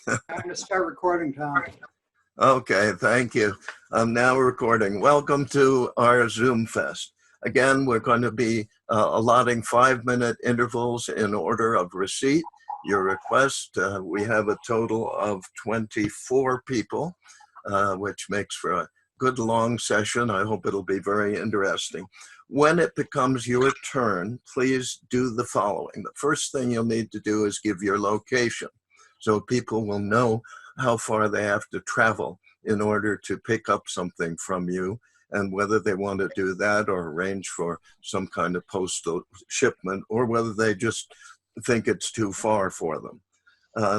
Time to start recording, Tom. Okay, thank you. I'm now recording. Welcome to our ZoomFest. Again, we're going to be allotting 5-minute intervals in order of receipt. Your request, we have a total of 24 people, which makes for a good long session. I hope it'll be very interesting. When it becomes your turn, please do the following. The first thing you'll need to do is give your location, so people will know how far they have to travel in order to pick up something from you, and whether they want to do that or arrange for some kind of postal shipment, or whether they just think it's too far for them.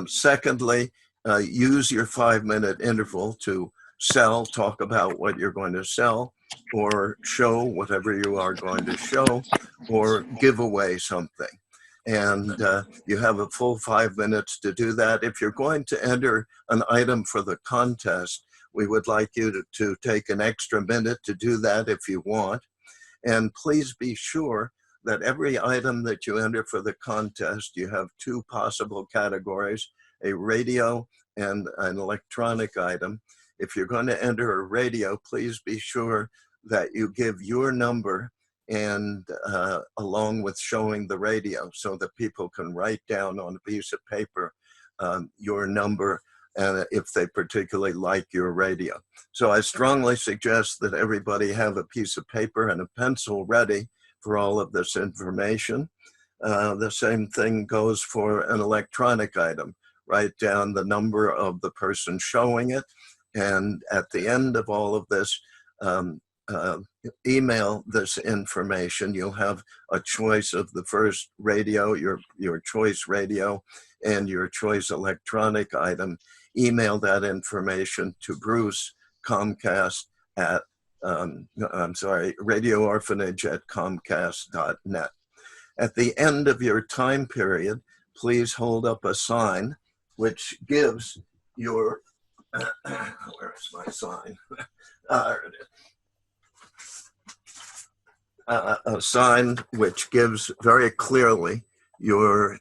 Secondly, use your 5-minute interval to talk about what you're going to sell, or show whatever you are going to show, or give away something. And you have a full 5 minutes to do that. If you're going to enter an item for the contest, we would like you to take an extra minute to do that if you want. And please be sure that every item that you enter for the contest, you have 2 possible categories, a radio and an electronic item. If you're going to enter a radio, please be sure that you give your number and along with showing the radio, so that people can write down on a piece of paper your number, and if they particularly like your radio. So I strongly suggest that everybody have a piece of paper and a pencil ready for all of this information. The same thing goes for an electronic item. Write down the number of the person showing it, and at the end of all of this, email this information. You'll have a choice of the first radio, your choice radio, and your choice electronic item. Email that information to Bruce, Comcast at, radioorphanage@comcast.net. At the end of your time period, please hold up a sign which gives your, where's my sign? There it is. A sign which gives very clearly your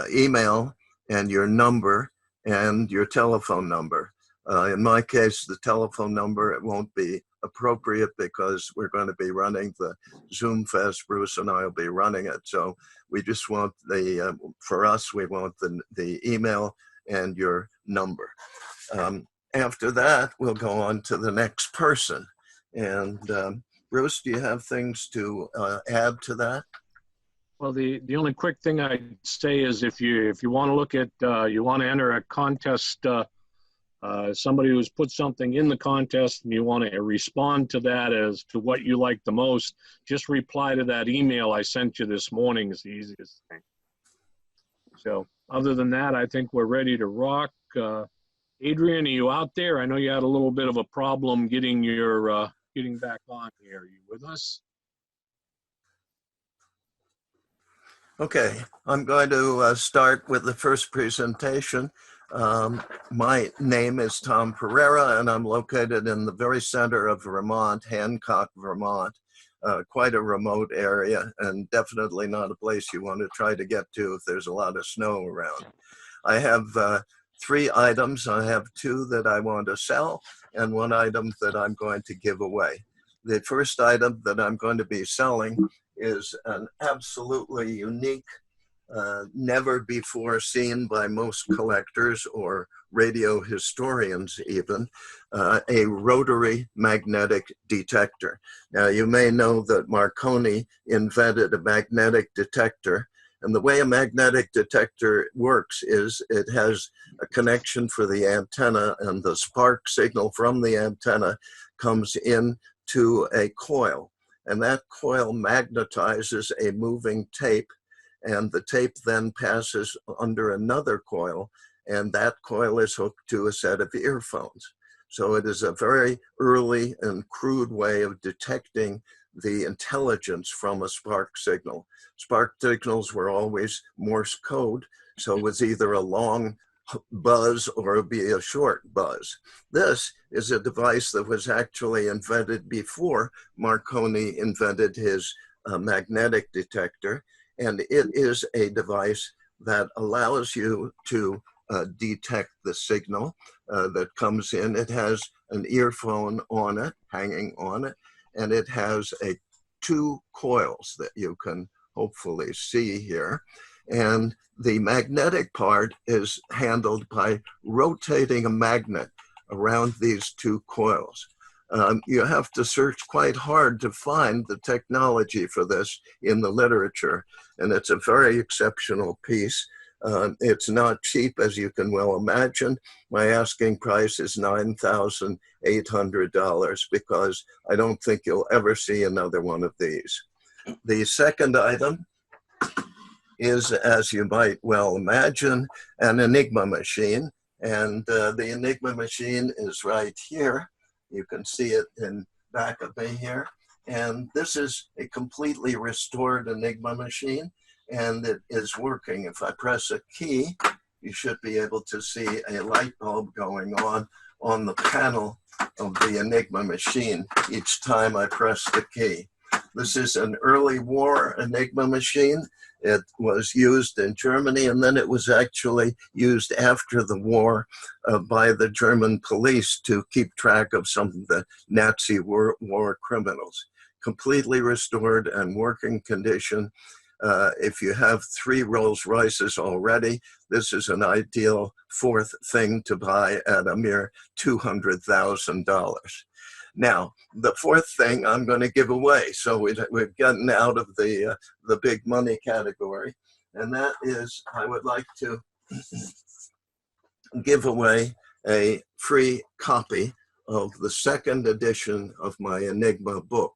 email and your number and your telephone number. In my case, the telephone number, it won't be appropriate because we're going to be running the ZoomFest. Bruce and I will be running it. So we just want the, for us, we want the email and your number. After that, we'll go on to the next person. And Bruce, do you have things to add to that? Well, the only quick thing I'd say is if you want to look at, you want to enter a contest, somebody who's put something in the contest and you want to respond to that as to what you like the most, just reply to that email I sent you this morning is the easiest thing. So other than that, I think we're ready to rock. Adrian, are you out there? I know you had a little bit of a problem getting your, getting back on here. Are you with us? Okay, I'm going to start with the first presentation. My name is Tom Pereira, and I'm located in the very center of Vermont, Hancock, Vermont. Quite a remote area, and definitely not a place you want to try to get to if there's a lot of snow around. I have 3 items. I have 2 that I want to sell and 1 item that I'm going to give away. The first item that I'm going to be selling is an absolutely unique, never before seen by most collectors or radio historians even, a rotary magnetic detector. Now, you may know that Marconi invented a magnetic detector. And the way a magnetic detector works is it has a connection for the antenna, and the spark signal from the antenna comes in to a coil. And that coil magnetizes a moving tape, and the tape then passes under another coil, and that coil is hooked to a set of earphones. So it is a very early and crude way of detecting the intelligence from a spark signal. Spark signals were always Morse code, so it was either a long buzz or it would be a short buzz. This is a device that was actually invented before Marconi invented his magnetic detector, and it is a device that allows you to detect the signal that comes in. It has an earphone on it, hanging on it, and it has two coils that you can hopefully see here. And the magnetic part is handled by rotating a magnet around these two coils. You have to search quite hard to find the technology for this in the literature, and it's a very exceptional piece. It's not cheap, as you can well imagine. My asking price is $9,800 because I don't think you'll ever see another one of these. The second item is, as you might well imagine, an Enigma machine. And the Enigma machine is right here. You can see it in back of me here. And this is a completely restored Enigma machine, and it is working. If I press a key, you should be able to see a light bulb going on the panel of the Enigma machine each time I press the key. This is an early war Enigma machine. It was used in Germany, and then it was actually used after the war by the German police to keep track of some of the Nazi war criminals. Completely restored and working condition. If you have 3 Rolls Royces already, this is an ideal fourth thing to buy at a mere $200,000. Now, the fourth thing I'm going to give away. So we've gotten out of the big money category. And that is, I would like to give away a free copy of the second edition of my Enigma book.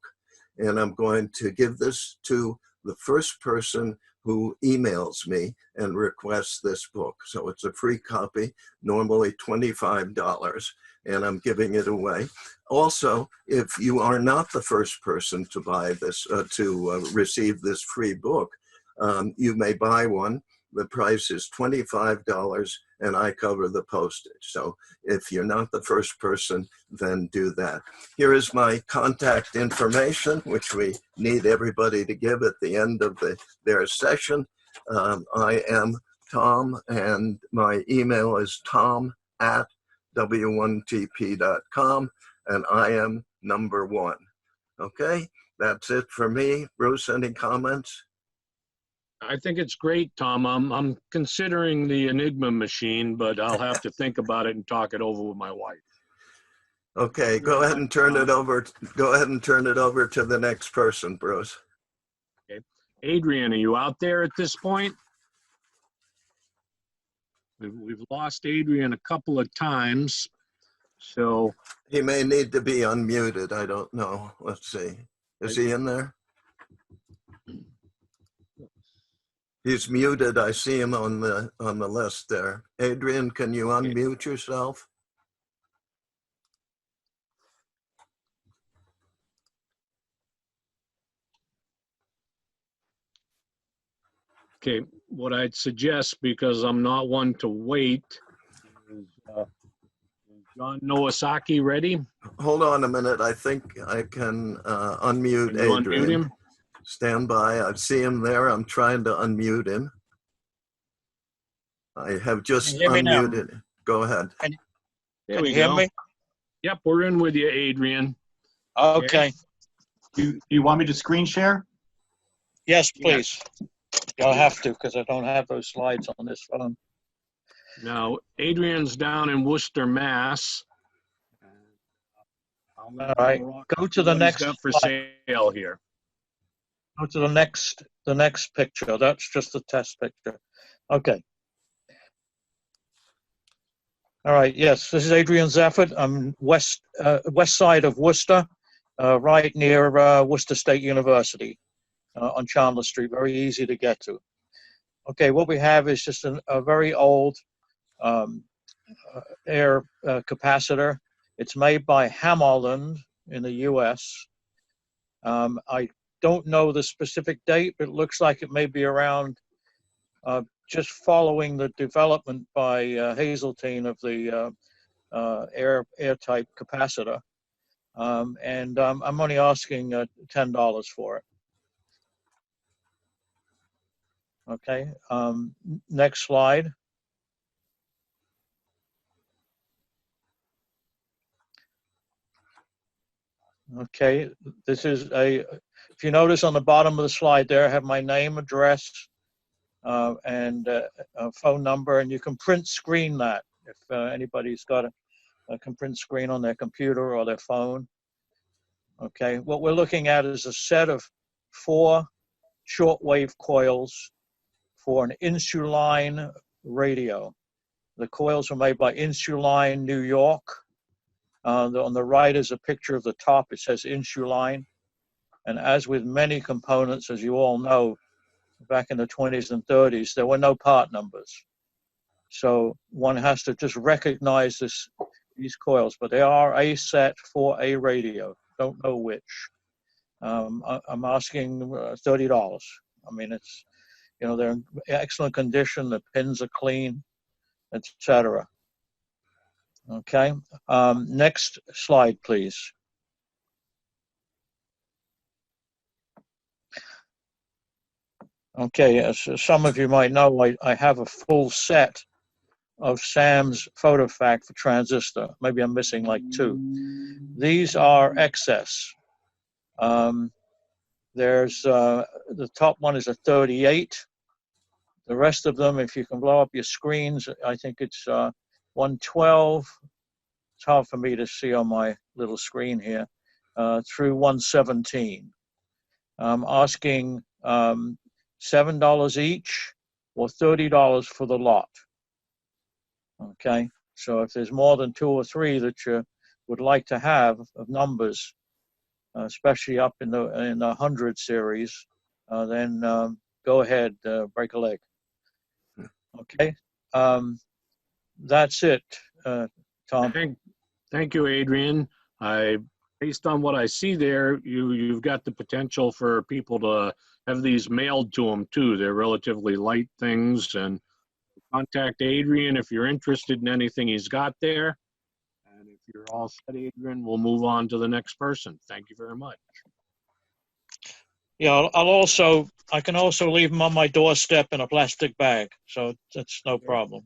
And I'm going to give this to the first person who emails me and requests this book. So it's a free copy, normally $25, and I'm giving it away. Also, if you are not the first person to buy this, receive this free book, you may buy one. The price is $25, and I cover the postage. So if you're not the first person, then do that. Here is my contact information, which we need everybody to give at the end of their session. I am Tom, and my email is tom@w1tp.com, and I am number 1. Okay, that's it for me. Bruce, any comments? I think it's great, Tom. I'm considering the Enigma machine, but I'll have to think about it and talk it over with my wife. Okay, go ahead and turn it over. Go ahead and turn it over to the next person, Bruce. Okay. Adrian, are you out there at this point? We've lost Adrian a couple of times, so. He may need to be unmuted. I don't know. Let's see. Is he in there? He's muted. I see him on the list there. Adrian, can you unmute yourself? Okay, what I'd suggest, because I'm not one to wait, is John Nowasaki ready? Hold on a minute. I think I can unmute Can you Adrian. unmute him? Stand by. I see him there. I'm trying to unmute him. I have just unmuted. Go ahead. Can There you we hear go. me? Yep, we're in with you, Adrian. Okay. Do you want me to screen share? Yes, please. You'll have to, because I don't have those slides on this phone. Now, Adrian's down in Worcester, Mass. All right. Go to the What he's next got for slide. sale here. Go to the next picture. That's just the test picture. Okay. All right. Yes, this is Adrian Zafford. I'm west side of Worcester, right near Worcester State University on Chandler Street. Very easy to get to. Okay, what we have is just a very old air capacitor. It's made by Hammarlund in the U.S. I don't know the specific date, but it looks like it may be around just following the development by Hazeltine of the air-type capacitor. And I'm only asking $10 for it. Okay, next slide. Okay, this is if you notice on the bottom of the slide there, I have my name, address, and a phone number, and you can print screen that if anybody's got can print screen on their computer or their phone. Okay, what we're looking at is a set of 4 shortwave coils for an Insuline radio. The coils were made by Insuline, New York. On the right is a picture of the top. It says Insuline. And as with many components, as you all know, back in the 20s and 30s, there were no part numbers. So one has to just recognize these coils, but they are a set for a radio. Don't know which. I'm asking $30. I mean, it's, you know, they're in excellent condition. The pins are clean, etc. Okay. Next slide, please. Okay, as some of you might know, I have a full set of Sam's PhotoFact for transistor. Maybe I'm missing like 2. These are excess. There's the top one is a 38. The rest of them, if you can blow up your screens, I think it's 112. It's hard for me to see on my little screen here, through 117. I'm asking $7 each or $30 for the lot. Okay, so if there's more than 2 or 3 that you would like to have of numbers, especially up in the 100 series, then go ahead, break a leg. Okay, that's it, Tom. Thank you, Adrian. Based on what I see there, you've got the potential for people to have these mailed to them too. They're relatively light things, and contact Adrian if you're interested in anything he's got there. And if you're all set, Adrian, we'll move on to the next person. Thank you very much. Yeah, I can also leave them on my doorstep in a plastic bag, so that's no problem.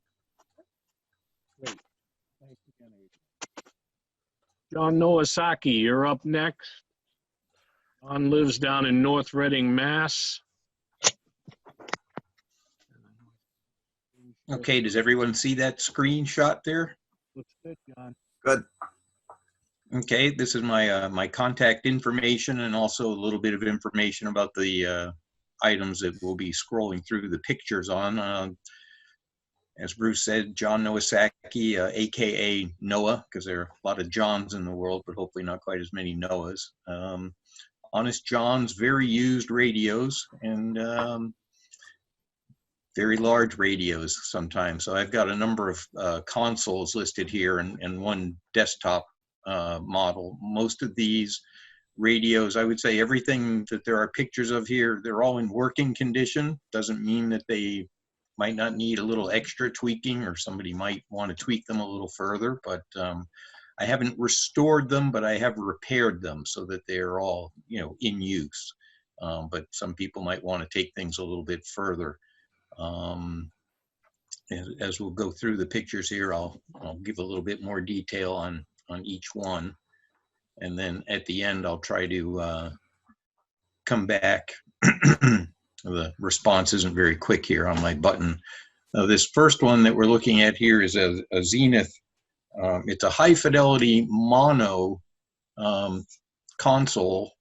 Great. Thanks again, Adrian. John Nowasaki, you're up next. John lives down in North Reading, Mass. Okay, does everyone see that screenshot there? Looks good, John. Good. Okay, this is my my contact information and also a little bit of information about the items that we'll be scrolling through the pictures on. As Bruce said, John Nowasaki, AKA Noah, because there are a lot of Johns in the world, but hopefully not quite as many Noahs. Honest John's very used radios and very large radios sometimes. So I've got a number of consoles listed here and one desktop model. Most of these radios, I would say everything that there are pictures of here, they're all in working condition. Doesn't mean that they might not need a little extra tweaking or somebody might want to tweak them a little further, but I haven't restored them, but I have repaired them so that they're all, you know, in use. But some people might want to take things a little bit further. As we'll go through the pictures here, I'll give a little bit more detail on each one. And then at the end, I'll try to come back. The response isn't very quick here on my button. This first one that we're looking at here is a Zenith. It's a high fidelity mono console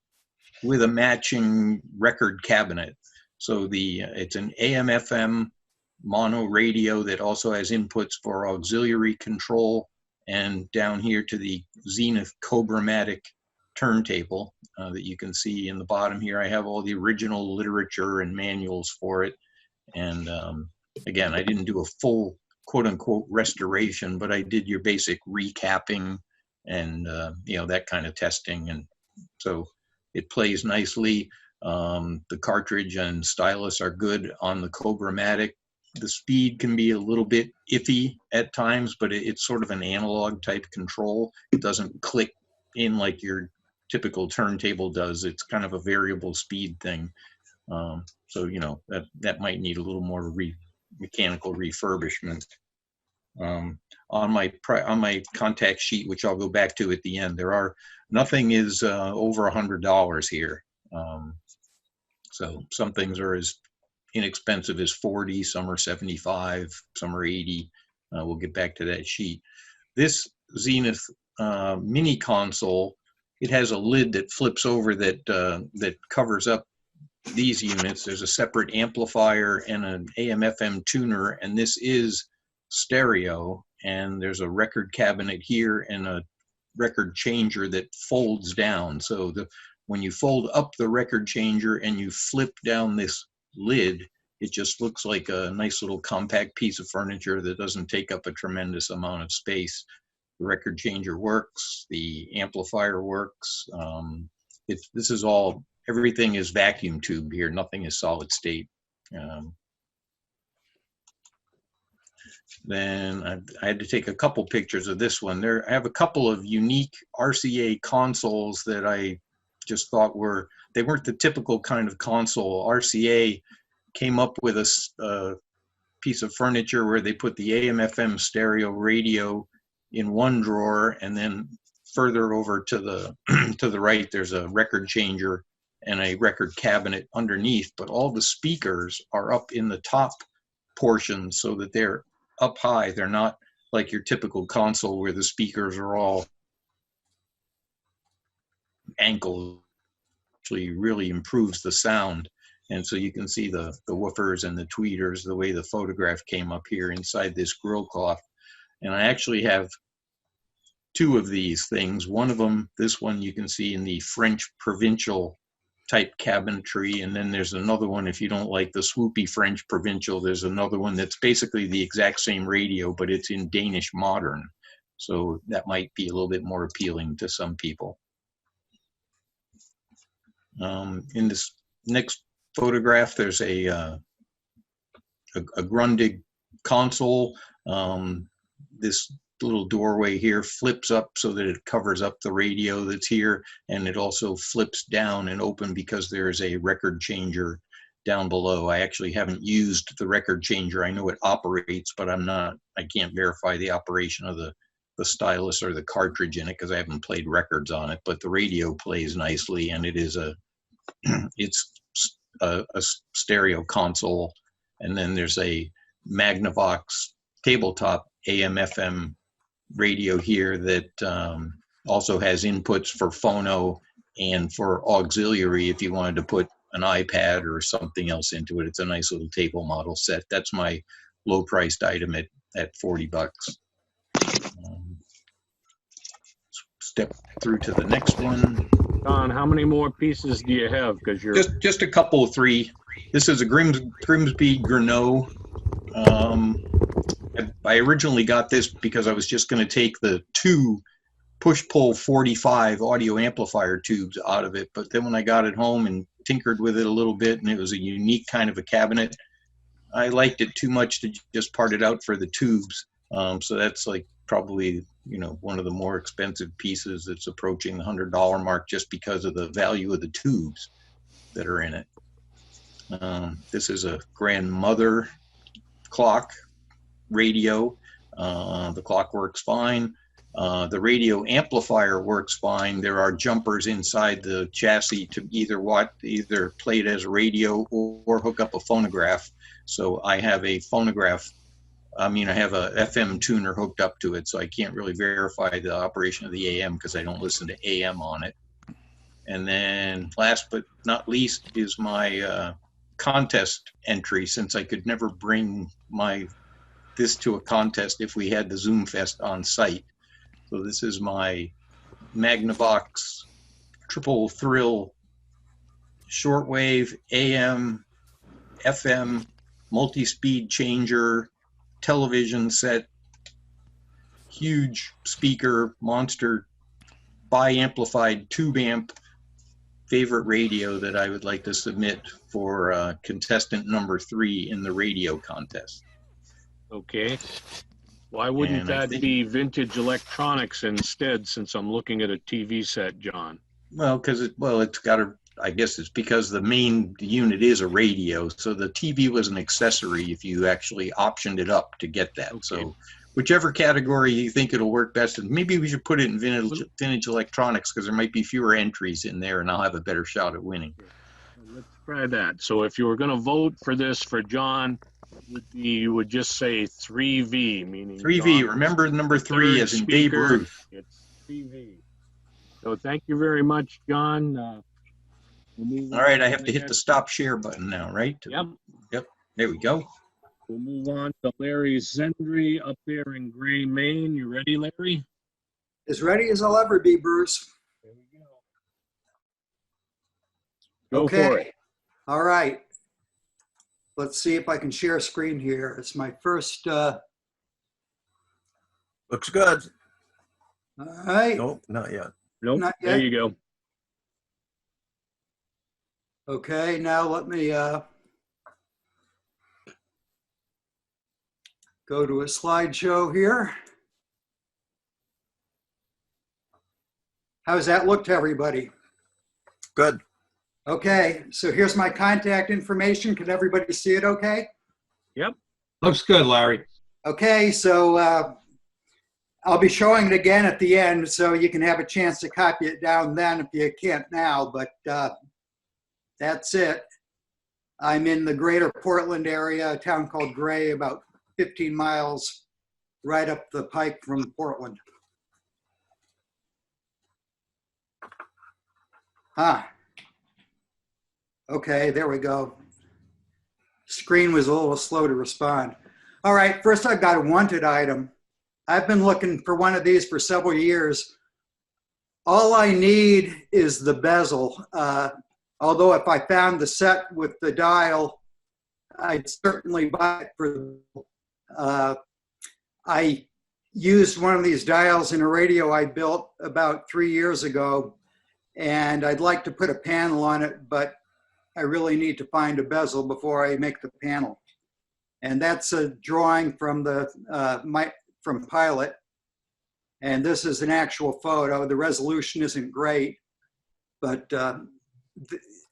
with a matching record cabinet. So it's an AM/FM mono radio that also has inputs for auxiliary control, and down here to the Zenith Cobramatic turntable that you can see in the bottom here. I have all the original literature and manuals for it. And again, I didn't do a full quote unquote restoration, but I did your basic recapping and you know, that kind of testing. And so it plays nicely. The cartridge and stylus are good on the Cobramatic. The speed can be a little bit iffy at times, but it's sort of an analog type control. It doesn't click in like your typical turntable does. It's kind of a variable speed thing. So, you know, that might need a little more mechanical refurbishment. On my contact sheet, which I'll go back to at the end, nothing is over $100 here. So some things are as inexpensive as 40, some are 75, some are 80. We'll get back to that sheet. This Zenith mini console, it has a lid that flips over that covers up these units. There's a separate amplifier and an AM/FM tuner, and this is stereo. And there's a record cabinet here and a record changer that folds down. So when you fold up the record changer and you flip down this lid, it just looks like a nice little compact piece of furniture that doesn't take up a tremendous amount of space. The record changer works, the amplifier works. Everything is vacuum tube here. Nothing is solid state. Then I had to take a couple pictures of this one. I have a couple of unique RCA consoles that I just thought they weren't the typical kind of console. RCA came up with a piece of furniture where they put the AM/FM stereo radio in one drawer, and then further over to the to the right, there's a record changer and a record cabinet underneath. But all the speakers are up in the top portion so that they're up high. They're not like your typical console where the speakers are all ankle. Actually really improves the sound. And so you can see the woofers and the tweeters, the way the photograph came up here inside this grill cloth. And I actually have two of these things. One of them, this one you can see in the French provincial type cabinetry. And then there's another one, if you don't like the swoopy French provincial, there's another one that's basically the exact same radio, but it's in Danish modern. So that might be a little bit more appealing to some people. In this next photograph, there's a Grundig console. This little doorway here flips up so that it covers up the radio that's here, and it also flips down and open because there is a record changer down below. I actually haven't used the record changer. I know it operates, but I can't verify the operation of the stylus or the cartridge in it because I haven't played records on it, but the radio plays nicely, and it's a stereo console. And then there's a Magnavox tabletop AM/FM radio here that also has inputs for phono and for auxiliary if you wanted to put an iPad or something else into it. It's a nice little table model set. That's my low priced item at $40. Step through to the next one. Don, how many more pieces do you have? Because you're just a couple, three. This is a Grimsby Grenot. I originally got this because I was just going to take the two push-pull 45 audio amplifier tubes out of it. But then when I got it home and tinkered with it a little bit, and it was a unique kind of a cabinet, I liked it too much to just part it out for the tubes. So that's like probably, one of the more expensive pieces that's approaching the $100 mark just because of the value of the tubes that are in it. This is a grandmother clock radio. The clock works fine. The radio amplifier works fine. There are jumpers inside the chassis to either play it as a radio or hook up a phonograph. So I have a phonograph. I have a FM tuner hooked up to it, so I can't really verify the operation of the AM because I don't listen to AM on it. And then last but not least is my contest entry, since I could never bring this to a contest if we had the ZoomFest on site. So this is my Magnavox triple thrill shortwave AM FM multi-speed changer television set, huge speaker, monster bi-amplified tube amp favorite radio that I would like to submit for contestant number 3 in the radio contest. okay. Why wouldn't that be vintage electronics instead, since I'm looking at a TV set, John? Well, it's got I guess it's because the main unit is a radio, so the TV was an accessory if you actually optioned it up to get that. Okay. So whichever category you think it'll work best in. Maybe we should put it in vintage electronics because there might be fewer entries in there and I'll have a better shot at winning. Let's try that. So if you were going to vote for this for John, you would just say 3V, meaning 3V, John remember is number the 3 third as in Babe speaker. Ruth. It's 3V. So thank you very much, John. We'll move All right, on I have to hit the stop share button now, right? Yep. There we go. We'll move on to Larry Zendry up there in Gray, Maine. You ready, Larry? As ready as I'll ever be, Bruce. There we go. Go for it. Okay. All right. Let's see if I can share a screen here. It's my first. Looks good. All right. Nope, not yet. Nope. Not There yet. you go. Okay, now let me go to a slideshow here. How's that look to everybody? Good. Okay, so here's my contact information. Can everybody see it okay? Yep. Looks good, Larry. Okay, so I'll be showing it again at the end so you can have a chance to copy it down then if you can't now, but that's it. I'm in the greater Portland area, a town called Gray, about 15 miles right up the pike from Portland. Okay, there we go. Screen was a little slow to respond. All right, first I've got a wanted item. I've been looking for one of these for several years. All I need is the bezel. Although if I found the set with the dial, I'd certainly buy it for I used one of these dials in a radio I built about 3 years ago, and I'd like to put a panel on it, but I really need to find a bezel before I make the panel. And that's a drawing from from Pilot. And this is an actual photo. The resolution isn't great, but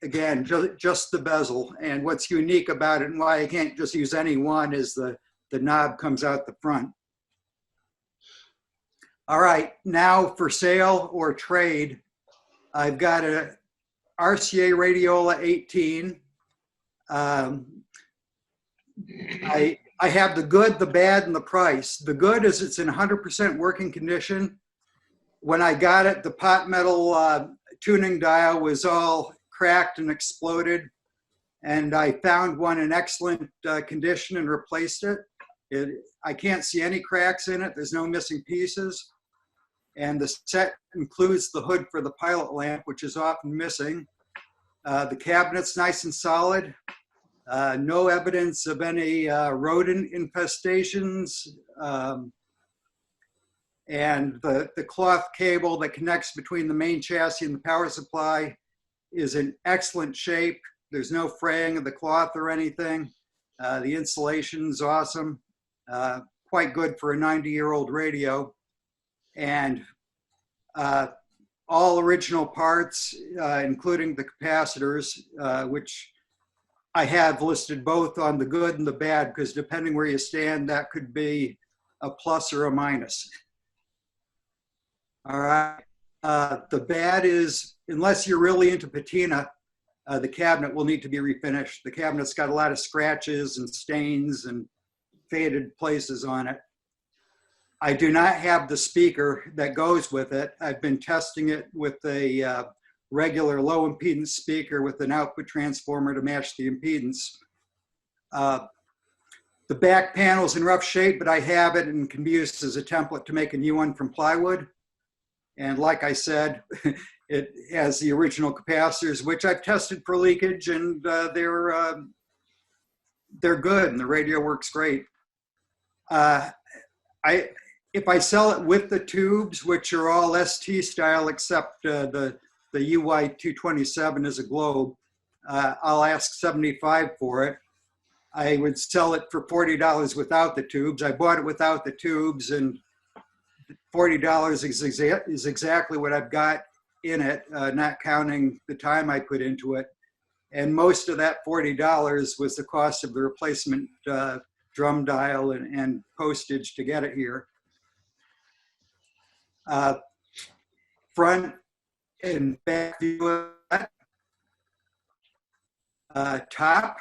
again, just the bezel. And what's unique about it and why I can't just use any one is the knob comes out the front. All right, now for sale or trade, I've got a RCA Radiola 18. I have the good, the bad, and the price. The good is it's in 100% working condition. When I got it, the pot metal tuning dial was all cracked and exploded, and I found one in excellent condition and replaced it. I can't see any cracks in it. There's no missing pieces. And the set includes the hood for the pilot lamp, which is often missing. The cabinet's nice and solid. No evidence of any rodent infestations. And the cloth cable that connects between the main chassis and the power supply is in excellent shape. There's no fraying of the cloth or anything. The insulation's awesome. Quite good for a 90-year-old radio. And all original parts, including the capacitors, which I have listed both on the good and the bad, because depending where you stand, that could be a plus or a minus. All right. The bad is, unless you're really into patina, the cabinet will need to be refinished. The cabinet's got a lot of scratches and stains and faded places on it. I do not have the speaker that goes with it. I've been testing it with a regular low impedance speaker with an output transformer to match the impedance. The back panel's in rough shape, but I have it and can be used as a template to make a new one from plywood. And like I said, it has the original capacitors, which I've tested for leakage, and they're good, and the radio works great. If I sell it with the tubes, which are all ST style except the UY227 is a globe, I'll ask $75 for it. I would sell it for $40 without the tubes. I bought it without the tubes, and $40 is exactly what I've got in it, not counting the time I put into it. And most of that $40 was the cost of the replacement drum dial and postage to get it here. Front and back view of that. Top.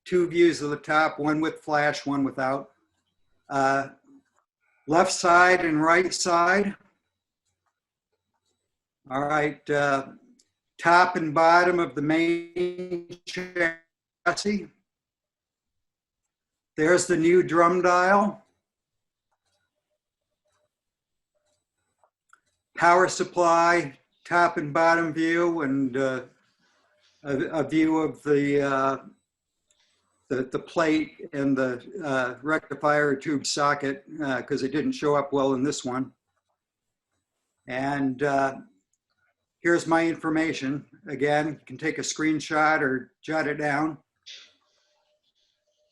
2 views of the top, one with flash, one without. Left side and right side. All right, top and bottom of the main chassis. There's the new drum dial. Power supply, top and bottom view, and a view of the plate and the rectifier tube socket, because it didn't show up well in this one. And here's my information. Again, you can take a screenshot or jot it down.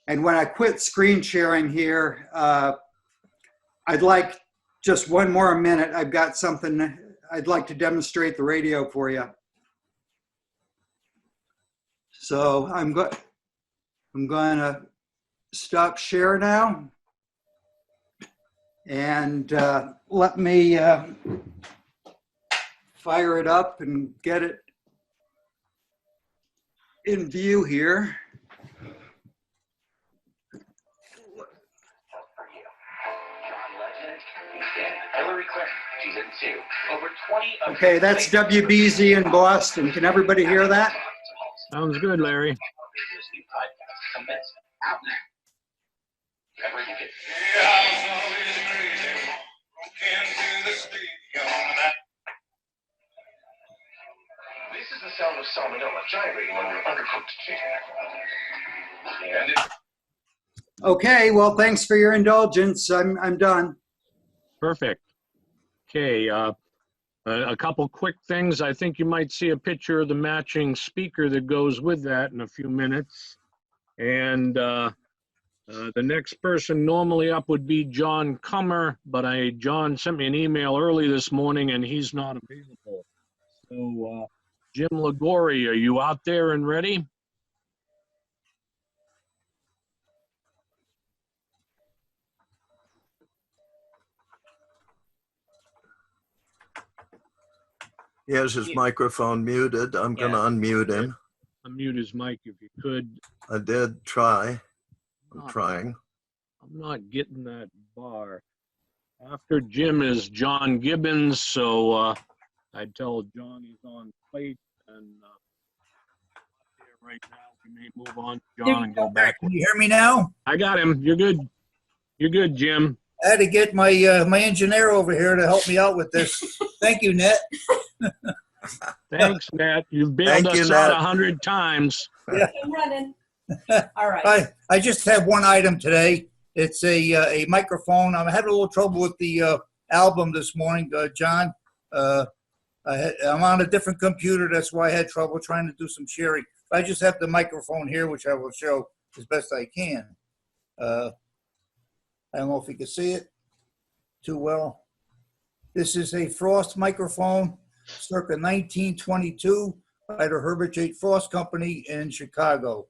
And when I quit screen sharing here, I'd like just one more minute. I've got something I'd like to demonstrate the radio for you. So I'm going to stop share now. And let me fire it up and get it in view here. Okay, that's WBZ in Boston. Can everybody hear that? Sounds good, Larry. This is the sound of salmonella gyrating under undercooked chicken. Okay, well, thanks for your indulgence. I'm done. Perfect. Okay, a couple quick things. I think you might see a picture of the matching speaker that goes with that in a few minutes. And the next person normally up would be John Comer, but John sent me an email early this morning and he's not available. So Jim Ligori, are you out there and ready? He has his microphone muted. I'm going to unmute him. Unmute his mic if you could. I did try. I'm trying. I'm not getting that bar. After Jim is John Gibbons, so I tell John he's on plate, and right now we may move on to John and go back. Can you hear me now? I got him. You're good. You're good, Jim. I had to get my my engineer over here to help me out with this. Thank you, Net. Thanks, Nat. You've bailed us out 100 times. Yeah. I'm running. All right. I just have one item today. It's a microphone. I'm having a little trouble with the album this morning, John. I'm on a different computer. That's why I had trouble trying to do some sharing. I just have the microphone here, which I will show as best I can. I don't know if you can see it too well. This is a Frost microphone, circa 1922, by the Herbert J. Frost Company in Chicago.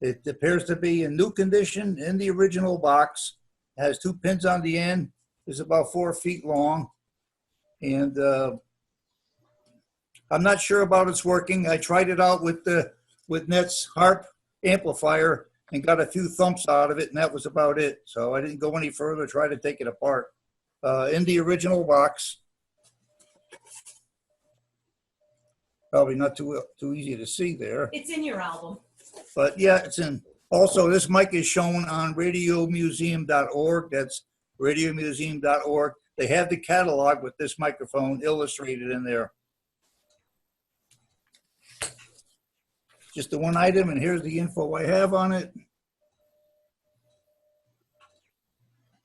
It appears to be in new condition in the original box. It has 2 pins on the end. It's about 4 feet long. And I'm not sure about its working. I tried it out with Net's harp amplifier and got a few thumps out of it, and that was about it. So I didn't go any further, try to take it apart. In the original box. Probably not too easy to see there. It's in your album. But yeah, it's in. Also, this mic is shown on radiomuseum.org. That's radiomuseum.org. They have the catalog with this microphone illustrated in there. Just the one item, and here's the info I have on it.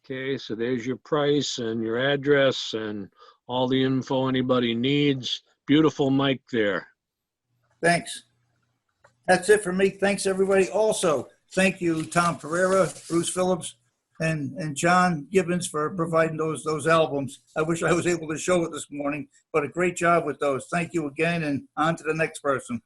Okay, so there's your price and your address and all the info anybody needs. Beautiful mic there. Thanks. That's it for me. Thanks, everybody. Also, thank you, Tom Pereira, Bruce Phillips, and John Gibbons for providing those albums. I wish I was able to show it this morning, but a great job with those. Thank you again, and on to the next person.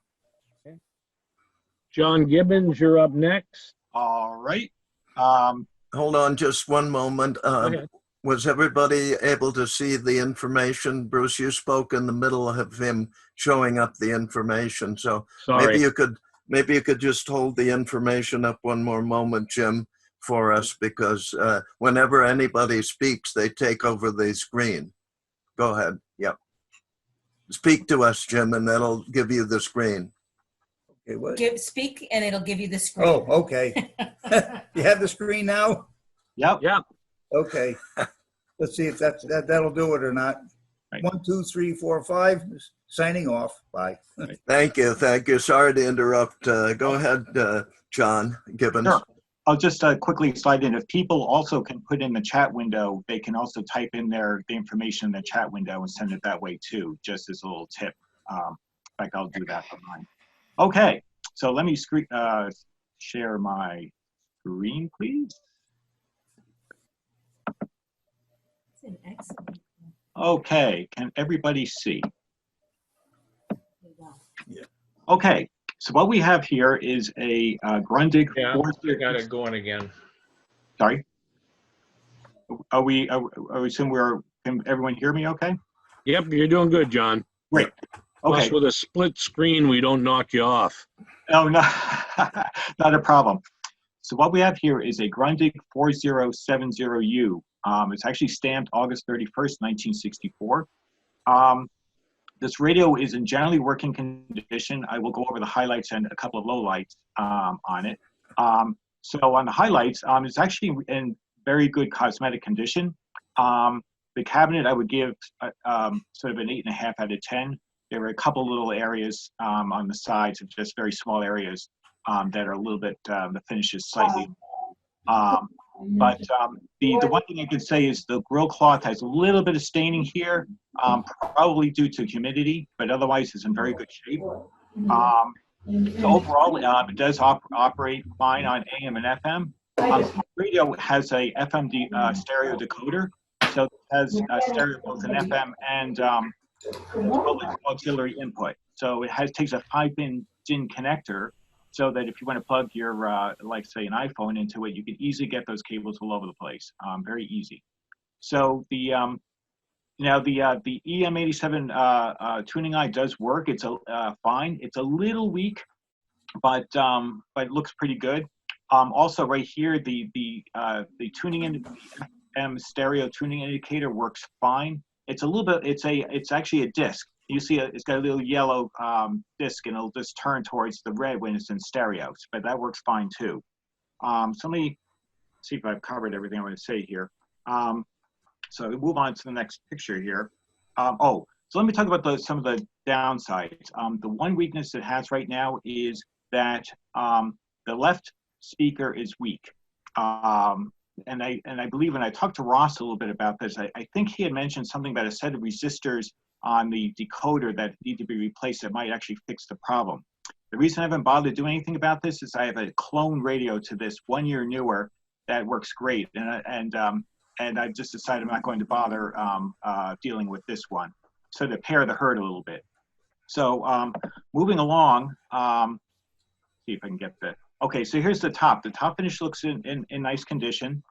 John Gibbons, you're up next. All right. Hold on just one moment. Okay. Was everybody able to see the information? Bruce, you spoke in the middle of him showing up the information. So maybe Sorry. you could just hold the information up one more moment, Jim, for us, because whenever anybody speaks, they take over the screen. Go ahead. Yep. Speak to us, Jim, and that'll give you the screen. Okay, what? Speak and it'll give you the screen. Oh, okay. You have the screen now? Yep. Yeah. Okay. Let's see if that'll do it or not. Right. 1, 2, 3, 4, 5. Signing off. Bye. Thank you. Thank you. Sorry to interrupt. Go ahead, John Gibbons. Sure. I'll just quickly slide in. If people also can put in the chat window, they can also type in the information in the chat window and send it that way too, just as a little tip. In fact, I'll do that for mine. Okay, so let me share my screen, please. It's an excellent. Okay, can everybody see? Yeah. Okay, so what we have here is a Grundig. Yeah, I got it going again. Sorry. Are we assuming can everyone hear me okay? Yep, you're doing good, John. Great. Okay. Plus, with a split screen, we don't knock you off. Oh, no, not a problem. So what we have here is a Grundig 4070U. It's actually stamped August 31st, 1964. This radio is in generally working condition. I will go over the highlights and a couple of lowlights on it. So on the highlights, it's actually in very good cosmetic condition. The cabinet I would give sort of an 8.5 out of 10. There were a couple little areas on the sides of just very small areas that are a little bit, the finish is slightly. But the one thing I could say is the grill cloth has a little bit of staining here, probably due to humidity, but otherwise it's in very good shape. So overall, it does operate fine on AM and FM. The radio has a FM stereo decoder, so it has stereo both in FM and auxiliary input. So it takes a 5-pin DIN connector, so that if you want to plug your, like say an iPhone into it, you can easily get those cables all over the place, very easy. So the now the EM87 tuning eye does work. It's fine. It's a little weak, but it looks pretty good. Also right here, the tuning in FM stereo tuning indicator works fine. It's a little bit. It's actually a disc. You see, it's got a little yellow disc, and it'll just turn towards the red when it's in stereo. But that works fine too. So let me see if I've covered everything I want to say here. So we move on to the next picture here. So let me talk about some of the downsides. The one weakness it has right now is that the left speaker is weak. And I believe when I talked to Ross a little bit about this, I think he had mentioned something about a set of resistors on the decoder that need to be replaced that might actually fix the problem. The reason I haven't bothered doing anything about this is I have a clone radio to this 1 year newer that works great, and I've just decided I'm not going to bother dealing with this one. So to pair the herd a little bit. So moving along, see if I can get the. Okay, so here's the top. The top finish looks in nice condition.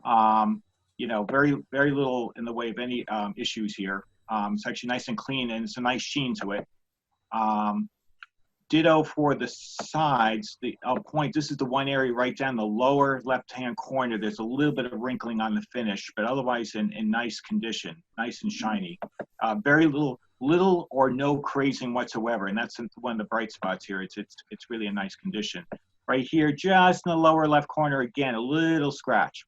You know, very little in the way of any issues here. It's actually nice and clean, and it's a nice sheen to it. Ditto for the sides. I'll point, this is the one area right down the lower left-hand corner. There's a little bit of wrinkling on the finish, but otherwise in nice condition, nice and shiny. Very little or no crazing whatsoever, and that's one of the bright spots here. It's really a nice condition. Right here, just in the lower left corner, again, a little scratch.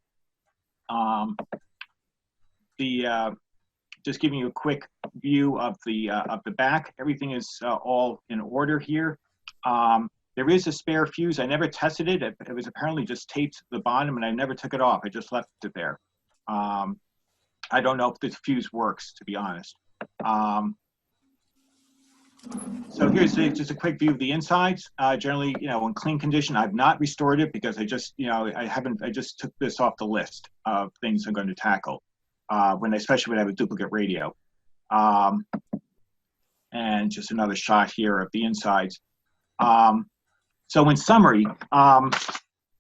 Just giving you a quick view of the back. Everything is all in order here. There is a spare fuse. I never tested it. It was apparently just taped to the bottom, and I never took it off. I just left it there. I don't know if this fuse works, to be honest. So here's just a quick view of the insides. Generally, you know, in clean condition. I've not restored it because I just, you know, I just took this off the list of things I'm going to tackle. Especially when I have a duplicate radio. And just another shot here of the insides. So in summary,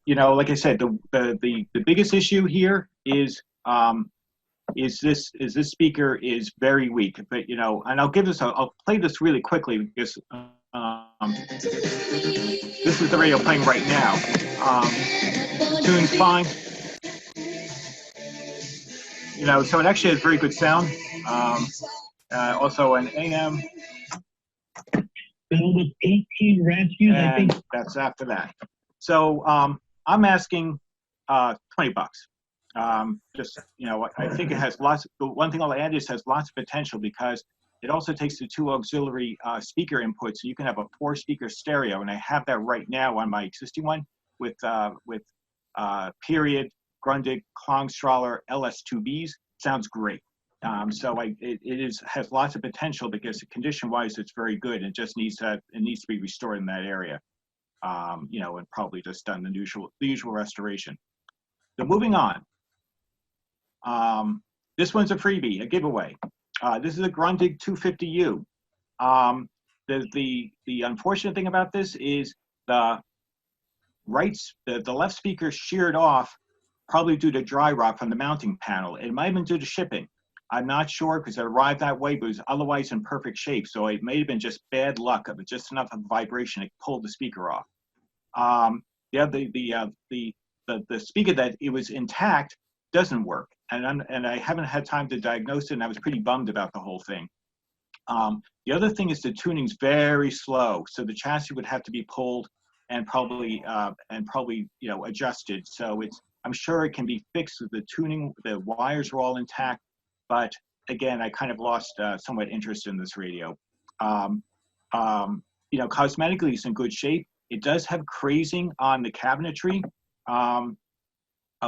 you know, like I said, the biggest issue here is this speaker is very weak. But you know, and I'll play this really quickly because this is the radio playing right now. The tune's fine. You know, so it actually has very good sound. Also an AM. Build with 18 rescues, I think. That's after that. So I'm asking $20. Just, you know, I think it has lots. The one thing I'll add is it has lots of potential because it also takes the 2 auxiliary speaker inputs, so you can have a 4-speaker stereo, and I have that right now on my existing one with Period, Grundig, Klangstrahler, LS2Bs. Sounds great. So it has lots of potential because condition-wise it's very good. It just needs to be restored in that area, you know, and probably just done the usual restoration. So moving on. This one's a freebie, a giveaway. This is a Grundig 250U. The unfortunate thing about this is the left speaker sheared off, probably due to dry rot from the mounting panel. It might have been due to shipping. I'm not sure because it arrived that way, but it was otherwise in perfect shape. So it may have been just bad luck of it, just enough of vibration to pull the speaker off. The speaker that it was intact doesn't work, and I haven't had time to diagnose it, and I was pretty bummed about the whole thing. The other thing is the tuning's very slow, so the chassis would have to be pulled and probably you know, adjusted. So I'm sure it can be fixed with the tuning. The wires are all intact, but again, I kind of lost somewhat interest in this radio. You know, cosmetically, it's in good shape. It does have crazing on the cabinetry. I'll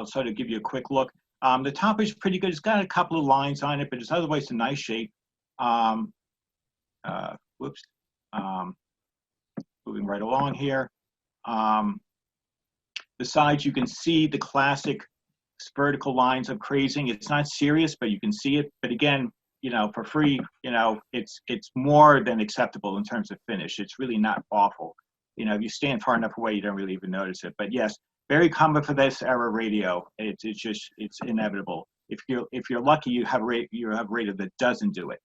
sort of give you a quick look. The top is pretty good. It's got a couple of lines on it, but it's otherwise a nice shape. Whoops. Moving right along here. The sides, you can see the classic vertical lines of crazing. It's not serious, but you can see it. But again, you know, for free, you know, it's more than acceptable in terms of finish. It's really not awful. You know, if you stand far enough away, you don't really even notice it. But yes, very common for this era radio. It's inevitable. If you're lucky, you have a radio that doesn't do it.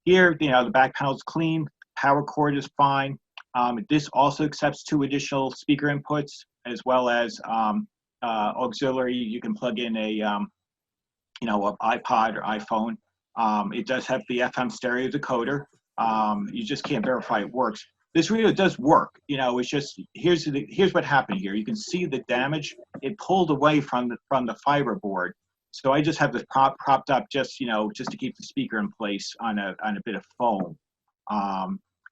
Here, you know, the back panel's clean. Power cord is fine. This also accepts 2 additional speaker inputs as well as auxiliary. You can plug in a you know, an iPod or iPhone. It does have the FM stereo decoder. You just can't verify it works. This radio does work. You know, it's just here's what happened here. You can see the damage. It pulled away from the fiber board. So I just have this propped up just, you know, just to keep the speaker in place on a bit of foam.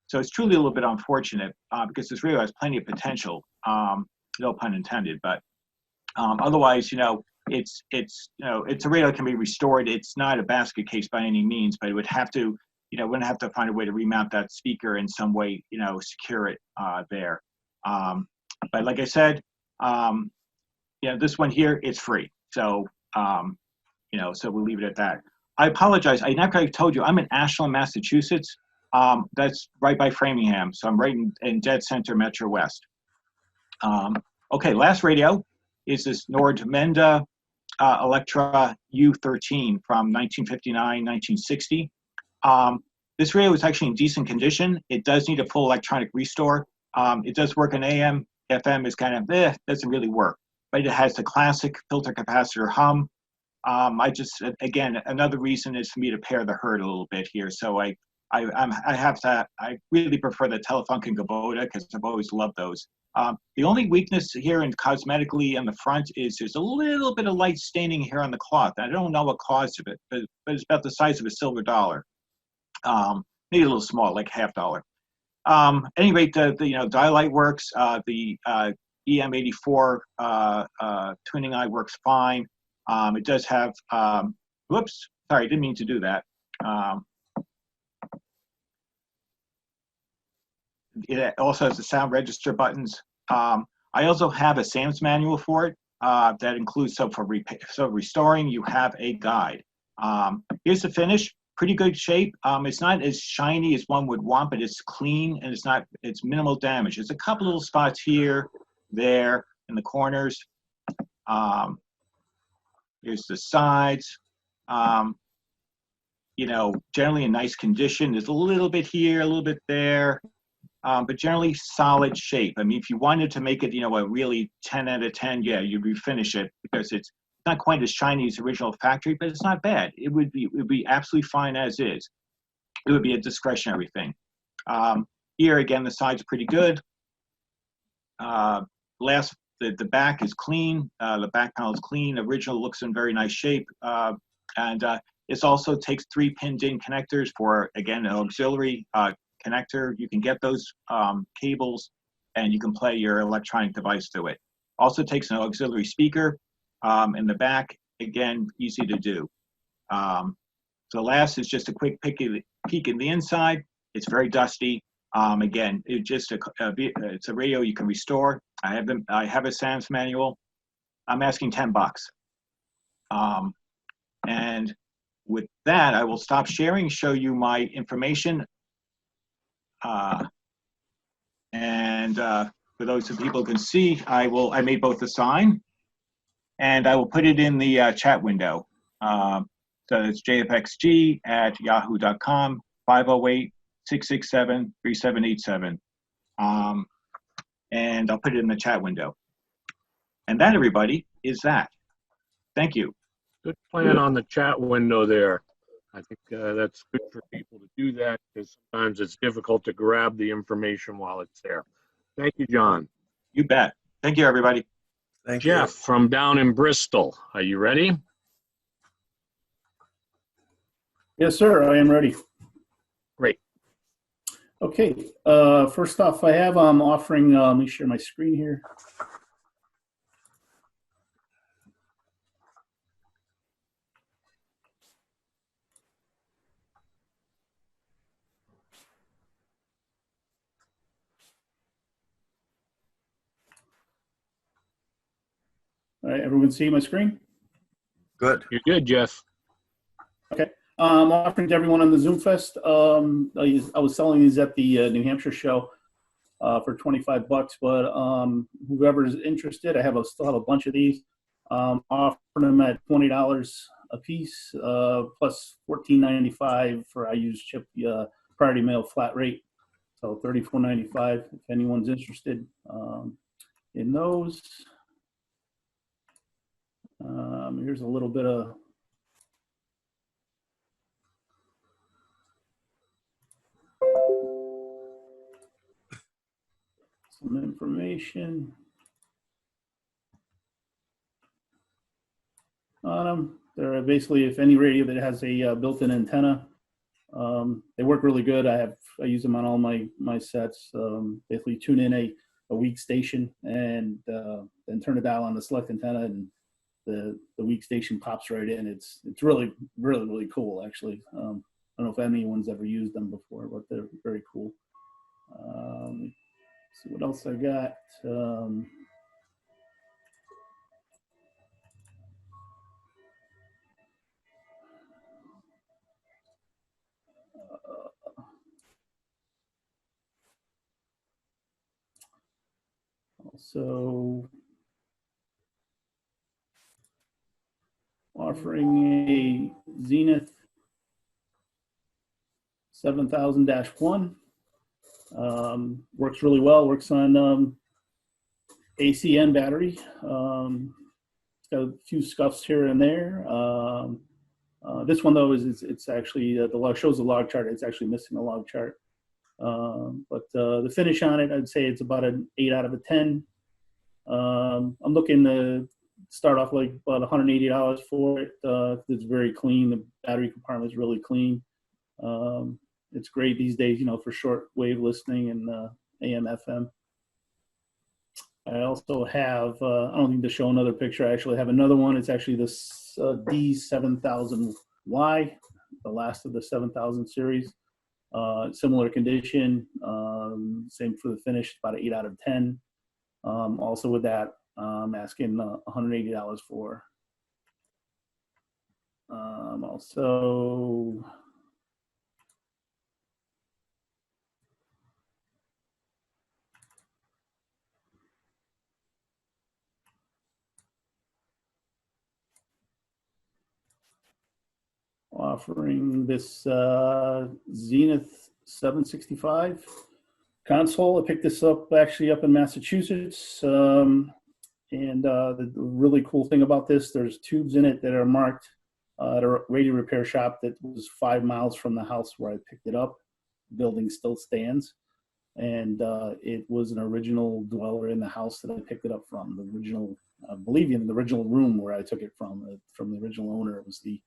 So it's truly a little bit unfortunate because this radio has plenty of potential. No pun intended, but otherwise, you know, it's a radio that can be restored. It's not a basket case by any means, but it would have to, you know, wouldn't have to find a way to remount that speaker in some way, you know, secure it there. But like I said, you know, this one here, it's free. So, you know, so we'll leave it at that. I apologize. I never told you, I'm in Ashland, Massachusetts. That's right by Framingham. So I'm right in dead center Metro West. Okay, last radio is this Nordmenda Electra U13 from 1959, 1960. This radio is actually in decent condition. It does need a full electronic restore. It does work in AM. FM is kind of, doesn't really work. But it has the classic filter capacitor hum. I just, again, another reason is for me to pair the herd a little bit here. So I really prefer the Telefunken Kubota because I've always loved those. The only weakness here in cosmetically on the front is there's a little bit of light staining here on the cloth. I don't know what caused it, but it's about the size of a silver dollar. Maybe a little small, like $half. At any rate, the dial light works. The EM84 tuning eye works fine. It does have, whoops, sorry, I didn't mean to do that. It also has the sound register buttons. I also have a Sam's manual for it that includes, so restoring, you have a guide. Here's the finish, pretty good shape. It's not as shiny as one would want, but it's clean and it's minimal damage. There's a couple little spots here, there, in the corners. Here's the sides. You know, generally in nice condition. There's a little bit here, a little bit there, but generally solid shape. I mean, if you wanted to make it, you know, a really 10 out of 10, yeah, you'd refinish it because it's not quite as shiny as the original factory, but it's not bad. It would be absolutely fine as is. It would be a discretionary thing. Here again, the side's pretty good. The back is clean. The back panel is clean. Original looks in very nice shape. This also takes 3 pinned-in connectors for, again, an auxiliary connector. You can get those cables and you can play your electronic device through it. Also takes an auxiliary speaker in the back. Again, easy to do. So last is just a quick peek in the inside. It's very dusty. Again, it's a radio you can restore. I have a Sam's manual. I'm asking $10. And with that, I will stop sharing, show you my information. For those of people who can see, I made both the sign and I will put it in the chat window. So it's jfxg@yahoo.com, 508-667-3787. And I'll put it in the chat window. And that, everybody, is that. Thank you. Good plan on the chat window there. I think that's good for people to do that because sometimes it's difficult to grab the information while it's there. Thank you, John. You bet. Thank you, everybody. Thank Jeff you. from down in Bristol. Are you ready? Yes, sir. I am ready. Great. Okay. First off, I'm offering, let me share my screen here. All right, everyone see my screen? Good. You're good, Jeff. Okay. I'm offering to everyone on the ZoomFest. I was selling these at the New Hampshire show for $25, but whoever's interested, still have a bunch of these. Offering them at $20 a piece, plus $14.95 for I use chip priority mail flat rate, so $34.95 if anyone's interested in those. Here's a little bit of some information on them. They're basically, if any radio that has a built-in antenna, they work really good. I use them on all my sets. Basically tune in a weak station and then turn the dial on the select antenna, and the weak station pops right in. It's really, really, really cool, actually. I don't know if anyone's ever used them before, but they're very cool. See what else I got. Also offering a Zenith 7000-1. Works really well. Works on ACN battery. It's got a few scuffs here and there. This one though it's actually shows the log chart. It's actually missing a log chart. But the finish on it, I'd say it's about an 8 out of a 10. I'm looking to start off like about $180 for it. It's very clean. The battery compartment is really clean. It's great these days, for short wave listening and AM, FM. I also have, I don't need to show another picture. I actually have another one. It's actually this D7000Y, the last of the 7000 series. Similar condition, same for the finish, about an 8 out of 10. Also with that, I'm asking $180 for. Also, offering this Zenith 765 console. I picked this up actually up in Massachusetts. And the really cool thing about this, there's tubes in it that are marked at a radio repair shop that was 5 miles from the house where I picked it up. The building still stands. And it was an original dweller in the house that I picked it up from. The original, I believe in the original room where I took it from the original owner. It was the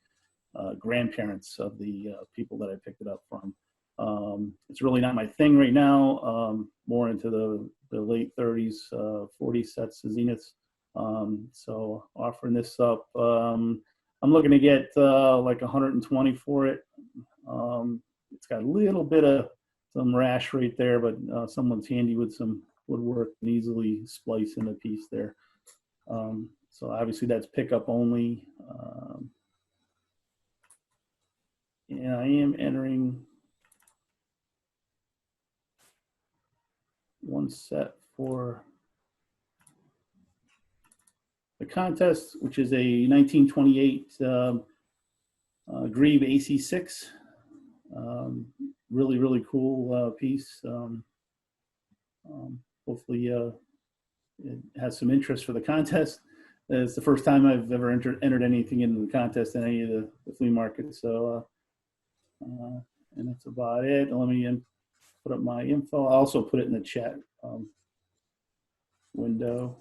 grandparents of the people that I picked it up from. It's really not my thing right now. More into the late 30s, 40 sets of Zeniths. So offering this up, I'm looking to get like 120 for it. It's got a little bit of some rash right there, but someone's handy with some woodwork and easily splice in a piece there. So obviously that's pickup only. And I am entering one set for the contest, which is a 1928 Grieve AC6. Really, really cool piece. Hopefully it has some interest for the contest. It's the first time I've ever entered anything into the contest in any of the flea markets. So, and that's about it. Let me put up my info. I'll also put it in the chat window.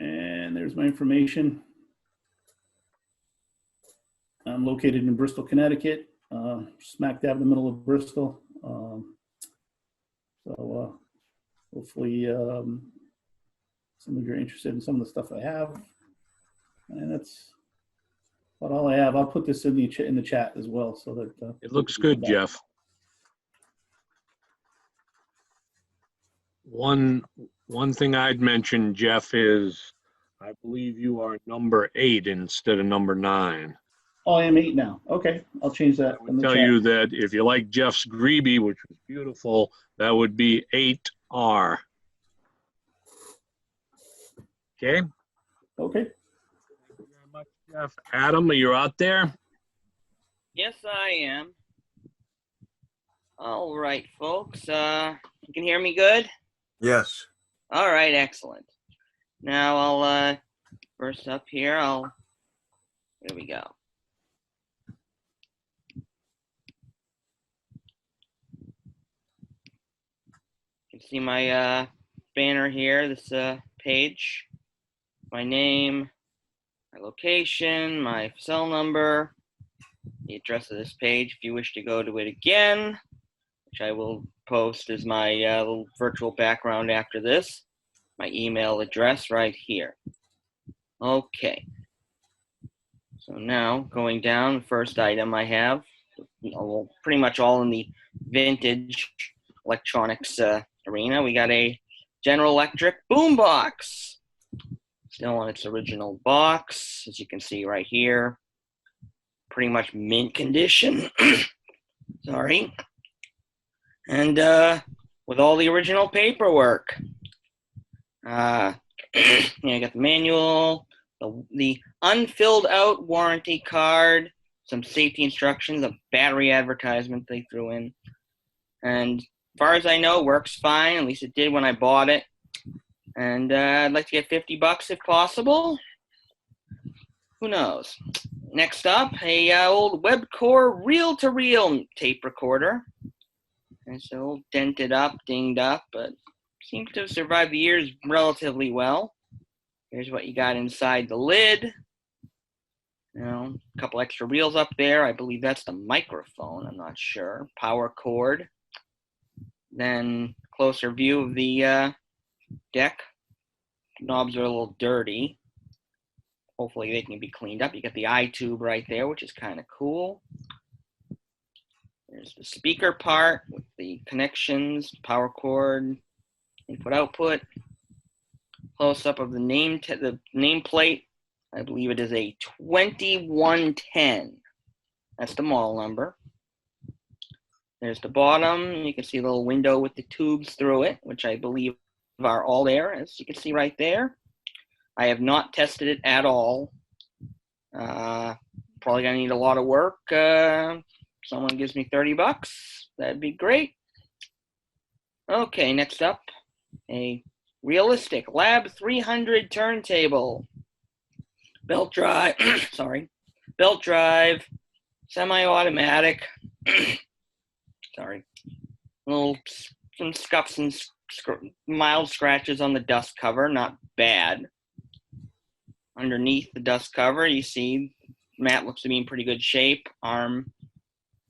And there's my information. I'm located in Bristol, Connecticut, smack dab in the middle of Bristol. So hopefully some of you are interested in some of the stuff I have. And that's about all I have. I'll put this in the chat as well, so that It looks good, Jeff. One thing I'd mention, Jeff, is I believe you are number 8 instead of number 9. Oh, I am 8 now. Okay, I'll change that. I would tell you that if you like Jeff's Greeby, which was beautiful, that would be 8R. Okay? Okay. Thank you very much, Jeff. Adam, are you out there? Yes, I am. All right, folks. You can hear me good? Yes. All right, excellent. Now I'll first up here, here we go. You can see my banner here, this page. My name, my location, my cell number, the address of this page if you wish to go to it again, which I will post as my little virtual background after this. My email address right here. Okay. So now going down, the first item I have, well, pretty much all in the vintage electronics arena. We got a General Electric boombox. Still on its original box, as you can see right here. Pretty much mint condition. Sorry. And with all the original paperwork. You got the manual, the unfilled out warranty card, some safety instructions, a battery advertisement they threw in. And as far as I know, works fine. At least it did when I bought it. And I'd like to get $50 if possible. Who knows? Next up, a old Webcore reel-to-reel tape recorder. And it's all dented up, dinged up, but seems to have survived the years relatively well. Here's what you got inside the lid. You know, a couple extra reels up there. I believe that's the microphone. I'm not sure. Power cord. Then closer view of the deck. Knobs are a little dirty. Hopefully they can be cleaned up. You got the eye tube right there, which is kind of cool. There's the speaker part with the connections, power cord, input output. Close up of the nameplate. I believe it is a 2110. That's the model number. There's the bottom. You can see a little window with the tubes through it, which I believe are all there, as you can see right there. I have not tested it at all. Probably gonna need a lot of work. Someone gives me 30 bucks. That'd be great. Okay, next up, a realistic Lab 300 turntable. Belt drive, sorry. Belt drive, semi-automatic. Sorry. Some scuffs and mild scratches on the dust cover, not bad. Underneath the dust cover, you see mat looks to be in pretty good shape. Arm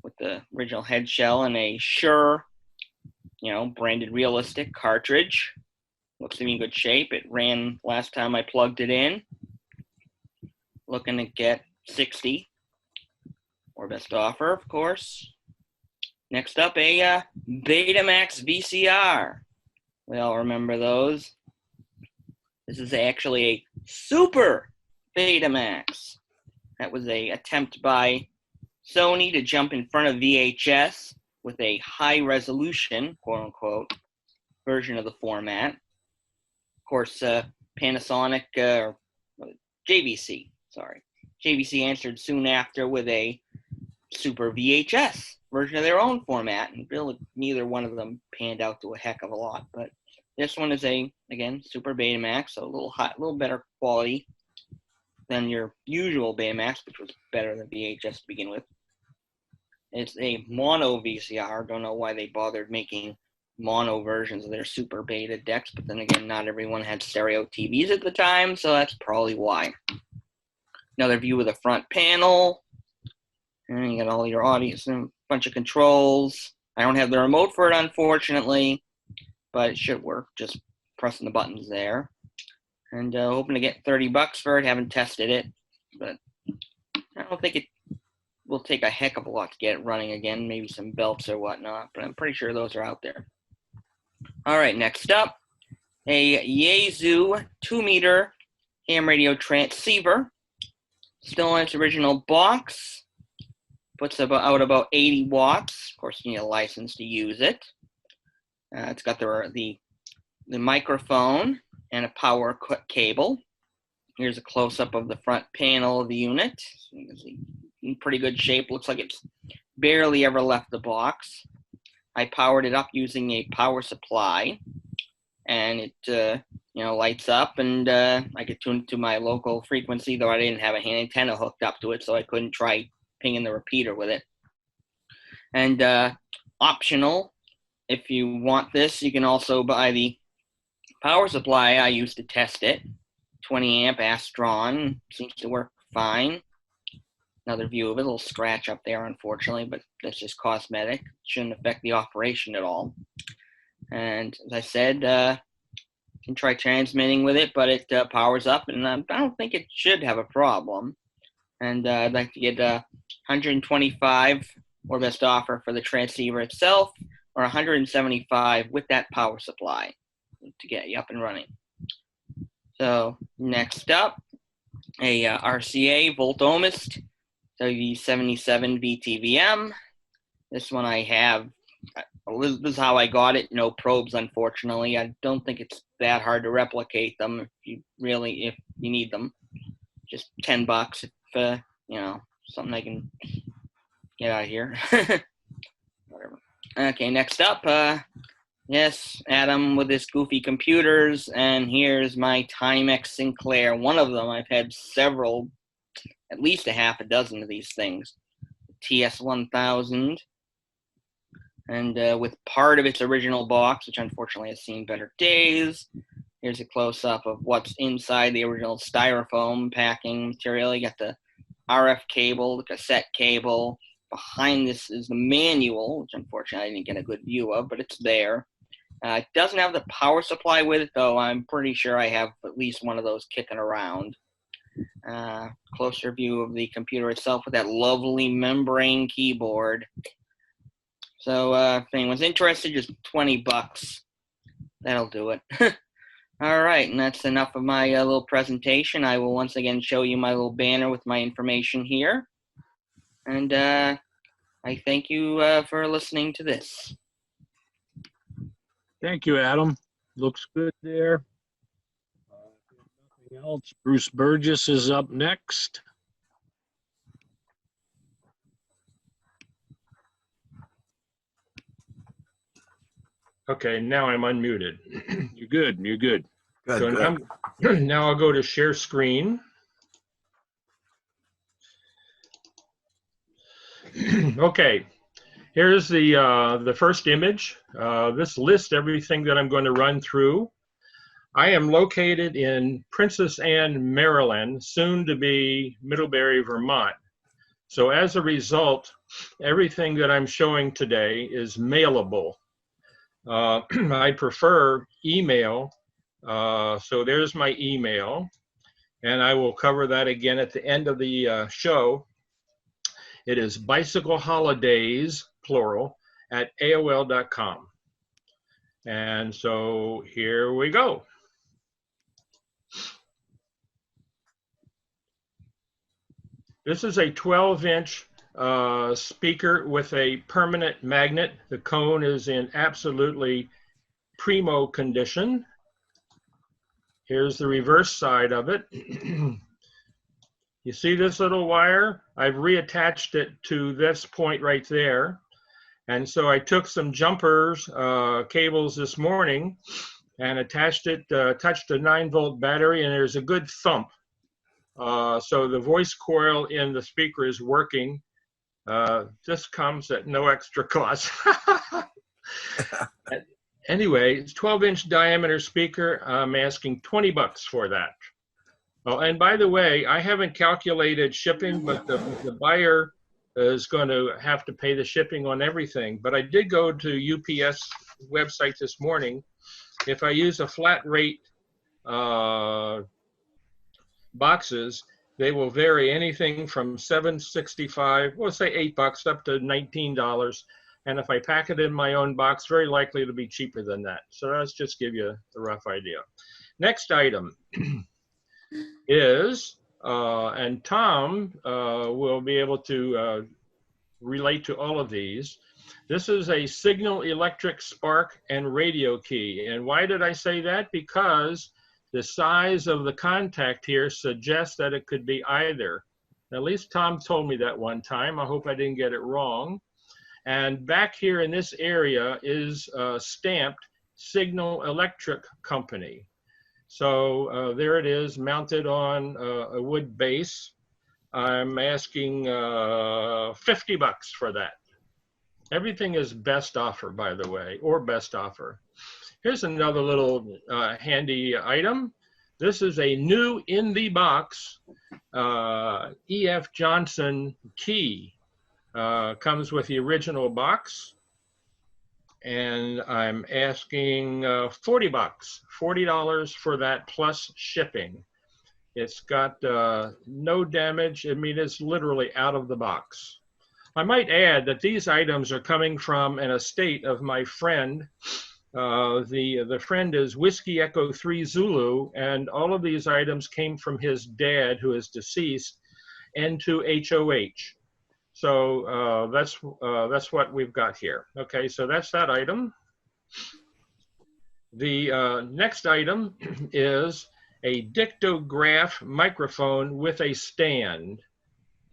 with the original head shell and a Shure, branded realistic cartridge. Looks to be in good shape. It ran last time I plugged it in. Looking to get 60 or best offer, of course. Next up, a Betamax VCR. We all remember those. This is actually a Super Betamax. That was an attempt by Sony to jump in front of VHS with a high resolution, quote unquote, version of the format. Of course, Panasonic, JVC answered soon after with a Super VHS version of their own format, and really neither one of them panned out to a heck of a lot. But this one is again, Super Betamax, so a little better quality than your usual Betamax, which was better than VHS to begin with. It's a mono VCR. Don't know why they bothered making mono versions of their Super Beta decks, but then again, not everyone had stereo TVs at the time, so that's probably why. Another view of the front panel. And you got all your audio, a bunch of controls. I don't have the remote for it, unfortunately, but it should work, just pressing the buttons there. And hoping to get 30 bucks for it. Haven't tested it, but I don't think it will take a heck of a lot to get it running again. Maybe some belts or whatnot, but I'm pretty sure those are out there. All right, next up, a Yaesu 2-meter ham radio transceiver. Still in its original box. Puts out about 80 watts. Of course, you need a license to use it. It's got the microphone and a power cable. Here's a close-up of the front panel of the unit. It's in pretty good shape. Looks like it's barely ever left the box. I powered it up using a power supply, and it lights up, and I could tune it to my local frequency, though I didn't have a hand antenna hooked up to it, so I couldn't try pinging the repeater with it. And optional, if you want this, you can also buy the power supply I used to test it. 20 amp Astron, seems to work fine. Another view of it, a little scratch up there, unfortunately, but that's just cosmetic. Shouldn't affect the operation at all. And as I said, can try transmitting with it, but it powers up, and I don't think it should have a problem. And I'd like to get 125 or best offer for the transceiver itself, or 175 with that power supply to get you up and running. So next up, a RCA Voltomist WV77 VTVM. This one I have. This is how I got it. No probes, unfortunately. I don't think it's that hard to replicate them if you need them. Just 10 bucks if something I can get out of here. Whatever. Okay, next up, yes, Adam with his goofy computers, and here's my Timex Sinclair. One of them. I've had several, at least a half a dozen of these things. TS1000, and with part of its original box, which unfortunately has seen better days. Here's a close-up of what's inside the original styrofoam packing material. You got the RF cable, the cassette cable. Behind this is the manual, which unfortunately I didn't get a good view of, but it's there. It doesn't have the power supply with it, though. I'm pretty sure I have at least one of those kicking around. Closer view of the computer itself with that lovely membrane keyboard. So if anyone's interested, just 20 bucks. That'll do it. All right, and that's enough of my little presentation. I will once again show you my little banner with my information here. And I thank you for listening to this. Thank you, Adam. Looks good there. Nothing else. Bruce Burgess is up next. Okay, now I'm unmuted. You're good. You're good. Good, So good. now I'll go to share screen. Okay, here's the first image. This lists everything that I'm going to run through. I am located in Princess Anne, Maryland, soon to be Middlebury, Vermont. So as a result, everything that I'm showing today is mailable. I prefer email, so there's my email, and I will cover that again at the end of the show. It is bicycleholidays, plural, at AOL.com. And so here we go. This is a 12-inch speaker with a permanent magnet. The cone is in absolutely primo condition. Here's the reverse side of it. You see this little wire? I've reattached it to this point right there. And so I took some jumpers, cables this morning and attached it, touched a 9-volt battery, and there's a good thump. So the voice coil in the speaker is working. This comes at no extra cost. Anyway, it's 12-inch diameter speaker. I'm asking $20 for that. Oh, and by the way, I haven't calculated shipping, but the buyer is going to have to pay the shipping on everything. But I did go to UPS website this morning. If I use a flat rate boxes, they will vary anything from $7.65, well, say $8 up to $19. And if I pack it in my own box, very likely it'll be cheaper than that. So let's just give you a rough idea. Next item is, and Tom will be able to relate to all of these. This is a signal electric spark and radio key. And why did I say that? Because the size of the contact here suggests that it could be either. At least Tom told me that one time. I hope I didn't get it wrong. And back here in this area is stamped Signal Electric Company. So there it is, mounted on a wood base. I'm asking $50 for that. Everything is best offer, by the way, or best offer. Here's another little handy item. This is a new in the box E.F. Johnson key. Comes with the original box. And I'm asking $40 for that plus shipping. It's got no damage. I mean, it's literally out of the box. I might add that these items are coming from an estate of my friend. The friend is Whiskey Echo 3 Zulu, and all of these items came from his dad, who is deceased, N2HOH. So that's what we've got here. Okay, so that's that item. The next item is a dictograph microphone with a stand.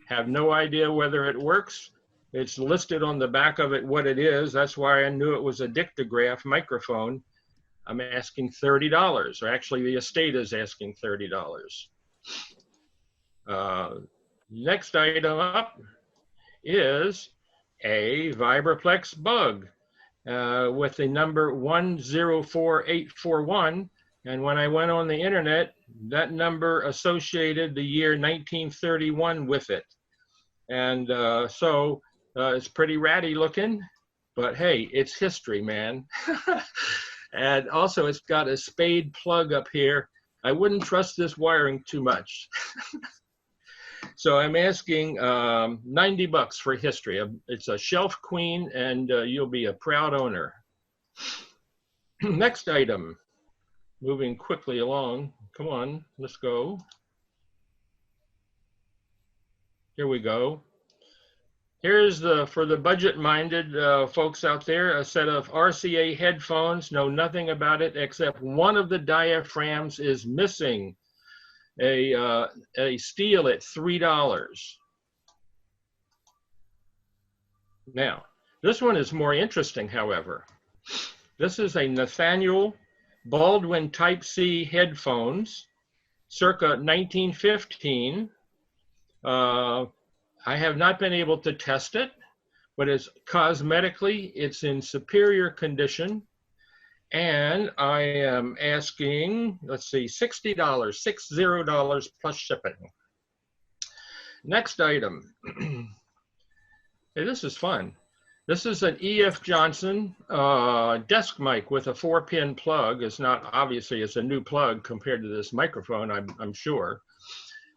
Have no idea whether it works. It's listed on the back of it what it is. That's why I knew it was a dictograph microphone. I'm asking $30, or actually the estate is asking $30. Next item up is a Vibraplex bug with the number 104841. And when I went on the internet, that number associated the year 1931 with it. And so it's pretty ratty looking, but hey, it's history, man. And also it's got a spade plug up here. I wouldn't trust this wiring too much. So I'm asking $90 for history. It's a shelf queen, and you'll be a proud owner. Next item, moving quickly along. Come on, let's go. Here we go. Here's for the budget-minded folks out there, a set of RCA headphones. Know nothing about it except one of the diaphragms is missing. A steal at $3. Now, this one is more interesting, however. This is a Nathaniel Baldwin Type C headphones, circa 1915. I have not been able to test it, but cosmetically, it's in superior condition. And I am asking, let's see, $60, $60 plus shipping. Next item. Hey, this is fun. This is an E.F. Johnson desk mic with a 4-pin plug. It's not, obviously, it's a new plug compared to this microphone, I'm sure.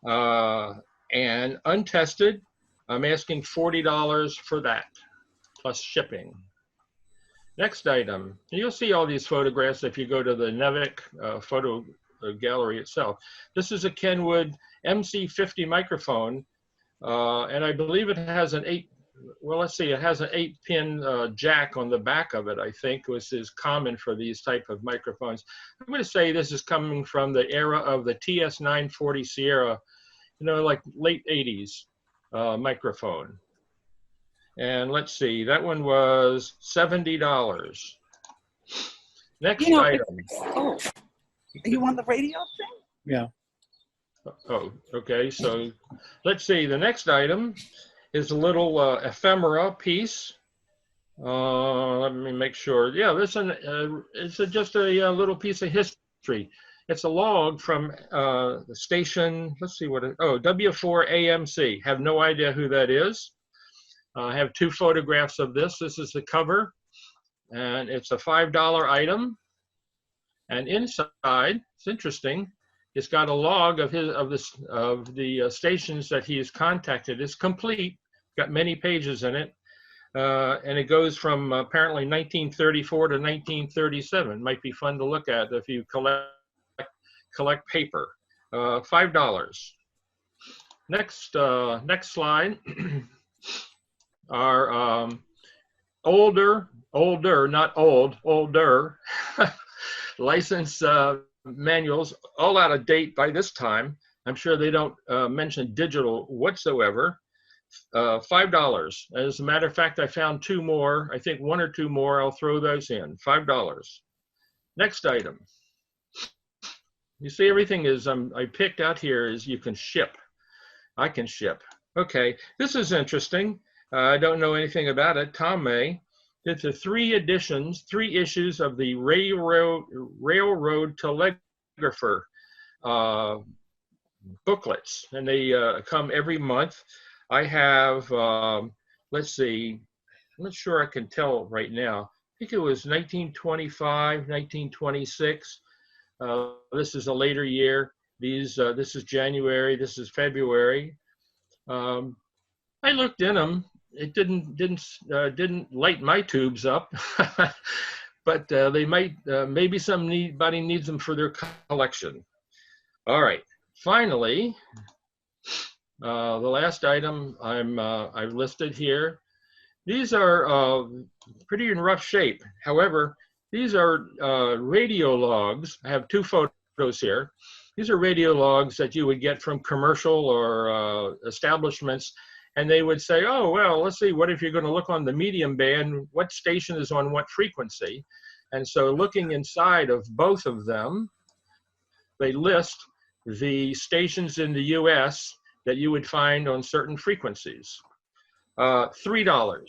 And untested, I'm asking $40 for that, plus shipping. Next item, and you'll see all these photographs if you go to the NEVEC photo gallery itself. This is a Kenwood MC50 microphone, and I believe it has an it has an 8-pin jack on the back of it, I think, which is common for these type of microphones. I'm going to say this is coming from the era of the TS940 Sierra, you know, like late 80s microphone. And let's see, that one was $70. Next item. Oh, you on the radio thing? Yeah. Oh, okay. So let's see. The next item is a little ephemera piece. Let me make sure. Yeah, this it's just a little piece of history. It's a log from the station. Let's see what it. Oh, W4AMC. Have no idea who that is. I have 2 photographs of this. This is the cover, and it's a $5 item. And inside, it's interesting. It's got a log of the stations that he has contacted. It's complete. Got many pages in it, and it goes from apparently 1934 to 1937. Might be fun to look at if you collect paper. $5. Next slide. Are older, not old, older license manuals, all out of date by this time. I'm sure they don't mention digital whatsoever. $5. As a matter of fact, I found 2 more. I think 1 or 2 more. I'll throw those in. $5. Next item. You see, everything is I picked out here is you can ship. I can ship. Okay, this is interesting. I don't know anything about it. Tom may. It's a 3 issues of the Railroad Telegrapher booklets, and they come every month. I have, let's see, I'm not sure I can tell right now. I think it was 1925, 1926. This is a later year. This is January. This is February. I looked in them. It didn't light my tubes up, but they might. Maybe somebody needs them for their collection. All right. Finally, the last item I've listed here. These are pretty in rough shape. However, these are radio logs. I have 2 photos here. These are radio logs that you would get from commercial or establishments. And they would say, oh, well, let's see, what if you're going to look on the medium band, what station is on what frequency? And so looking inside of both of them, they list the stations in the US that you would find on certain frequencies. $3.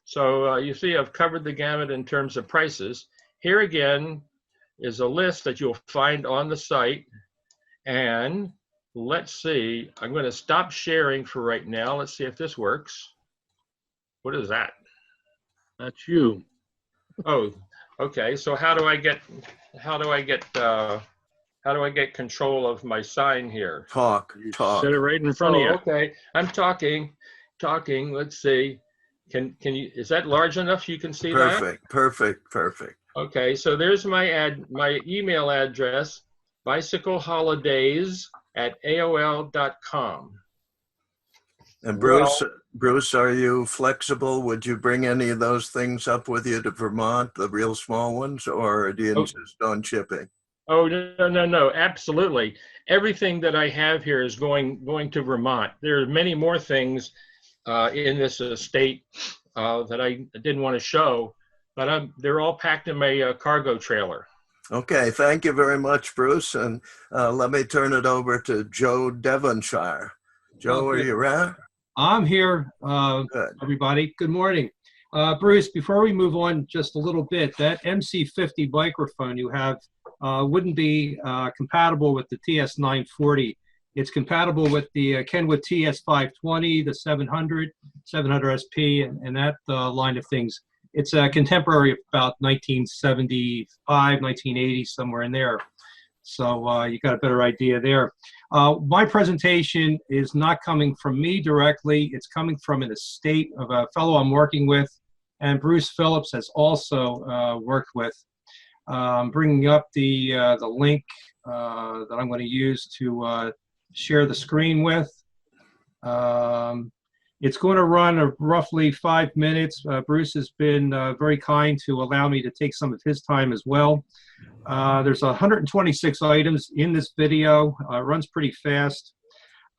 So you see I've covered the gamut in terms of prices. Here again is a list that you'll find on the site. And let's see, I'm going to stop sharing for right now. Let's see if this works. What is that? That's you. Oh, okay. So how do I get control of my sign here? Talk. Set it right in front of you. Okay, I'm talking. Let's see. Can you? Is that large enough? You can see that. Perfect. Okay, so there's my email address, bicycleholidays@aol.com. And Bruce, are you flexible? Would you bring any of those things up with you to Vermont, the real small ones, or do you insist on shipping? Oh, no, absolutely. Everything that I have here is going to Vermont. There are many more things in this estate that I didn't want to show, but they're all packed in my cargo trailer. Okay, thank you very much, Bruce. And let me turn it over to Joe Devonshire. Joe, are you around? I'm here, everybody. Good morning. Bruce, before we move on just a little bit, that MC50 microphone you have wouldn't be compatible with the TS940. It's compatible with the Kenwood TS520, the 700 SP, and that line of things. It's a contemporary of about 1975, 1980, somewhere in there. So you got a better idea there. My presentation is not coming from me directly. It's coming from an estate of a fellow I'm working with, and Bruce Phillips has also worked with. Bringing up the link that I'm going to use to share the screen with. It's going to run roughly 5 minutes. Bruce has been very kind to allow me to take some of his time as well. There's 126 items in this video. It runs pretty fast.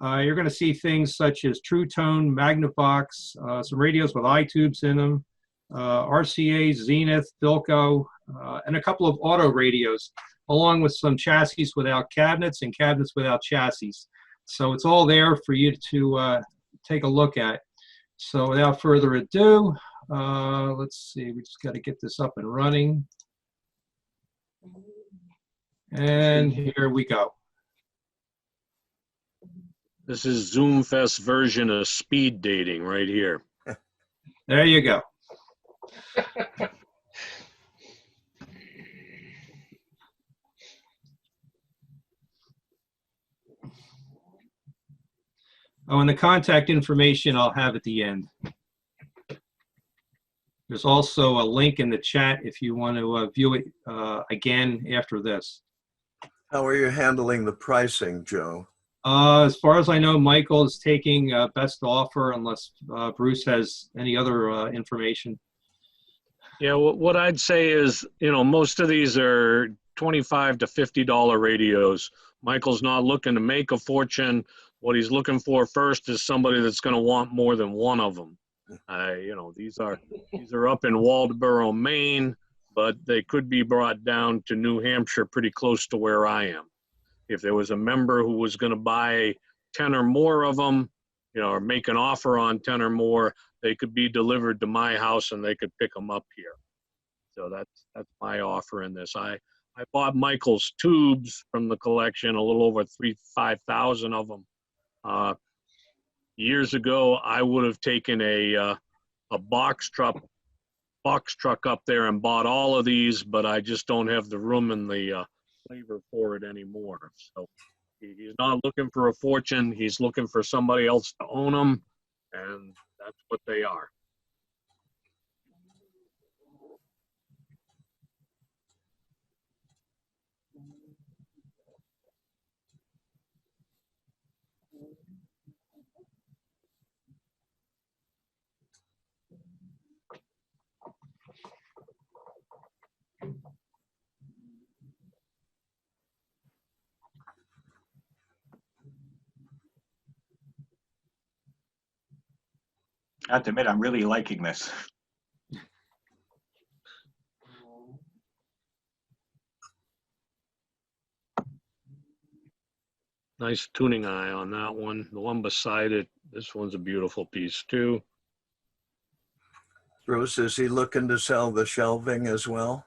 You're going to see things such as True Tone, Magnavox, some radios with iTubes in them, RCA, Zenith, Philco, and a couple of auto radios, along with some chassis without cabinets and cabinets without chassis. So it's all there for you to take a look at. So without further ado, let's see, we just got to get this up and running. And here we go. This is ZoomFest version of speed dating right here. There you go. Oh, and the contact information I'll have at the end. There's also a link in the chat if you want to view it again after this. How are you handling the pricing, Joe? As far as I know, Michael is taking best offer unless Bruce has any other information. Yeah, what I'd say is, most of these are $25 to $50 radios. Michael's not looking to make a fortune. What he's looking for first is somebody that's going to want more than one of them. These are up in Waldoboro, Maine, but they could be brought down to New Hampshire pretty close to where I am. If there was a member who was going to buy 10 or more of them, or make an offer on 10 or more, they could be delivered to my house and they could pick them up here. So that's my offer in this. I bought Michael's tubes from the collection, a little over 5,000 of them. Years ago, I would have taken a box truck up there and bought all of these, but I just don't have the room and the flavor for it anymore. So he's not looking for a fortune. He's looking for somebody else to own them, and that's what they are. I have to admit, I'm really liking this. Nice tuning eye on that one. The one beside it, this one's a beautiful piece too. Bruce, is he looking to sell the shelving as well?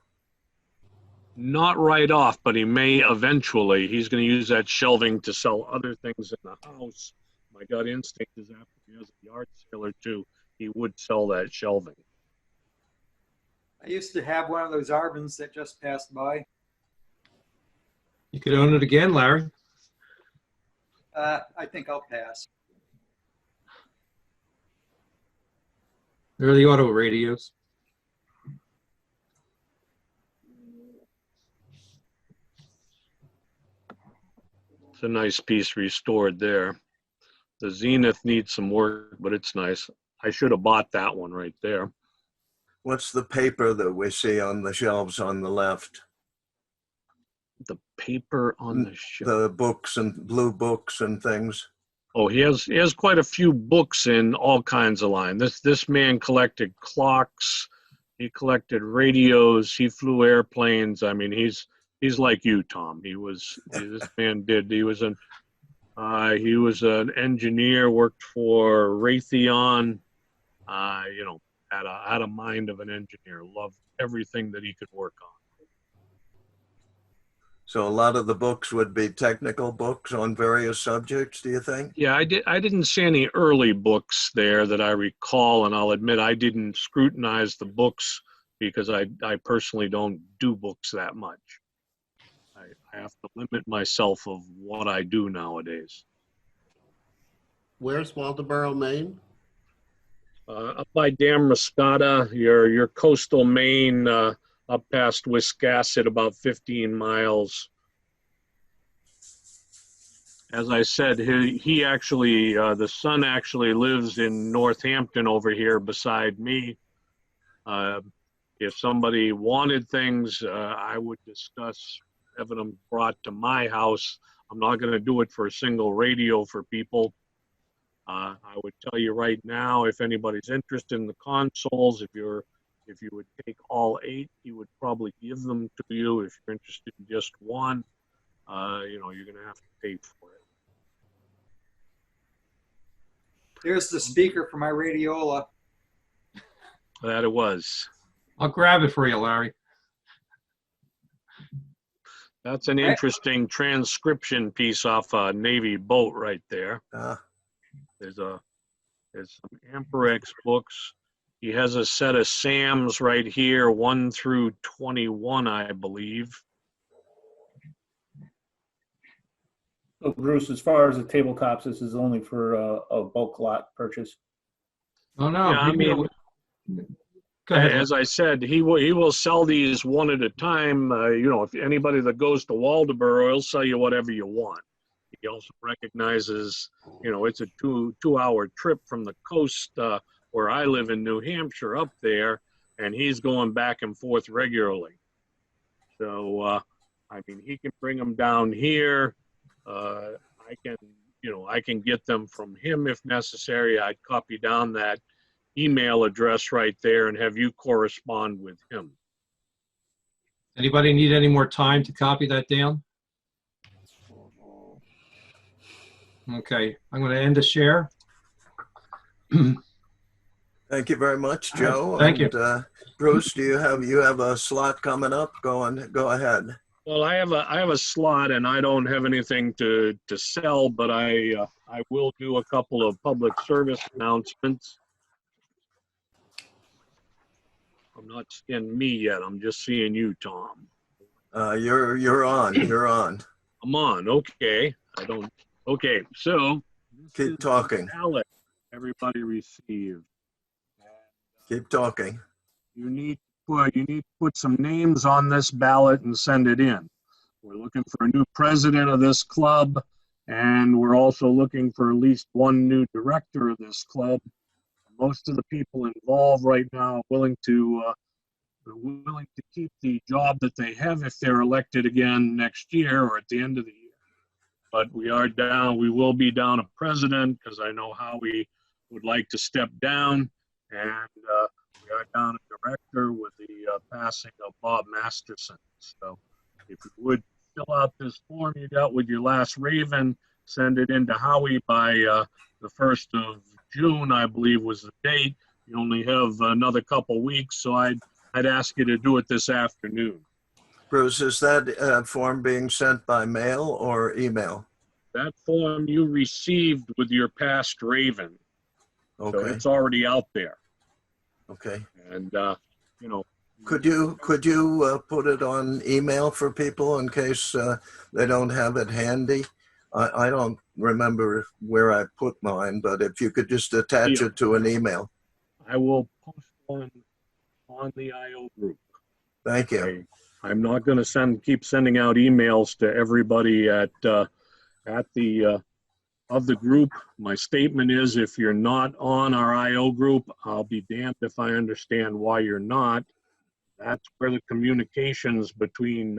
Not right off, but he may eventually. He's going to use that shelving to sell other things in the house. My gut instinct is after he has a yard sale or two, he would sell that shelving. I used to have one of those Arvins that just passed by. You could own it again, Larry. I think I'll pass. They're the auto radios. It's a nice piece restored there. The Zenith needs some work, but it's nice. I should have bought that one right there. What's the paper that we see on the shelves on the left? The paper on the shelf. The books and blue books and things. Oh, he has quite a few books in all kinds of line. This man collected clocks. He collected radios. He flew airplanes. I mean, he's like you, Tom. This man did. He was an engineer, worked for Raytheon. You know, had a mind of an engineer. Loved everything that he could work on. So a lot of the books would be technical books on various subjects, do you think? Yeah, I didn't see any early books there that I recall, and I'll admit I didn't scrutinize the books because I personally don't do books that much. I have to limit myself of what I do nowadays. Where's Waldoboro, Maine? Up by Damariscotta, your coastal Maine, up past Wiscasset, about 15 miles. As I said, he actually, the son actually lives in Northampton over here beside me. If somebody wanted things, I would discuss having them brought to my house. I'm not going to do it for a single radio for people. I would tell you right now, if anybody's interested in the consoles, if you would take all 8, he would probably give them to you. If you're interested in just one, you know, you're going to have to pay for it. Here's the speaker for my radiola. That it was. I'll grab it for you, Larry. That's an interesting transcription piece off a Navy boat right there. There's some Amperex books. He has a set of SAMs right here, 1 through 21, I believe. So Bruce, as far as the tabletops, this is only for a bulk lot purchase. Oh no! Yeah, I mean, go ahead. As I said, he will sell these one at a time. You know, if anybody that goes to Waldoboro, he'll sell you whatever you want. He also recognizes, you know, it's a two-hour trip from the coast where I live in New Hampshire up there, and he's going back and forth regularly. So, I mean, he can bring them down here. I can get them from him if necessary. I'd copy down that email address right there and have you correspond with him. Anybody need any more time to copy that down? Okay, I'm going to end the share. Thank you very much, Joe. Thank you. Bruce, do you have a slot coming up? Go ahead. Well, I have a slot, and I don't have anything to sell, but I will do a couple of public service announcements. I'm not seeing me yet. I'm just seeing you, Tom. You're on. You're on. I'm on. Okay. Okay. So keep talking. Ballot everybody received. Keep talking. You need to put some names on this ballot and send it in. We're looking for a new president of this club, and we're also looking for at least one new director of this club. Most of the people involved right now are willing to keep the job that they have if they're elected again next year or at the end of the year. But we will be down a president because I know Howie would like to step down, and we are down a director with the passing of Bob Masterson. So if you would fill out this form you got with your last Raven, send it in to Howie by the 1st of June, I believe was the date. You only have another couple weeks, so I'd ask you to do it this afternoon. Bruce, is that form being sent by mail or email? That form you received with your past Raven. Okay. So it's already out there. Okay. And, you know. Could you put it on email for people in case they don't have it handy? I don't remember where I put mine, but if you could just attach it to an email. I will post one on the IO group. Thank you. I'm not going to keep sending out emails to everybody at the of the group. My statement is, if you're not on our IO group, I'll be damned if I understand why you're not. That's where the communications between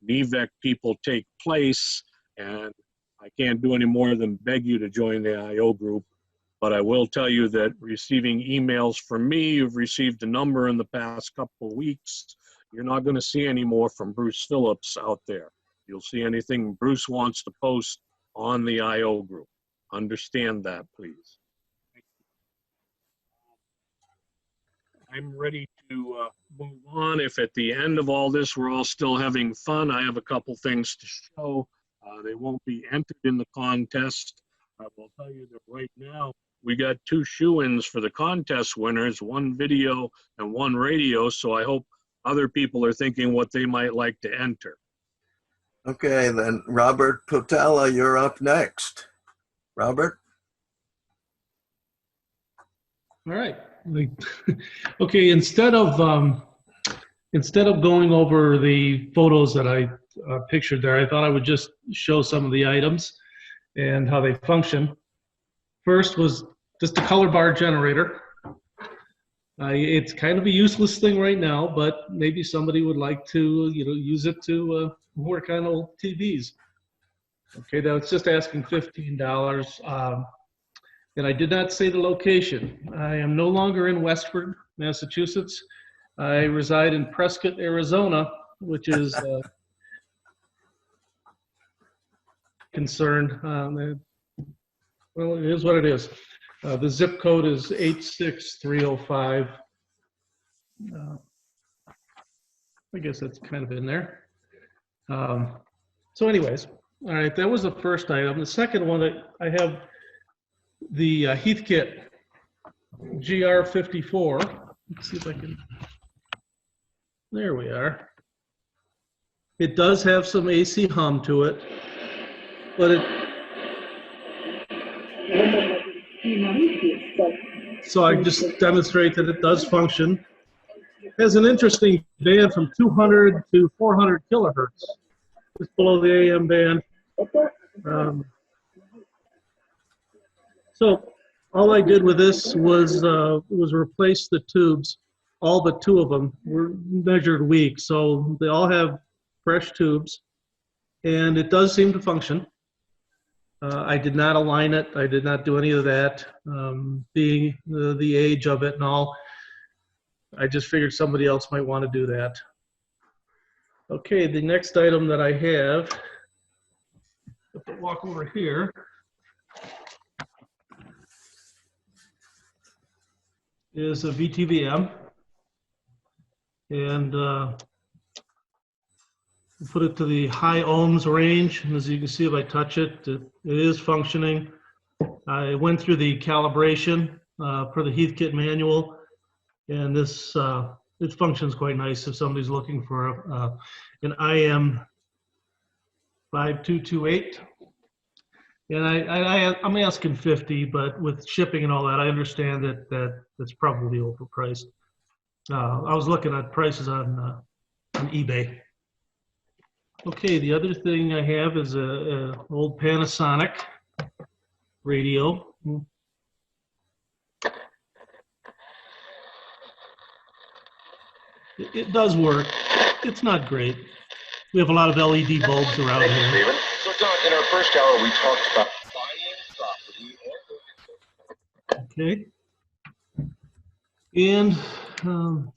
NEVEC people take place, and I can't do any more than beg you to join the IO group. But I will tell you that receiving emails from me, you've received a number in the past couple of weeks. You're not going to see any more from Bruce Phillips out there. You'll see anything Bruce wants to post on the IO group. Understand that, please. I'm ready to move on. If at the end of all this we're all still having fun, I have a couple things to show. They won't be entered in the contest. I will tell you that right now we got 2 shoo-ins for the contest winners, 1 video and 1 radio, so I hope other people are thinking what they might like to enter. Okay, then Robert Putella, you're up next. Robert? All right. Okay, instead of going over the photos that I pictured there, I thought I would just show some of the items and how they function. First was just a color bar generator. It's kind of a useless thing right now, but maybe somebody would like to, use it to work on old TVs. Okay, that was just asking $15. And I did not say the location. I am no longer in Westford, Massachusetts. I reside in Prescott, Arizona, which is concerned. Well, it is what it is. The zip code is 86305. I guess that's kind of in there. So anyways, all right, that was the first item. The second one that I have, the Heathkit GR54. Let's see if I can, there we are. It does have some AC hum to it, but so I just demonstrate that it does function. It has an interesting band from 200 to 400 kilohertz, just below the AM band. So all I did with this was replace the tubes. All but 2 of them were measured weak, so they all have fresh tubes, and it does seem to function. I did not align it. I did not do any of that. Being the age of it and all, I just figured somebody else might want to do that. Okay, the next item that I have, if I walk over here, is a VTVM, and put it to the high ohms range, and as you can see if I touch it, it is functioning. I went through the calibration for the Heathkit manual, and this it functions quite nice if somebody's looking for an IM 5228. And I'm asking 50, but with shipping and all that, I understand that that's probably overpriced. I was looking at prices on eBay. Okay, the other thing I have is a old Panasonic radio. It does work. It's not great. We have a lot of LED bulbs around here. David. So, Don, in our first hour, we talked about buying property. Okay. And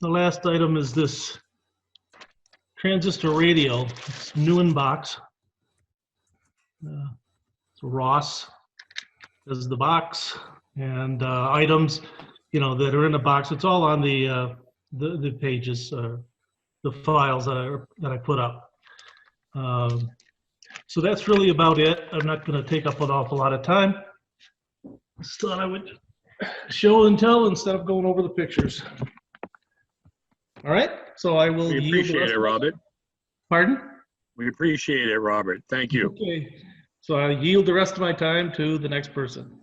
the last item is this transistor radio. It's new in box. So Ross does the box, and items, that are in the box. It's all on the pages, the files that I put up. So that's really about it. I'm not going to take up an awful lot of time. Just thought I would show and tell instead of going over the pictures. All right, so I will. We appreciate it, Robert. Pardon? We appreciate it, Robert. Thank you. Okay, so I yield the rest of my time to the next person.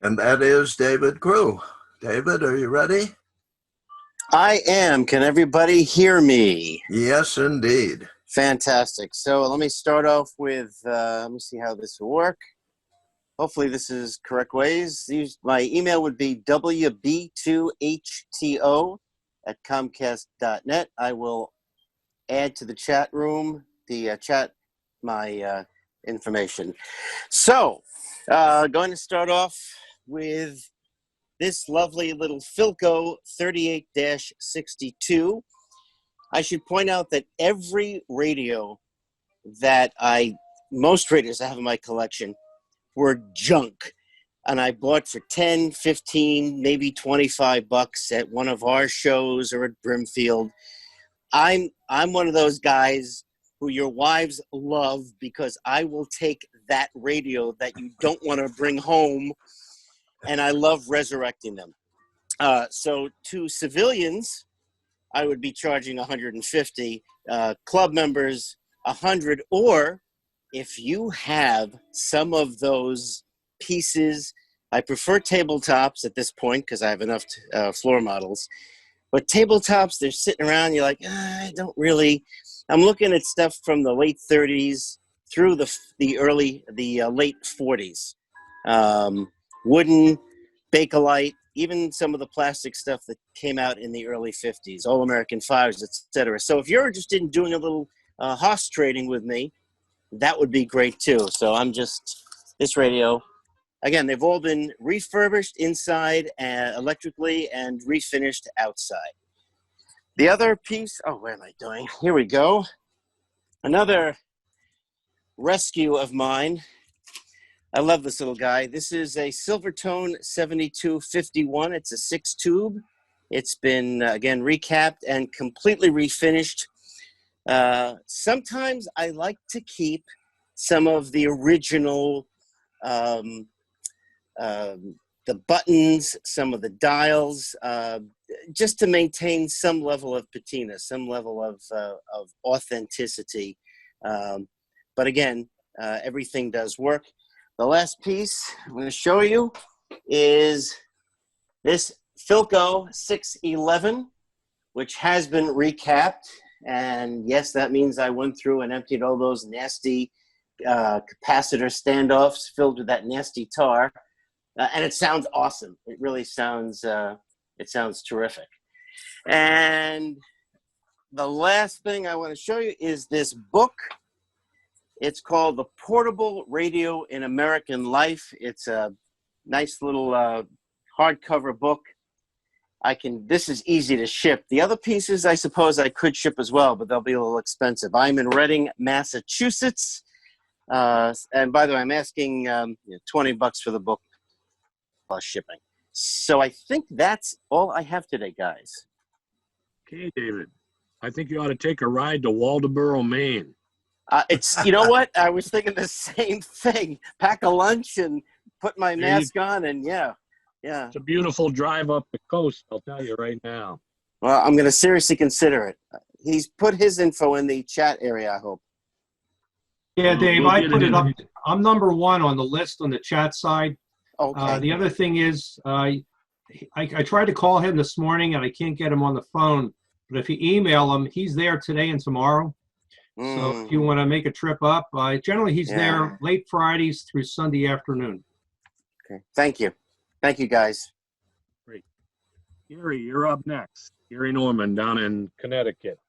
And that is David Crew. David, are you ready? I am. Can everybody hear me? Yes, indeed. Fantastic. So let me start off with, let me see how this will work. Hopefully this is correct ways. My email would be wb2hto@comcast.net. I will add to the chat room, my information. So going to start off with this lovely little Philco 38-62. I should point out that every radio that most radios I have in my collection were junk. And I bought for 10, 15, maybe $25 at one of our shows or at Brimfield. I'm one of those guys who your wives love because I will take that radio that you don't want to bring home, and I love resurrecting them. So to civilians, I would be charging $150, club members $100, or if you have some of those pieces, I prefer tabletops at this point because I have enough floor models, but tabletops, they're sitting around, you're like, I don't really, I'm looking at stuff from the late 30s through the late 40s. Wooden, Bakelite, even some of the plastic stuff that came out in the early 50s, All-American 5s, etc. So if you're interested in doing a little hoss trading with me, that would be great too. So this radio, again, they've all been refurbished inside electrically and refinished outside. The other piece, what am I doing? Here we go. Another rescue of mine. I love this little guy. This is a Silvertone 7251. It's a 6-tube. It's been, again, recapped and completely refinished. Sometimes I like to keep some of the original, the buttons, some of the dials, just to maintain some level of patina, some level of authenticity. But again, everything does work. The last piece I'm going to show you is this Philco 611, which has been recapped. And yes, that means I went through and emptied all those nasty capacitor standoffs filled with that nasty tar. And it sounds awesome. It really sounds, terrific. And the last thing I want to show you is this book. It's called The Portable Radio in American Life. It's a nice little hardcover book. This is easy to ship. The other pieces, I suppose I could ship as well, but they'll be a little expensive. I'm in Reading, Massachusetts. And by the way, I'm asking $20 for the book plus shipping. So I think that's all I have today, guys. Okay, David. I think you ought to take a ride to Waldoboro, Maine. You know what? I was thinking the same thing. Pack a lunch and put my mask on, and yeah. It's a beautiful drive up the coast, I'll tell you right now. Well, I'm going to seriously consider it. He's put his info in the chat area, I hope. Yeah, Dave, I put it up. I'm number 1 on the list on the chat side. Okay. The other thing is, I tried to call him this morning, and I can't get him on the phone. But if you email him, he's there today and tomorrow. So if you want to make a trip up, generally he's there late Fridays through Sunday afternoon. Okay. Thank you. Thank you, guys. Great. Gary, you're up next. Gary Norman down in Connecticut.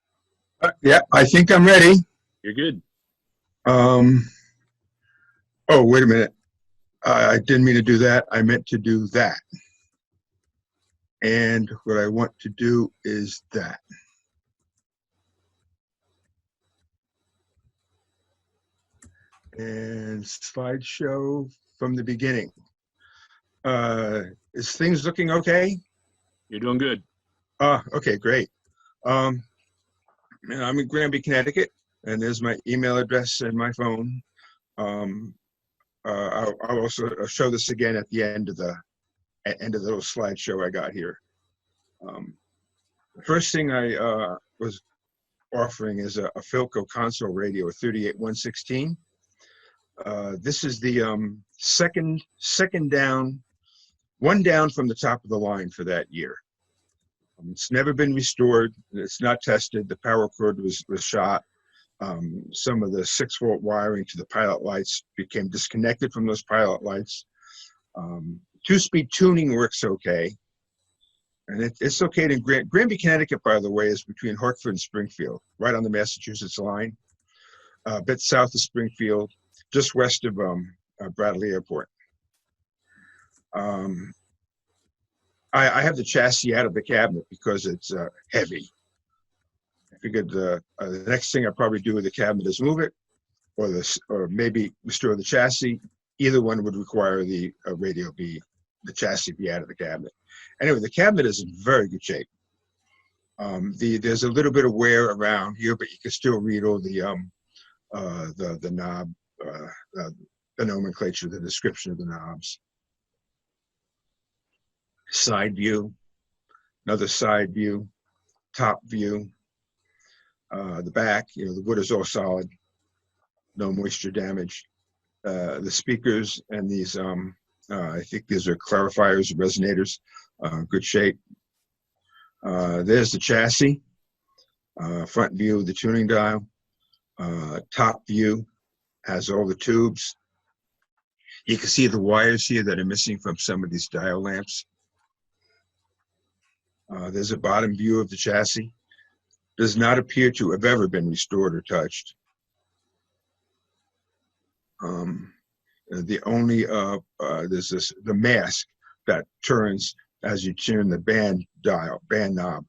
Yeah, I think I'm ready. You're good. Oh, wait a minute. I didn't mean to do that. I meant to do that. And what I want to do is that. And slideshow from the beginning. Is things looking okay? You're doing good. Okay, great. I'm in Granby, Connecticut, and there's my email address and my phone. I'll also show this again at the end of the little slideshow I got here. The first thing I was offering is a Philco console radio, a 38116. This is the second down, one down from the top of the line for that year. It's never been restored. It's not tested. The power cord was shot. Some of the 6-volt wiring to the pilot lights became disconnected from those pilot lights. 2-speed tuning works okay. And it's okay in Granby, Connecticut, by the way, is between Hartford and Springfield, right on the Massachusetts line, a bit south of Springfield, just west of Bradley Airport. I have the chassis out of the cabinet because it's heavy. I figured the next thing I probably do with the cabinet is move it, or maybe restore the chassis. Either one would require the chassis be out of the cabinet. Anyway, the cabinet is in very good shape. There's a little bit of wear around here, but you can still read all the knob, the nomenclature, the description of the knobs. Side view, another side view, top view. The back, the wood is all solid, no moisture damage. The speakers and these, I think these are clarifiers, resonators, good shape. There's the chassis, front view of the tuning dial. Top view has all the tubes. You can see the wires here that are missing from some of these dial lamps. There's a bottom view of the chassis. Does not appear to have ever been restored or touched. The only there's the mask that turns as you turn the band knob,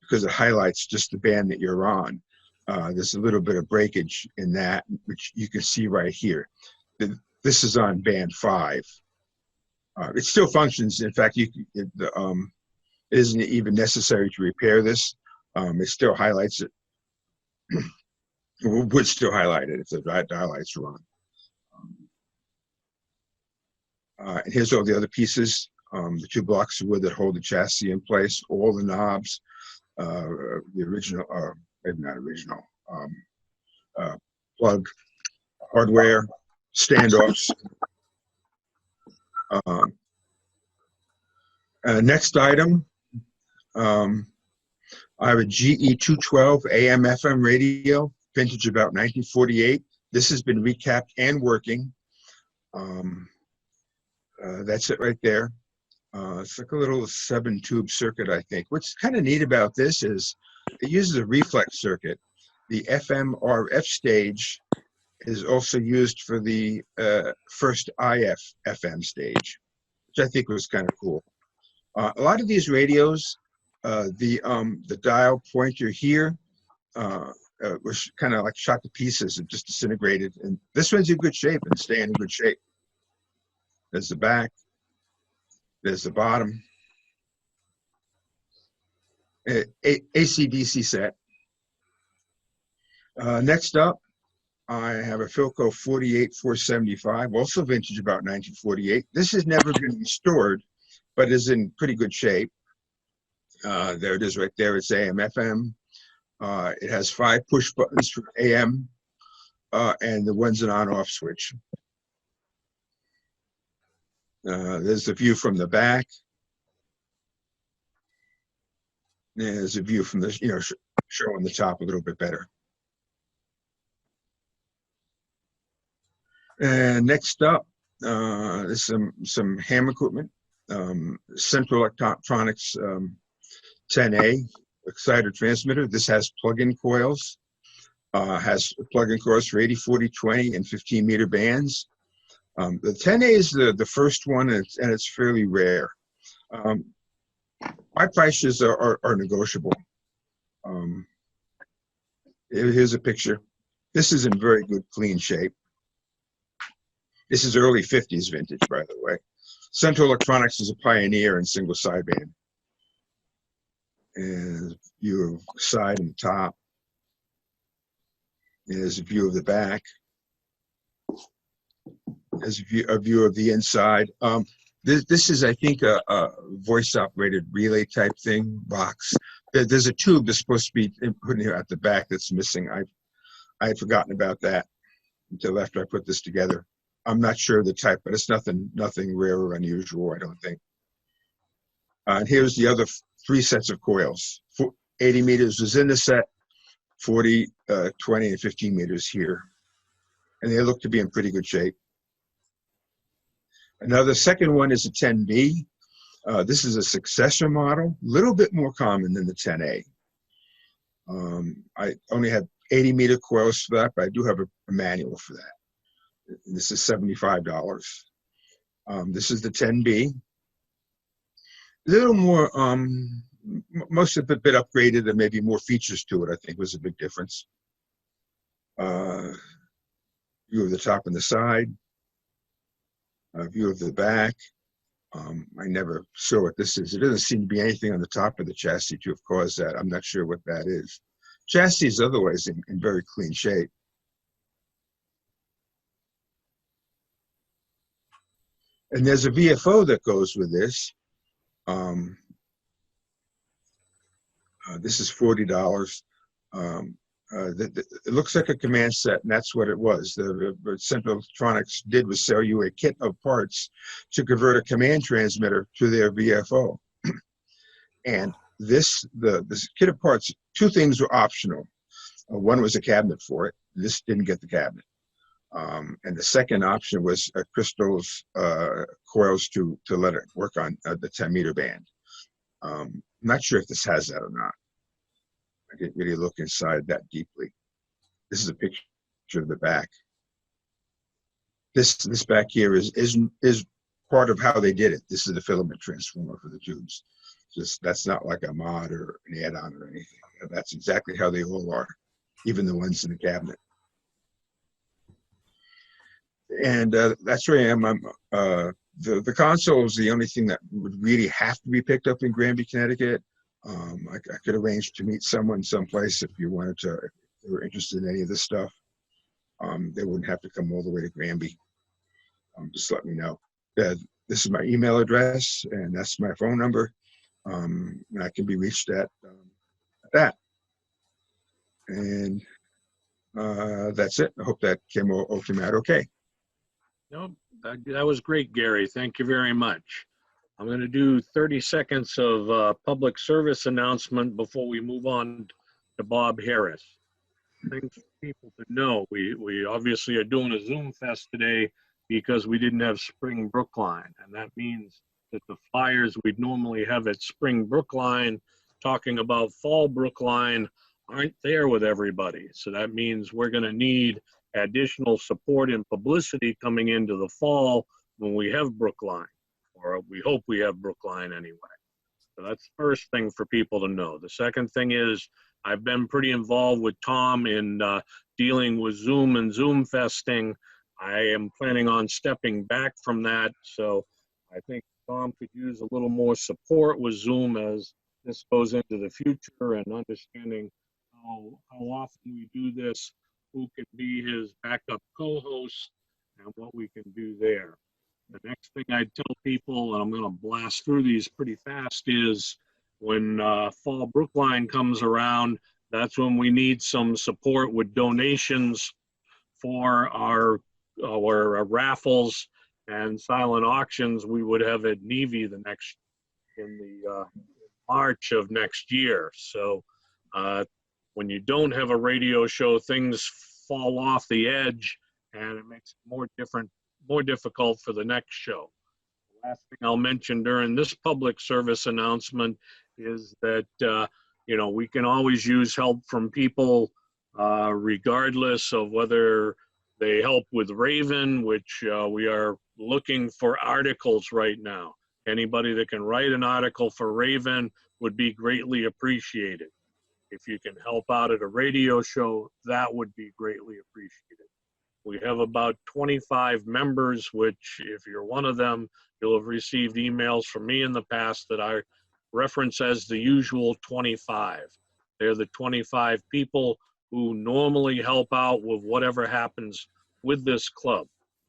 because it highlights just the band that you're on. There's a little bit of breakage in that, which you can see right here. This is on band 5. It still functions. In fact, it isn't even necessary to repair this. It still highlights it. Would still highlight it if the dial lights are on. And here's all the other pieces. The 2 blocks of wood that hold the chassis in place, all the knobs, the original, maybe not original, plug, hardware, standoffs. Next item, I have a GE 212 AM FM radio, vintage about 1948. This has been recapped and working. That's it right there. It's like a little 7-tube circuit, I think. What's kind of neat about this is it uses a reflex circuit. The FM-RF stage is also used for the first IF FM stage, which I think was kind of cool. A lot of these radios, the dial pointer here was kind of like shot to pieces and just disintegrated. And this one's in good shape and staying in good shape. There's the back. There's the bottom. AC/DC set. Next up, I have a Philco 48475, also vintage about 1948. This has never been restored, but is in pretty good shape. There it is right there. It's AM, FM. It has 5 push buttons for AM, and the one's an on-off switch. There's the view from the back. There's a view from the, showing the top a little bit better. And next up, is some ham equipment. Central Electronics 10A exciter transmitter. This has plug-in coils. Has plug-in coils for 80, 40, 20, and 15-meter bands. The 10A is the first one, and it's fairly rare. My prices are negotiable. Here's a picture. This is in very good, clean shape. This is early 50s vintage, by the way. Central Electronics is a pioneer in single sideband. And view of side and top. There's a view of the back. There's a view of the inside. This is, I think, a voice-operated relay type thing box. There's a tube that's supposed to be put in here at the back that's missing. I had forgotten about that until after I put this together. I'm not sure the type, but it's nothing rare or unusual, I don't think. And here's the other 3 sets of coils. 80 meters was in the set. 40, 20, and 15 meters here. And they look to be in pretty good shape. Another second one is a 10B. This is a successor model, a little bit more common than the 10A. I only have 80-meter coils for that, but I do have a manual for that. This is $75. This is the 10B. A little more, most of it a bit upgraded and maybe more features to it, I think was a big difference. View of the top and the side. View of the back. I never saw what this is. It doesn't seem to be anything on the top of the chassis to have caused that. I'm not sure what that is. Chassis is otherwise in very clean shape. And there's a VFO that goes with this. This is $40. It looks like a command set, and that's what it was. What Central Electronics did was sell you a kit of parts to convert a command transmitter to their VFO. And this kit of parts, two things were optional. One was a cabinet for it. This didn't get the cabinet. And the second option was crystals coils to let it work on the 10-meter band. I'm not sure if this has that or not. I didn't really look inside that deeply. This is a picture of the back. This back here is part of how they did it. This is the filament transformer for the tubes. That's not like a mod or an add-on or anything. That's exactly how they all are, even the ones in the cabinet. And that's where I am. The console is the only thing that would really have to be picked up in Granby, Connecticut. I could arrange to meet someone someplace if you wanted to, if they were interested in any of this stuff. They wouldn't have to come all the way to Granby. Just let me know. This is my email address, and that's my phone number. And I can be reached at that. And that's it. I hope that came out okay. No, that was great, Gary. Thank you very much. I'm going to do 30 seconds of public service announcement before we move on to Bob Harris. Things for people to know. We obviously are doing a ZoomFest today because we didn't have Spring Brookline. And that means that the flyers we'd normally have at Spring Brookline talking about Fall Brookline aren't there with everybody. So that means we're going to need additional support and publicity coming into the fall when we have Brookline. Or we hope we have Brookline anyway. So that's the first thing for people to know. The second thing is I've been pretty involved with Tom in dealing with Zoom and ZoomFesting. I am planning on stepping back from that. So I think Tom could use a little more support with Zoom as this goes into the future and understanding how often we do this, who can be his backup co-host, and what we can do there. The next thing I tell people, and I'm going to blast through these pretty fast, is when Fall Brookline comes around, that's when we need some support with donations for our raffles and silent auctions we would have at NEVEC in the March of next year. So when you don't have a radio show, things fall off the edge, and it makes it more difficult for the next show. The last thing I'll mention during this public service announcement is that we can always use help from people regardless of whether they help with Raven, which we are looking for articles right now. Anybody that can write an article for Raven would be greatly appreciated. If you can help out at a radio show, that would be greatly appreciated. We have about 25 members, which if you're one of them, you'll have received emails from me in the past that I reference as the usual 25. They're the 25 people who normally help out with whatever happens with this club.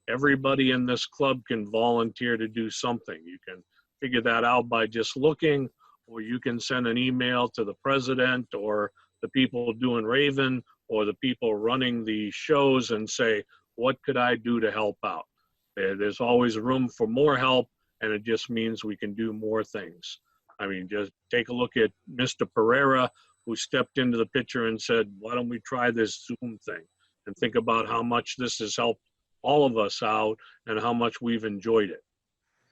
Everybody in this club can volunteer to do something. You can figure that out by just looking, or you can send an email to the president or the people doing Raven or the people running the shows and say, what could I do to help out? There's always room for more help, and it just means we can do more things. I mean, just take a look at Mr. Pereira, who stepped into the picture and said, why don't we try this Zoom thing and think about how much this has helped all of us out and how much we've enjoyed it.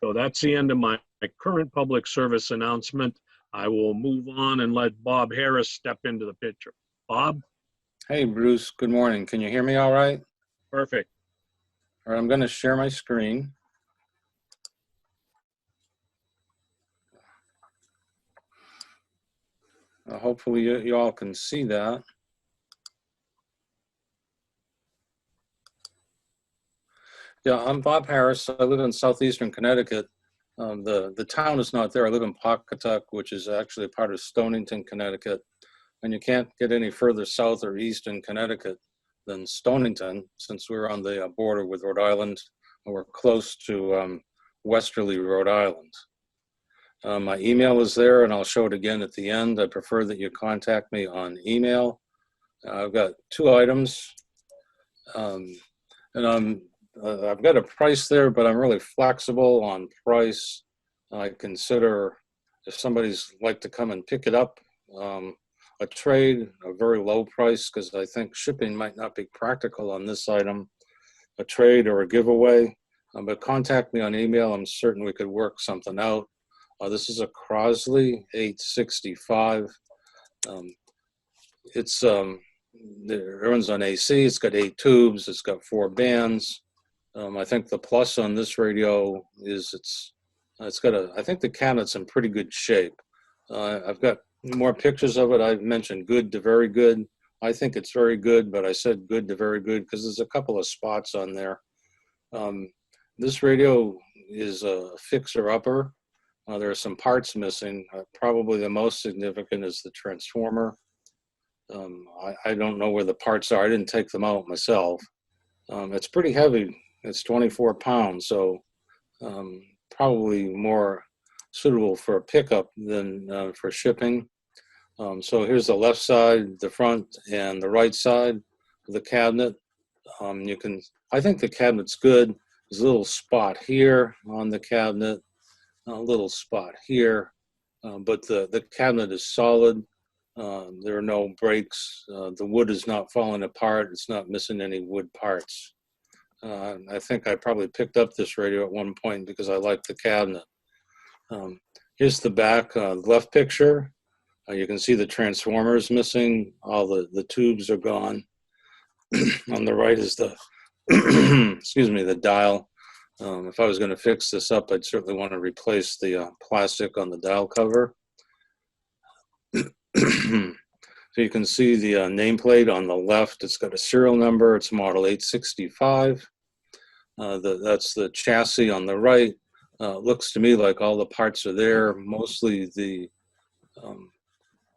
So that's the end of my current public service announcement. I will move on and let Bob Harris step into the picture. Bob? Hey, Bruce. Good morning. Can you hear me all right? Perfect. All right, I'm going to share my screen. Hopefully you all can see that. Yeah, I'm Bob Harris. I live in southeastern Connecticut. The town is not there. I live in Pawcatuck, which is actually part of Stonington, Connecticut. And you can't get any further south or east in Connecticut than Stonington, since we're on the border with Rhode Island, and we're close to westerly Rhode Island. My email is there, and I'll show it again at the end. I prefer that you contact me on email. I've got 2 items, and I've got a price there, but I'm really flexible on price. I consider if somebody's like to come and pick it up, a trade, a very low price, because I think shipping might not be practical on this item, a trade or a giveaway. But contact me on email. I'm certain we could work something out. This is a Crosley 865. It runs on AC. It's got 8 tubes. It's got 4 bands. I think the plus on this radio is it's got I think the cabinet's in pretty good shape. I've got more pictures of it. I've mentioned good to very good. I think it's very good, but I said good to very good because there's a couple of spots on there. This radio is a fixer-upper. There are some parts missing. Probably the most significant is the transformer. I don't know where the parts are. I didn't take them out myself. It's pretty heavy. It's 24 pounds, so probably more suitable for a pickup than for shipping. So here's the left side, the front, and the right side of the cabinet. I think the cabinet's good. There's a little spot here on the cabinet, a little spot here, but the cabinet is solid. There are no breaks. The wood is not falling apart. It's not missing any wood parts. I think I probably picked up this radio at one point because I like the cabinet. Here's the back left picture. You can see the transformers missing. All the tubes are gone. On the right is the, excuse me, the dial. If I was going to fix this up, I'd certainly want to replace the plastic on the dial cover. So you can see the nameplate on the left. It's got a serial number. It's model 865. That's the chassis on the right. Looks to me like all the parts are there. Mostly the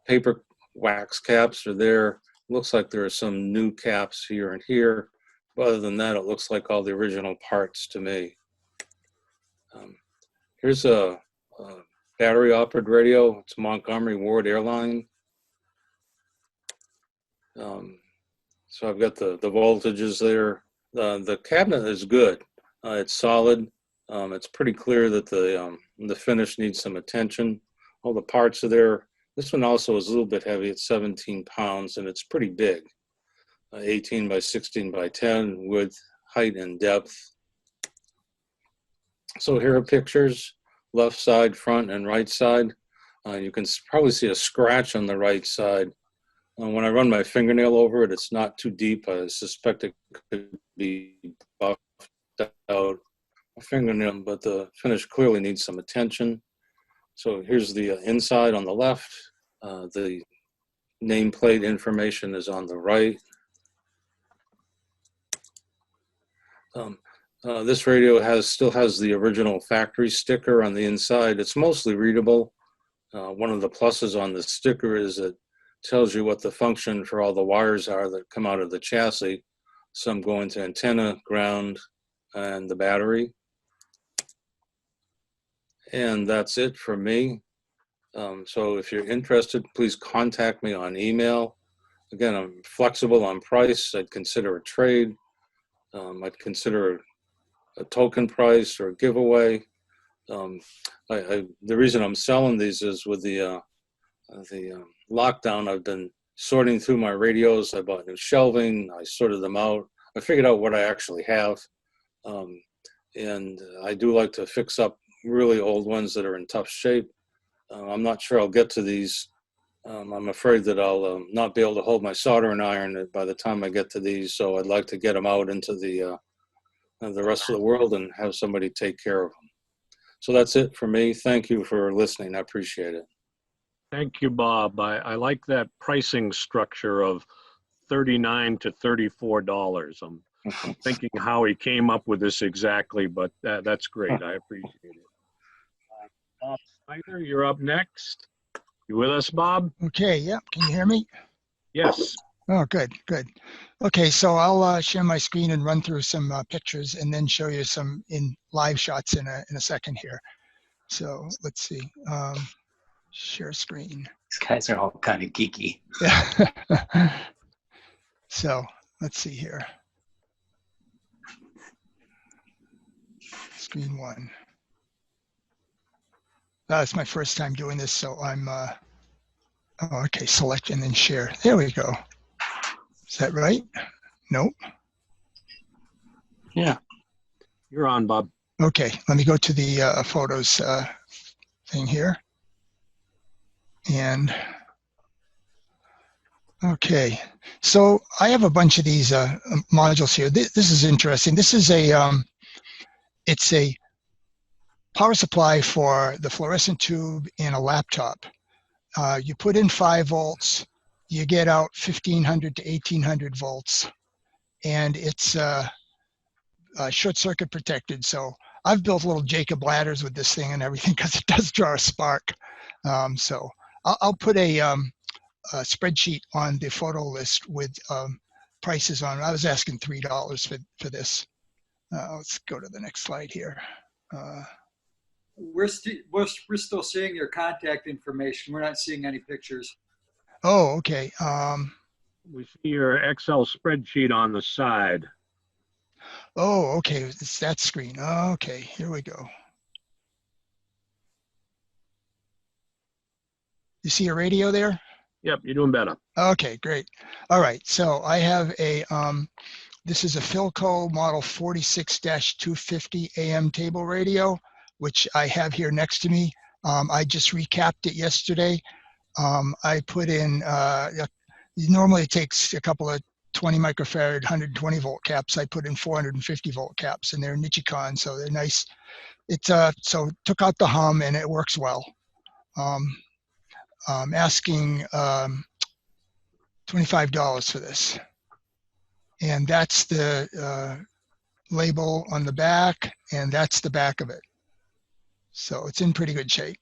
paper wax caps are there. Looks like there are some new caps here and here. But other than that, it looks like all the original parts to me. Here's a battery-operated radio. It's Montgomery Ward Airline. So I've got the voltages there. The cabinet is good. It's solid. It's pretty clear that the finish needs some attention. All the parts are there. This one also is a little bit heavy. It's 17 pounds, and it's pretty big. 18 by 16 by 10 width, height, and depth. So here are pictures, left side, front, and right side. You can probably see a scratch on the right side. When I run my fingernail over it, it's not too deep. I suspect it could be buffed out a fingernail, but the finish clearly needs some attention. So here's the inside on the left. The nameplate information is on the right. This radio still has the original factory sticker on the inside. It's mostly readable. One of the pluses on the sticker is it tells you what the function for all the wires are that come out of the chassis. Some go into antenna, ground, and the battery. And that's it for me. So if you're interested, please contact me on email. Again, I'm flexible on price. I'd consider a trade. I'd consider a token price or a giveaway. The reason I'm selling these is with the lockdown, I've been sorting through my radios. I bought new shelving. I sorted them out. I figured out what I actually have. And I do like to fix up really old ones that are in tough shape. I'm not sure I'll get to these. I'm afraid that I'll not be able to hold my soldering iron by the time I get to these. So I'd like to get them out into the rest of the world and have somebody take care of them. So that's it for me. Thank you for listening. I appreciate it. Thank you, Bob. I like that pricing structure of $39 to $34. I'm thinking how he came up with this exactly, but that's great. I appreciate it. Bob Snyder, you're up next. You with us, Bob? Okay, yep. Can you hear me? Yes. Oh, good, good. Okay, so I'll share my screen and run through some pictures and then show you some in live shots in a second here. So let's see. Share screen. These guys are all kind of geeky. Yeah. So let's see here. Screen one. It's my first time doing this, so I'm, oh, okay, select and then share. There we go. Is that right? Nope. Yeah. You're on, Bob. Okay, let me go to the photos thing here. And, okay, so I have a bunch of these modules here. This is interesting. This is a, it's a power supply for the fluorescent tube in a laptop. You put in 5 volts, you get out 1500 to 1800 volts, and it's short circuit protected. So I've built little Jacob ladders with this thing and everything because it does draw a spark. So I'll put a spreadsheet on the photo list with prices on it. I was asking $3 for this. Let's go to the next slide here. We're still seeing your contact information. We're not seeing any pictures. Oh, okay. We see your Excel spreadsheet on the side. Oh, okay. It's that screen. Okay, here we go. You see a radio there? Yep, you're doing better. Okay, great. All right, so I have a, this is a Philco model 46-250 AM table radio, which I have here next to me. I just recapped it yesterday. I put in, normally it takes a couple of 20 microfarad, 120 volt caps. I put in 450 volt caps, and they're Nichicon, so they're nice. It's so took out the hum, and it works well. I'm asking $25 for this, and that's the label on the back, and that's the back of it. So it's in pretty good shape.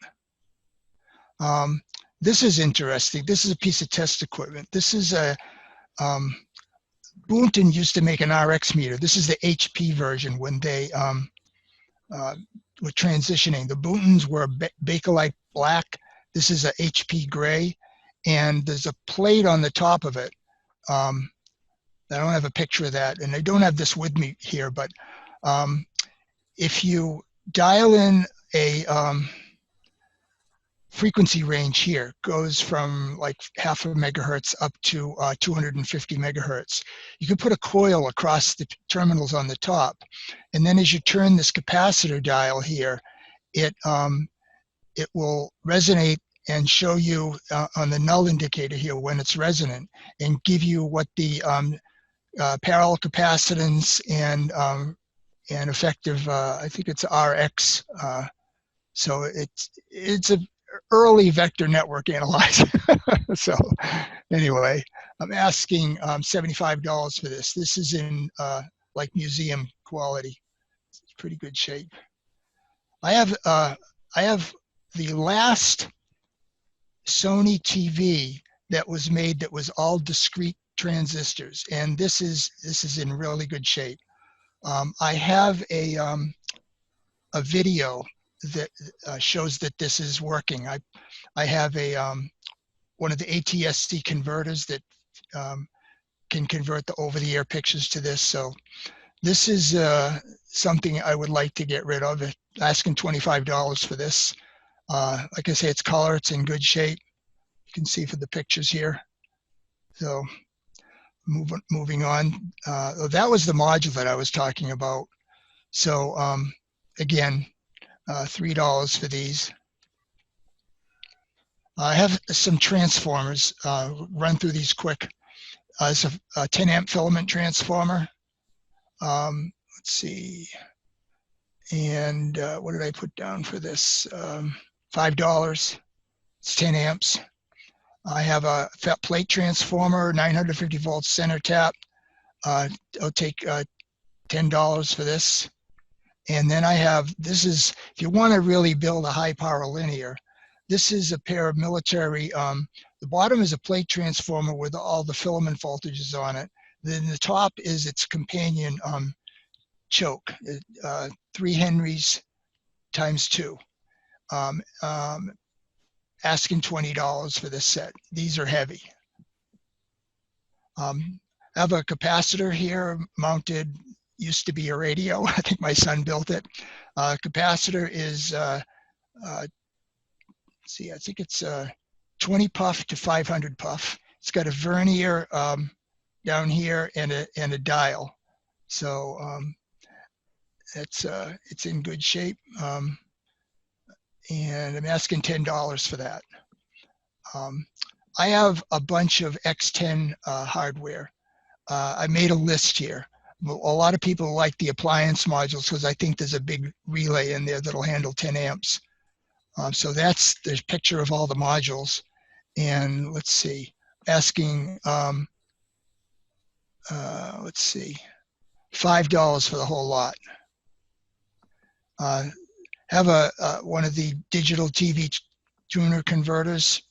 This is interesting. This is a piece of test equipment. This is a, Boonton used to make an RX meter. This is the HP version when they were transitioning. The Boontons were Bakelite black. This is a HP gray, and there's a plate on the top of it. I don't have a picture of that, and I don't have this with me here, but if you dial in a frequency range here, goes from like 0.5 megahertz up to 250 megahertz. You can put a coil across the terminals on the top, and then as you turn this capacitor dial here, it will resonate and show you on the null indicator here when it's resonant, and give you what the parallel capacitance and effective, I think it's RX. So it's a early vector network analyzer. So anyway, I'm asking $75 for this. This is in like museum quality. It's pretty good shape. I have the last Sony TV that was made that was all discrete transistors, and this is in really good shape. I have a video that shows that this is working. I have a one of the ATSC converters that can convert the over-the-air pictures to this. So this is something I would like to get rid of. Asking $25 for this. Like I say, it's color, it's in good shape. You can see for the pictures here. So moving on. That was the module that I was talking about. So again, $3 for these. I have some transformers. Run through these quick. It's a 10 amp filament transformer. Let's see. And what did I put down for this? $5. It's 10 amps. I have a plate transformer, 950 volt center tap. I'll take $10 for this. And then I have, this is, if you want to really build a high power linear, this is a pair of military, the bottom is a plate transformer with all the filament voltages on it. Then the top is its companion choke, 3 Henrys times 2. Asking $20 for this set. These are heavy. I have a capacitor here mounted, used to be a radio. I think my son built it. Capacitor is, let's see, I think it's 20 puff to 500 puff. It's got a vernier down here and a dial. So it's in good shape. And I'm asking $10 for that. I have a bunch of X10 hardware. I made a list here. A lot of people like the appliance modules because I think there's a big relay in there that'll handle 10 amps. So there's a picture of all the modules. And let's see, asking, let's see, $5 for the whole lot. Have one of the digital TV tuner converters.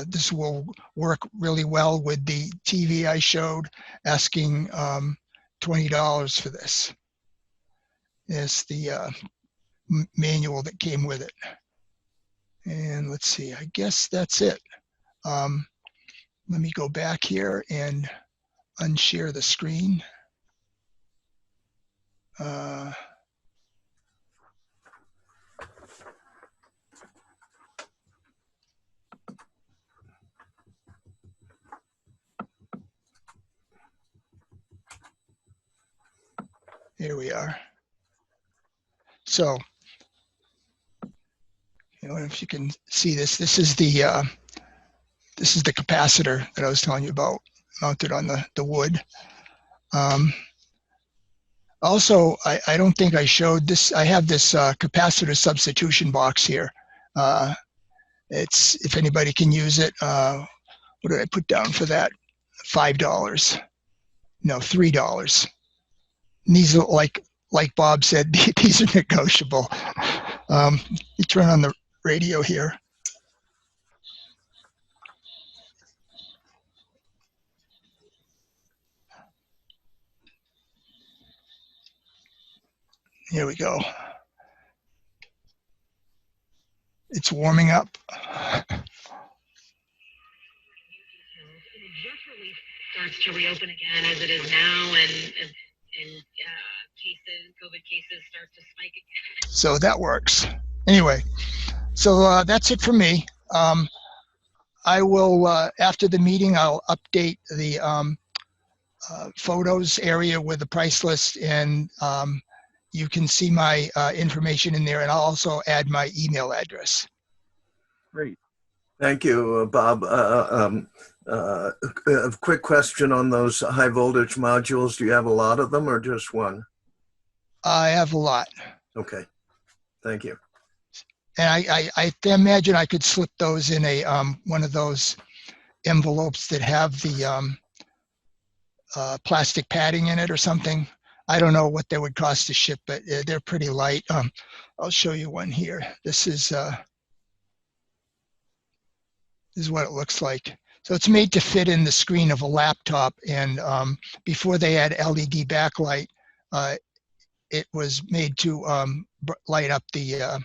This will work really well with the TV I showed, asking $20 for this. It's the manual that came with it. And let's see, I guess that's it. Let me go back here and unshare the screen. Here we are. So, you know, if you can see this, this is the capacitor that I was telling you about, mounted on the wood. Also, I don't think I showed this. I have this capacitor substitution box here. It's, if anybody can use it. What did I put down for that? $5. No, $3. And these are like Bob said, these are negotiable. You turn on the radio here. Here we go. It's warming up. Starts to reopen again as it is now, and COVID cases start to spike again. So that works. Anyway, so that's it for me. I will, after the meeting, I'll update the photos area with the price list, and you can see my information in there, and I'll also add my email address. Great. Thank you, Bob. A quick question on those high voltage modules. Do you have a lot of them or just one? I have a lot. Okay. Thank you. And I imagine I could slip those in a one of those envelopes that have the plastic padding in it or something. I don't know what they would cost to ship, but they're pretty light. I'll show you one here. This is what it looks like. So it's made to fit in the screen of a laptop, and before they had LED backlight, it was made to light up the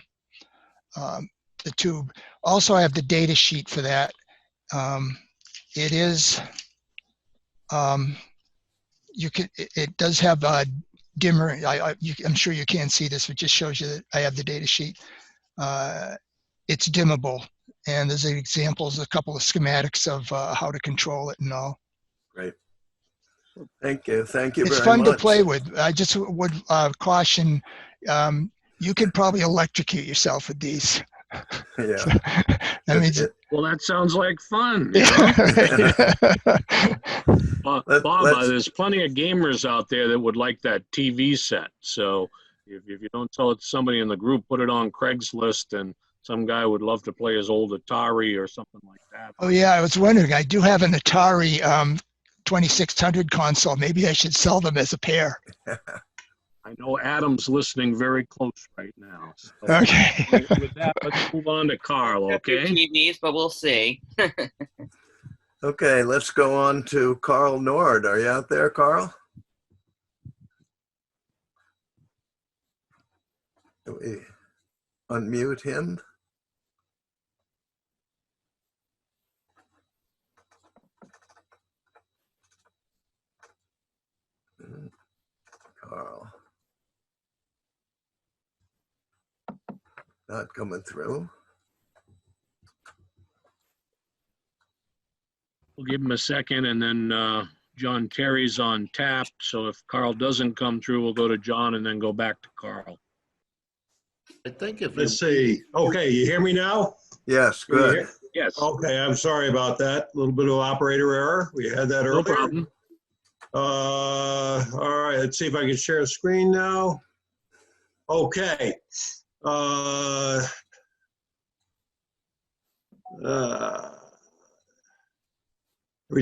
tube. Also, I have the data sheet for that. It is, it does have a dimmer. I'm sure you can't see this, but just shows you that I have the data sheet. It's dimmable. and there's examples, a couple of schematics of how to control it and all. Great. Thank you. Thank you It's very fun much. to play with. I just would caution, you could probably electrocute yourself with these. Yeah. That means Well, that sounds like fun. Bob, there's plenty of gamers out there that would like that TV set. So if you don't tell it to somebody in the group, put it on Craigslist, and some guy would love to play his old Atari or something like that. Oh yeah, I was wondering. I do have an Atari 2600 console. Maybe I should sell them as a pair. I know Adam's listening very close right now. So Okay. with that, let's move on to Carl, okay? TVs, but we'll see. Okay, let's go on to Carl Nord. Are you out there, Carl? Do we unmute him? Carl. Not coming through. We'll give him a second, and then John Terry's on tap. So if Carl doesn't come through, we'll go to John and then go back to Carl. I think if let's see. Okay, you hear me now? Yes, Can you good. hear? Yes. Okay, I'm sorry about that. A little bit of operator error. We had that earlier. No problem. All right, let's see if I can share a screen now. Okay. Every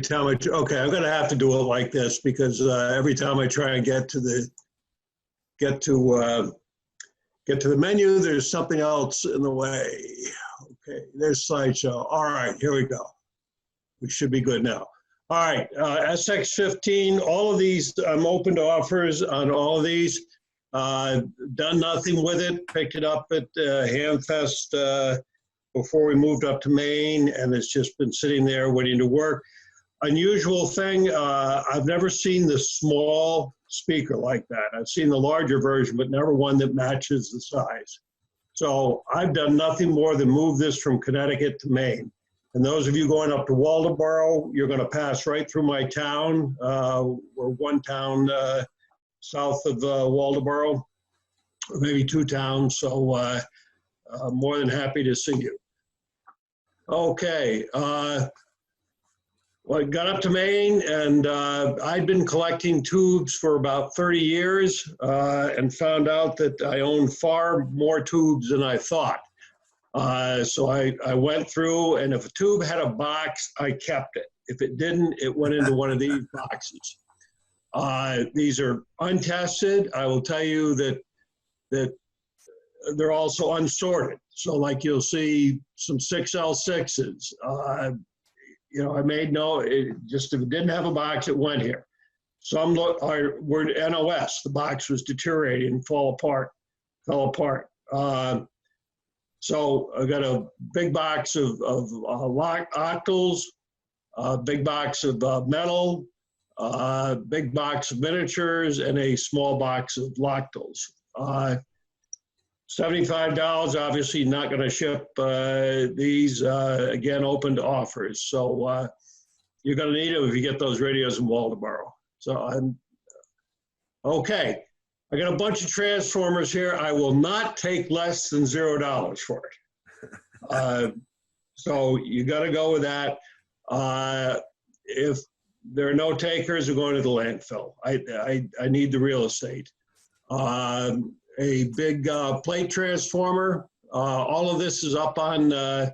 time okay, I'm gonna have to do it like this because every time I try and get to the menu, there's something else in the way. Okay, there's slideshow. All right, here we go. We should be good now. All right, SX15, all of these, I'm open to offers on all of these. Done nothing with it, picked it up at Hamfest before we moved up to Maine, and it's just been sitting there waiting to work. Unusual thing, I've never seen the small speaker like that. I've seen the larger version, but never one that matches the size. So I've done nothing more than move this from Connecticut to Maine. And those of you going up to Waldoboro, you're going to pass right through my town. We're one town south of Waldoboro, or maybe two towns. So I'm more than happy to see you. Okay. Well, I got up to Maine, and I'd been collecting tubes for about 30 years and found out that I owned far more tubes than I thought. So I went through, and if a tube had a box, I kept it. If it didn't, it went into one of these boxes. These are untested. I will tell you that they're also unsorted. So like you'll see some 6L6s. You know, I made no, just if it didn't have a box, it went here. Some were NOS. The box was deteriorating and fell apart. So I got a big box of octals, a big box of metal, big box of miniatures, and a small box of loctals. $75, obviously not going to ship these, again, open to offers. So you're going to need them if you get those radios in Waldoboro. So I'm, okay. I got a bunch of transformers here. I will not take less than $0 for it. So you got to go with that. If there are no takers, we're going to the landfill. I need the real estate. A big plate transformer. All of this is up on the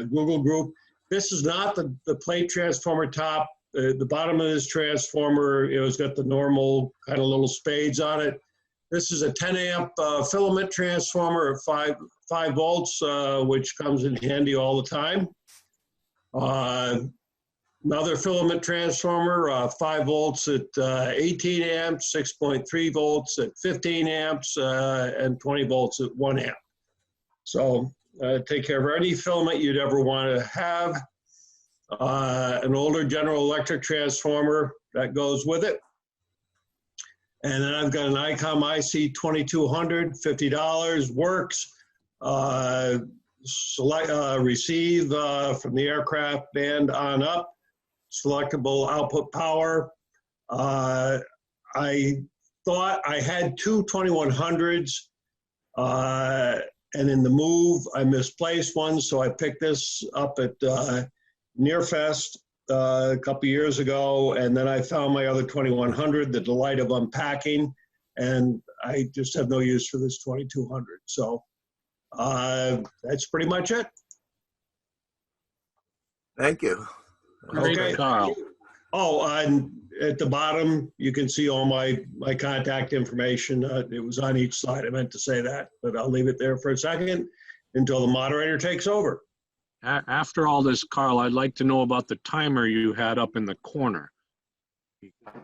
Google group. This is not the plate transformer top. The bottom of this transformer, it's got the normal kind of little spades on it. This is a 10 amp filament transformer at 5 volts, which comes in handy all the time. Another filament transformer, 5 volts at 18 amps, 6.3 volts at 15 amps, and 20 volts at 1 amp. So take care of any filament you'd ever want to have. An older General Electric transformer that goes with it. And then I've got an ICOM IC 2200, $50, works. receive from the aircraft band on up, selectable output power. I thought I had two 2100s, and in the move, I misplaced one, so I picked this up at NEVEC a couple years ago, and then I found my other 2100, the delight of unpacking, and I just have no use for this 2200. So that's pretty much it. Thank you. Okay. Carl. Oh, and at the bottom, you can see all my contact information. It was on each slide. I meant to say that, but I'll leave it there for a second until the moderator takes over. After all this, Carl, I'd like to know about the timer you had up in the corner.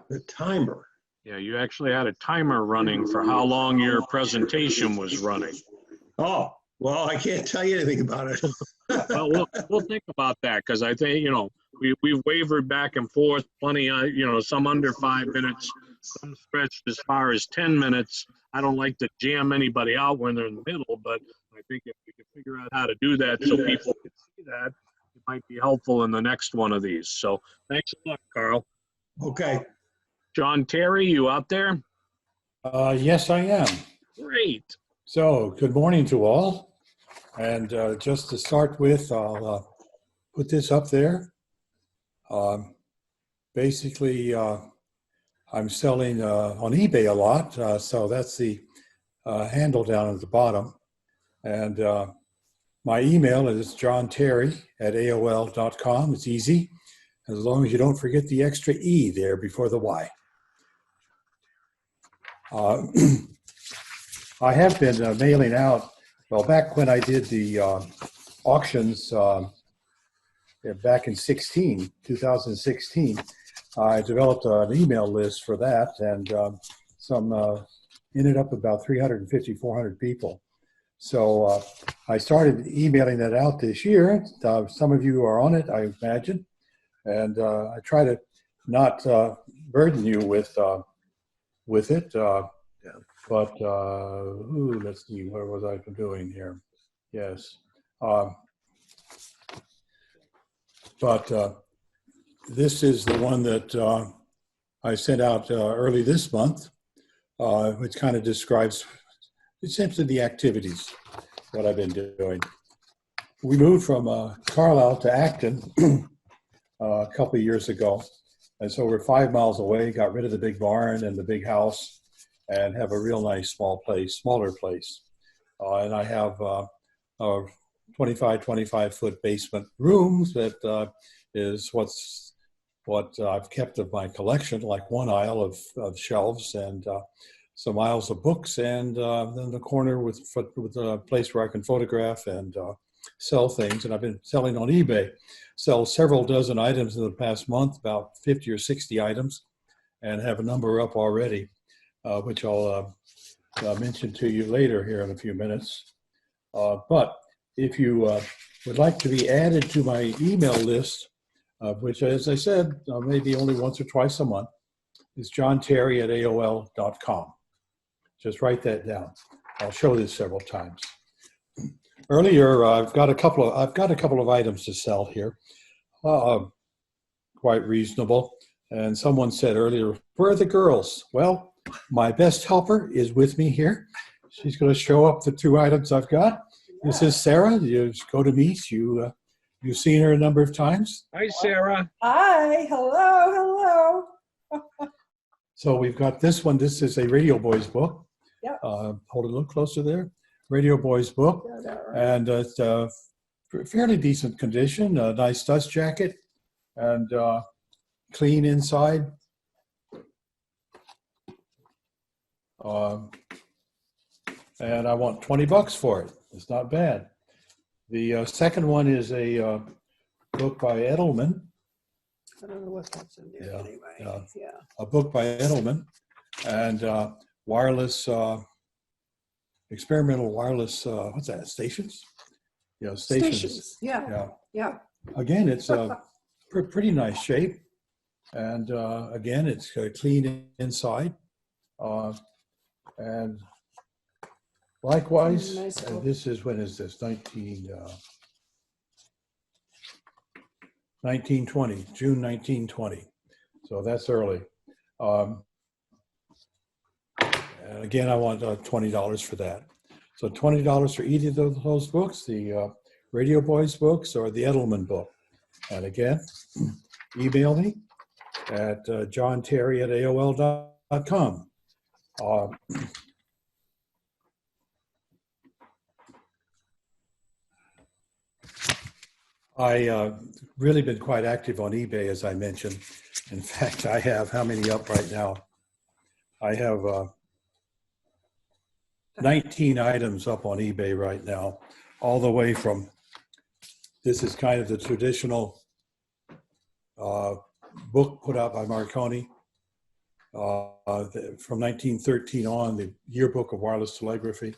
The timer? Yeah, you actually had a timer running for how long your presentation was running. Oh, well, I can't tell you anything about it. Well, we'll think about that, because I think, you know, we've wavered back and forth plenty, you know, some under 5 minutes, some stretched as far as 10 minutes. I don't like to jam anybody out when they're in the middle, but I think if we can figure out how to do that so people can see that, it might be helpful in the next one of these. So thanks a lot, Carl. Okay. John Terry, you out there? Yes, I am. Great. So, good morning to all. And just to start with, I'll put this up there. Basically, I'm selling on eBay a lot, so that's the handle down at the bottom. And my email is johnterry@aol.com. It's easy, as long as you don't forget the extra E there before the Y. I have been mailing out, well, back when I did the auctions back in 2016, I developed an email list for that, and ended up about 350, 400 people. So I started emailing that out this year. Some of you are on it, I imagine, and I try to not burden you with it. But let's see, what was I doing here? Yes. But this is the one that I sent out early this month, which kind of describes essentially the activities that I've been doing. We moved from Carlisle to Acton a couple of years ago. And so we're 5 miles away, got rid of the big barn and the big house, and have a real nice smaller place. And I have 25-foot basement rooms that is what I've kept of my collection, like one aisle of shelves and some aisles of books, and then the corner with a place where I can photograph and sell things. And I've been selling on eBay, sell several dozen items in the past month, about 50 or 60 items, and have a number up already, which I'll mention to you later here in a few minutes. But if you would like to be added to my email list, which, as I said, maybe only once or twice a month, is johnterry@aol.com. Just write that down. I'll show this several times. Earlier, I've got a couple of items to sell here, quite reasonable. And someone said earlier, "Where are the girls?" Well, my best helper is with me here. She's going to show up the 2 items I've got. This is Sarah. You go to meet. You've seen her a number of times. Hi, Sarah. Hi. Hello. So we've got this one. This is a Radio Boys book. Yep. Hold it a little closer there. Radio Boys book. And it's fairly decent condition. A nice dust jacket and clean inside. And I want $20 for it. It's not bad. The second one is a book by Edelman. I don't know what that's in there anyway. Yeah. A book by Edelman, and wireless, experimental wireless, what's that, stations? Yeah, stations. Yeah. Again, it's a pretty nice shape. And again, it's clean inside. And Likewise, Nice book. this is, when is this? 1920, June 1920. So that's early. And again, I want $20 for that. So $20 for either of those books, the Radio Boys books or the Edelman book. And again, email me at johnterry@aol.com. I really been quite active on eBay, as I mentioned. In fact, I have, how many up right now? I have 19 items up on eBay right now, all the way from, this is kind of the traditional book put out by Marconi from 1913 on, the Yearbook of Wireless Telegraphy.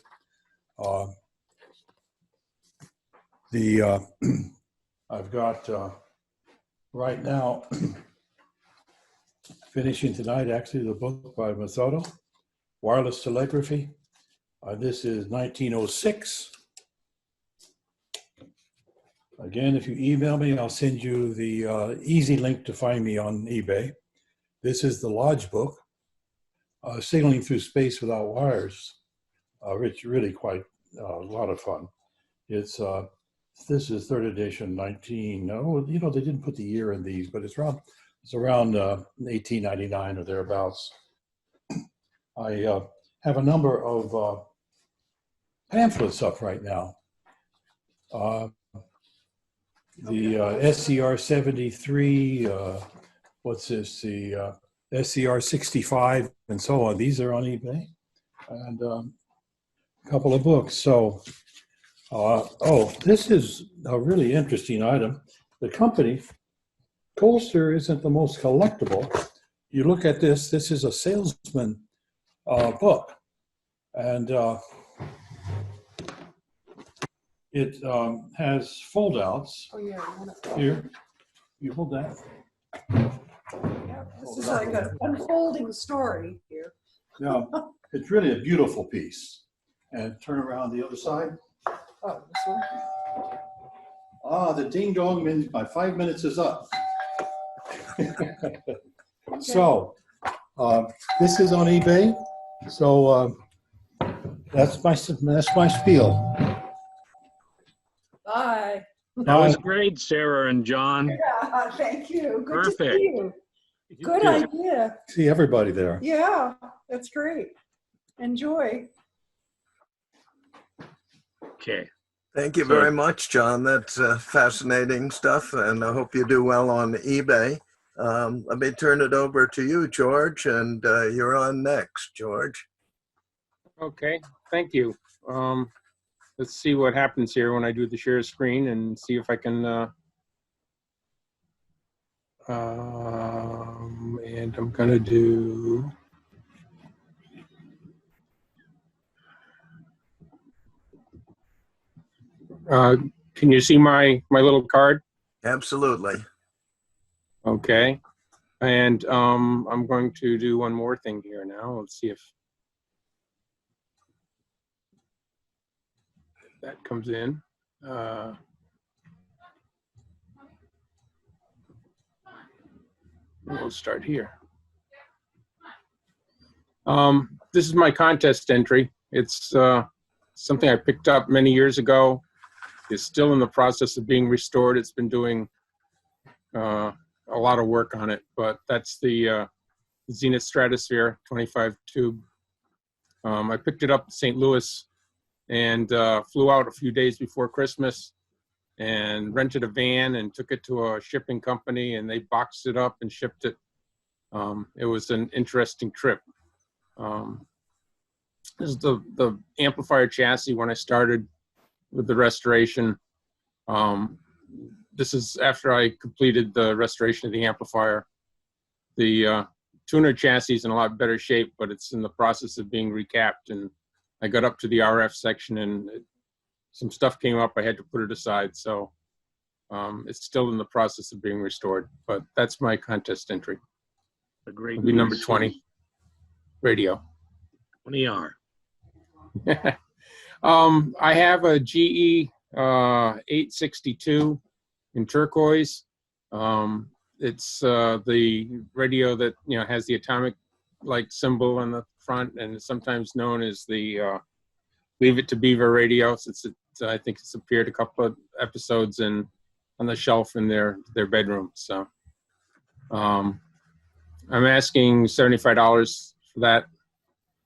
I've got right now, finishing tonight, actually, the book by Masato, Wireless Telegraphy. This is 1906. Again, if you email me, I'll send you the easy link to find me on eBay. This is the Lodge book, Signaling Through Space Without Wires. It's really quite a lot of fun. It's this is third edition, 19. No, you know, they didn't put the year in these, but it's around 1899 or thereabouts. I have a number of pamphlets up right now. The SCR 73, what's this? The SCR 65, and so on. These are on eBay, and a couple of books. So, oh, this is a really interesting item. The company, Colster, isn't the most collectible. You look at this. This is a salesman book, and it has fold-outs. Oh, yeah. Here, you hold that. Yeah, this is like an unfolding story here. Now, it's really a beautiful piece. And turn around the other side. Oh, this one? Ah, the ding dong means my 5 minutes is up. So, this is on eBay. So that's my spiel. Bye. That was great, Sarah and John. Yeah, thank you. Good to Perfect. see you. Good too. idea. See everybody there. Yeah, that's great. Enjoy. Okay. Thank you very much, John. That's fascinating stuff, and I hope you do well on eBay. Let me turn it over to you, George, and you're on next, George. Okay, thank you. Let's see what happens here when I do the share screen and see if I can, and I'm gonna do, can you see my little card? Absolutely. Okay, and I'm going to do one more thing here now. Let's see if that comes in. We'll start here. This is my contest entry. It's something I picked up many years ago. It's still in the process of being restored. It's been doing a lot of work on it, but that's the Zenith Stratosphere 25 tube. I picked it up in St. Louis and flew out a few days before Christmas and rented a van and took it to a shipping company, and they boxed it up and shipped it. It was an interesting trip. This is the amplifier chassis when I started with the restoration. This is after I completed the restoration of the amplifier. The tuner chassis is in a lot better shape, but it's in the process of being recapped, and I got up to the RF section and some stuff came up. I had to put it aside. So it's still in the process of being restored, but that's my contest entry. A great It'll be number piece. 20, radio. 20R. I have a GE 862 in turquoise. It's the radio that has the atomic like symbol on the front, and it's sometimes known as the Leave It to Beaver radio. Since I think it's appeared a couple of episodes on the shelf in their bedroom. So I'm asking $75 for that.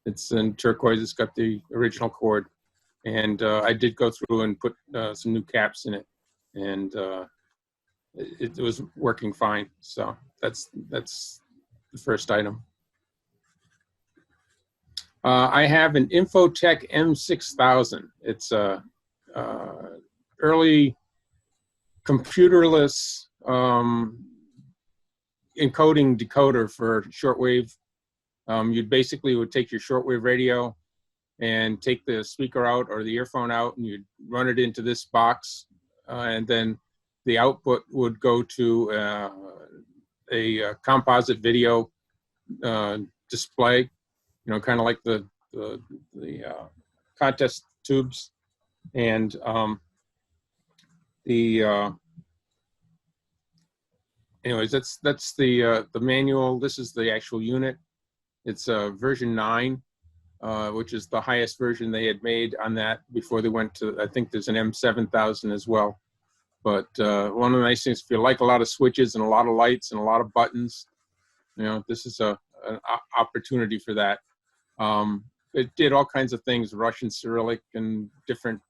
It's in turquoise. It's got the original cord, and I did go through and put some new caps in it, and it was working fine. So that's the first item. I have an Infotech M6000. It's a early computerless encoding decoder for shortwave. You'd basically would take your shortwave radio and take the speaker out or the earphone out, and you'd run it into this box, and then the output would go to a composite video display, kind of like the contest tubes, and anyways, that's the manual. This is the actual unit. It's version 9, which is the highest version they had made on that before they went to, I think there's an M7000 as well. But one of the nice things, if you like a lot of switches and a lot of lights and a lot of buttons, this is an opportunity for that. It did all kinds of things, Russian Cyrillic and different,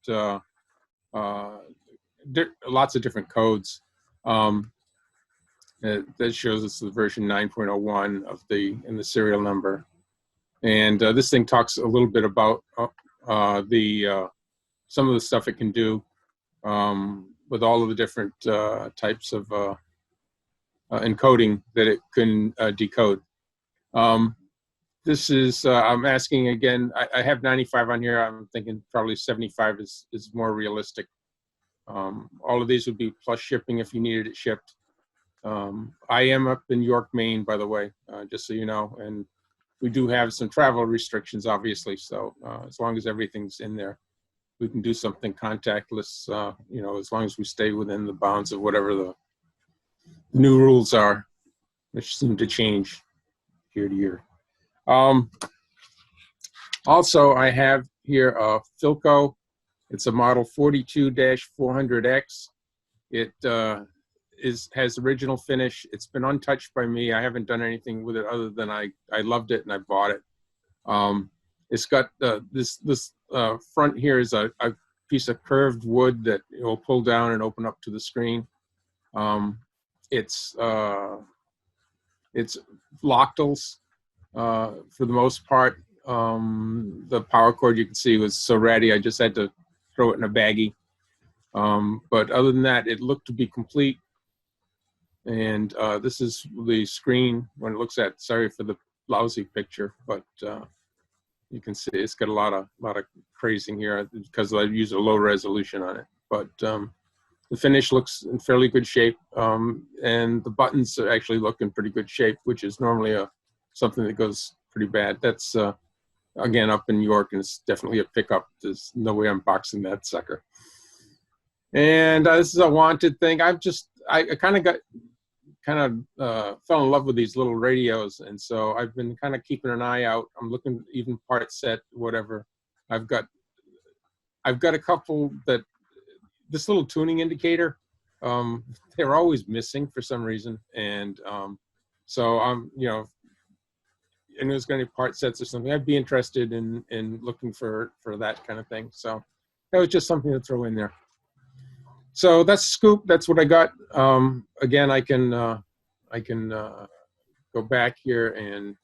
lots of different codes. That shows us the version 9.01 of in the serial number. And this thing talks a little bit about some of the stuff it can do with all of the different types of encoding that it can decode. This is, I'm asking again, I have 95 on here. I'm thinking probably 75 is more realistic. All of these would be plus shipping if you needed it shipped. I am up in York, Maine, by the way, just so you know, and we do have some travel restrictions, obviously. So as long as everything's in there, we can do something contactless, as long as we stay within the bounds of whatever the new rules are, which seem to change year to year. Also, I have here a Philco. It's a model 42-400X. It has original finish. It's been untouched by me. I haven't done anything with it other than I loved it and I bought it. It's got this front here is a piece of curved wood that will pull down and open up to the screen. It's loctals for the most part. The power cord you can see was so ratty I just had to throw it in a baggie. But other than that, it looked to be complete. And this is the screen when it looks at. Sorry for the lousy picture, but you can see it's got a lot of crazing here because I use a low resolution on it. But the finish looks in fairly good shape, and the buttons actually look in pretty good shape, which is normally something that goes pretty bad. That's again up in York, and it's definitely a pickup. There's no way I'm boxing that sucker. And this is a wanted thing. I kind of fell in love with these little radios, and so I've been kind of keeping an eye out. I'm looking even part set, whatever. I've got a couple that this little tuning indicator. They're always missing for some reason, and so I'm and there's going to be part sets or something. I'd be interested in looking for that kind of thing. So that was just something to throw in there. So that's Scoop. That's what I got. Again, I can go back here and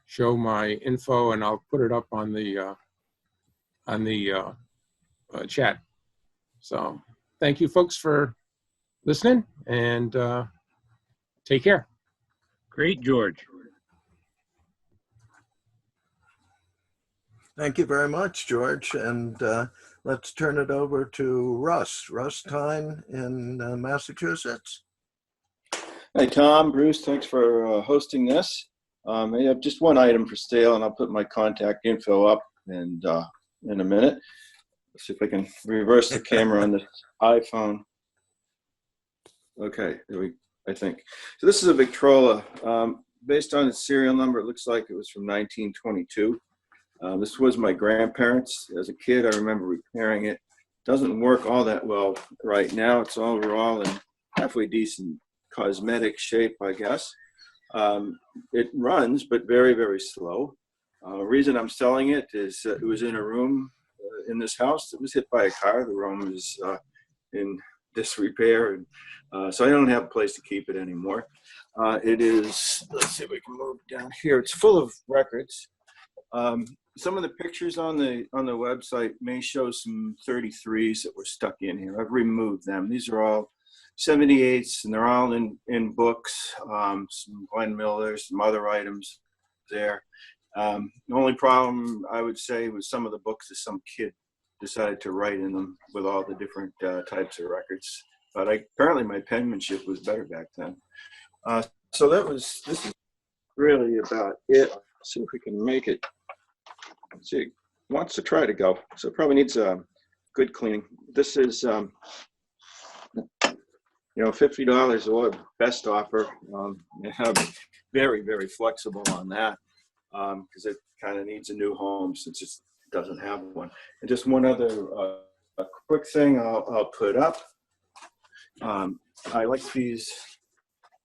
show my info, and I'll put it up on the chat. So thank you, folks, for listening, and take care. Great, George. Thank you very much, George. And let's turn it over to Russ. Russ Tyne in Massachusetts. Hi, Tom, Bruce, thanks for hosting this. I have just one item for sale, and I'll put my contact info up in a minute. Let's see if I can reverse the camera on this iPhone. Okay, I think. So this is a Victrola. Based on its serial number, it looks like it was from 1922. This was my grandparents. As a kid, I remember repairing it. Doesn't work all that well right now. It's overall in halfway decent cosmetic shape, I guess. It runs, but very, very slow. The reason I'm selling it is it was in a room in this house that was hit by a car. The room is in disrepair, and so I don't have a place to keep it anymore. It is, let's see if we can move down here. It's full of records. Some of the pictures on the website may show some 33s that were stuck in here. I've removed them. These are all 78s, and they're all in books. Some Glenn Miller, some other items there. The only problem I would say with some of the books is some kid decided to write in them with all the different types of records. But apparently my penmanship was better back then. So this is really about it. Let's see if we can make it. Let's see, it wants to try to go. So it probably needs a good cleaning. This is, $50 or best offer. Very, very flexible on that because it kind of needs a new home since it doesn't have one. And just one other a quick thing I'll put up. I like these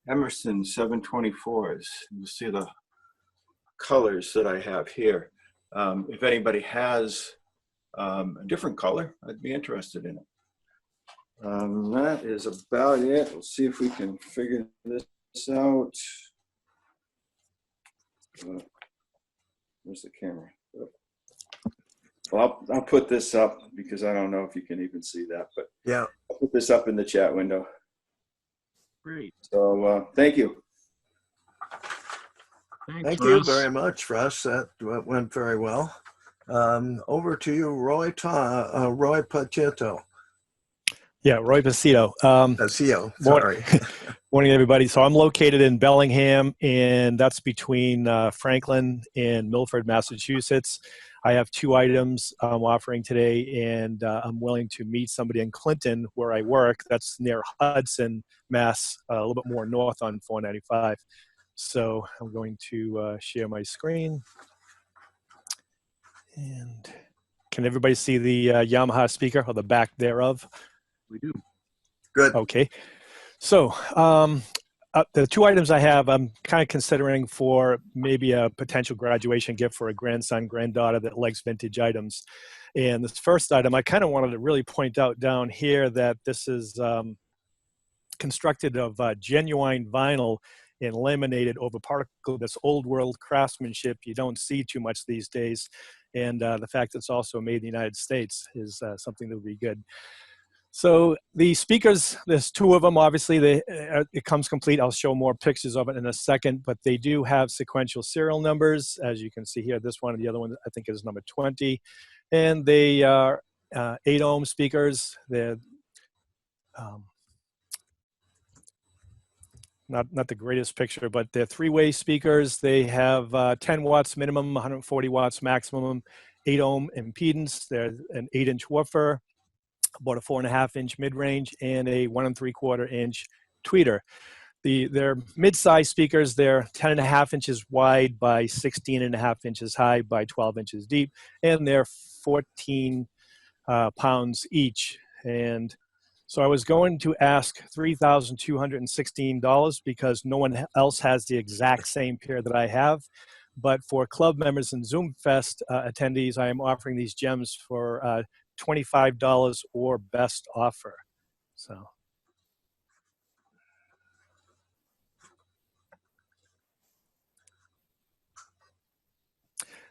Emerson 724s. You see the colors that I have here. If anybody has a different color, I'd be interested in it. That is about it. We'll see if we can figure this out. Where's the camera? Well, I'll put this up because I don't know if you can even see that, but yeah, I'll put this up in the chat window. Great. So thank you. Thank you very much, Russ. That went very well. Over to you, Roy Pachetto. Yeah, Roy Pacito. Pacito, sorry. Morning, everybody. So I'm located in Bellingham, and that's between Franklin and Milford, Massachusetts. I have 2 items I'm offering today, and I'm willing to meet somebody in Clinton, where I work. That's near Hudson, Mass, a little bit more north on 495. So I'm going to share my screen. And can everybody see the Yamaha speaker or the back thereof? We do. Good. Okay. So the 2 items I have, I'm kind of considering for maybe a potential graduation gift for a grandson, granddaughter that likes vintage items. And this first item, I kind of wanted to really point out down here that this is constructed of genuine vinyl and laminated over particle. This old world craftsmanship you don't see too much these days. And the fact that it's also made in the United States is something that would be good. So the speakers, there's 2 of them. Obviously, it comes complete. I'll show more pictures of it in a second, but they do have sequential serial numbers. As you can see here, this one and the other one, I think, is number 20. And they are 8-ohm speakers. They're not the greatest picture, but they're 3-way speakers. They have 10 watts minimum, 140 watts maximum, 8-ohm impedance. They're an 8-inch woofer, about a 4.5-inch mid-range, and a 1 3/4-inch tweeter. They're mid-size speakers. They're 10.5 inches wide by 16.5 inches high by 12 inches deep, and they're 14 pounds each. And so I was going to ask $3,216 because no one else has the exact same pair that I have. But for club members and ZoomFest attendees, I am offering these gems for $25 or best offer. So.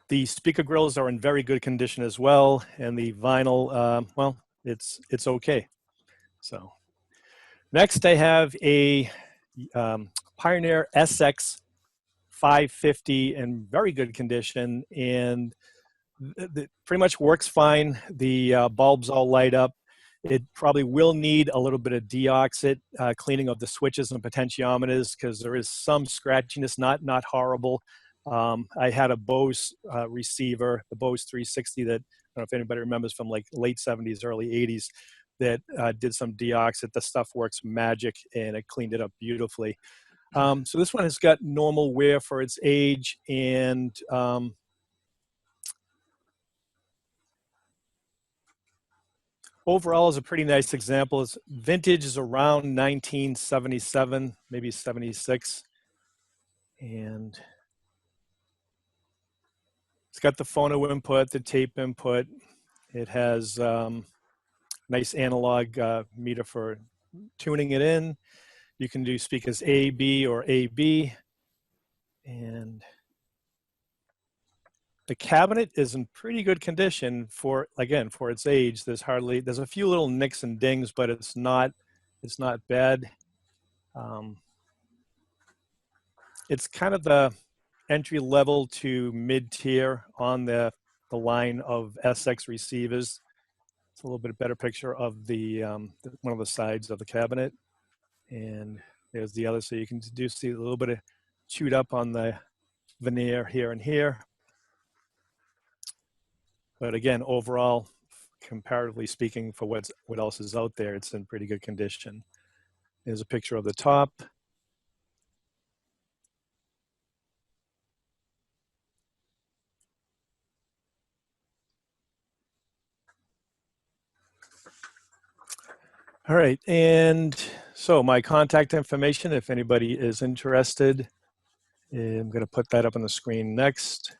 The speaker grills are in very good condition as well, and the vinyl, well, it's okay. So, next I have a Pioneer SX 550 in very good condition, and pretty much works fine. The bulbs all light up. It probably will need a little bit of deoxit cleaning of the switches and potentiometers because there is some scratchiness, not horrible. I had a Bose receiver, the Bose 360, that don't know if anybody remembers from like late 70s, early 80s, that did some deoxit. The stuff works magic, and it cleaned it up beautifully. So this one has got normal wear for its age, and overall is a pretty nice example. It's vintage is around 1977, maybe 76. And it's got the phono input, the tape input. It has nice analog meter for tuning it in. You can do speakers A, B, or AB. And the cabinet is in pretty good condition for, again, for its age. There's a few little nicks and dings, but it's not bad. It's kind of the entry level to mid-tier on the line of SX receivers. It's a little bit better picture of the one of the sides of the cabinet. And there's the other, so you can do see a little bit of chewed up on the veneer here and here. But again, overall, comparatively speaking, for what else is out there, it's in pretty good condition. There's a picture of the top. All right, and so my contact information, if anybody is interested, I'm going to put that up on the screen next.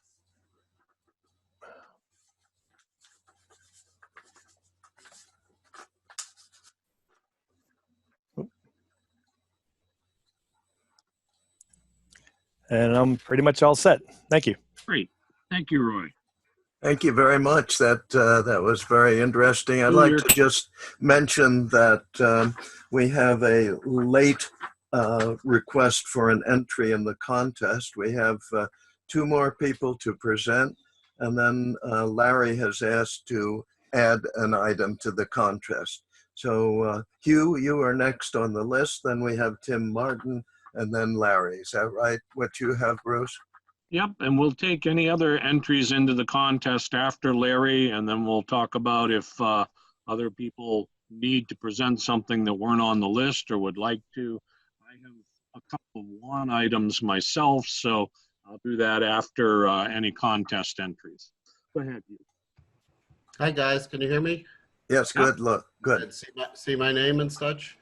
And I'm pretty much all set. Thank you. Great. Thank you, Roy. Thank you very much. That was very interesting. I'd like to just mention that we have a late request for an entry in the contest. We have 2 more people to present, and then Larry has asked to add an item to the contest. So Hugh, you are next on the list. Then we have Tim Martin, and then Larry. Is that right, what you have, Bruce? Yep, and we'll take any other entries into the contest after Larry, and then we'll talk about if other people need to present something that weren't on the list or would like to. I have a couple of one items myself, so I'll do that after any contest entries. Go ahead. Hi guys, can you hear me? Yes, good. Look, good. See my name and such.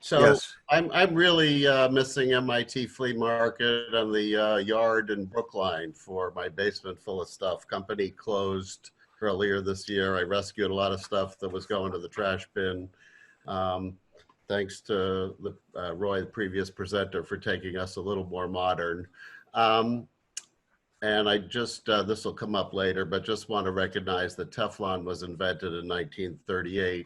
So yes. I'm really missing MIT Flea Market on the yard in Brookline for my basement full of stuff. Company closed earlier this year. I rescued a lot of stuff that was going to the trash bin. Thanks to Roy, the previous presenter, for taking us a little more modern. And I just, this will come up later, but just want to recognize that Teflon was invented in 1938.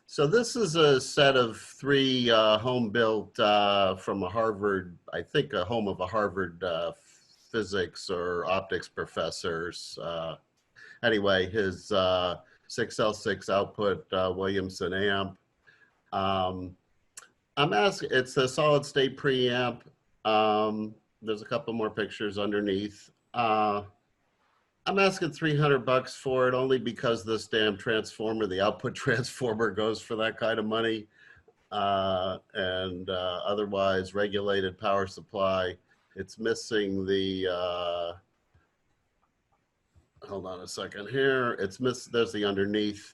So this is a set of 3 home-built from a Harvard, I think a home of a Harvard physics or optics professors. Anyway, his 6L6 output Williamson amp. I'm asking, it's a solid state preamp. There's a couple more pictures underneath. I'm asking $300 for it only because this damn transformer, the output transformer, goes for that kind of money. Otherwise, regulated power supply. It's missing the, hold on a second here. There's the underneath.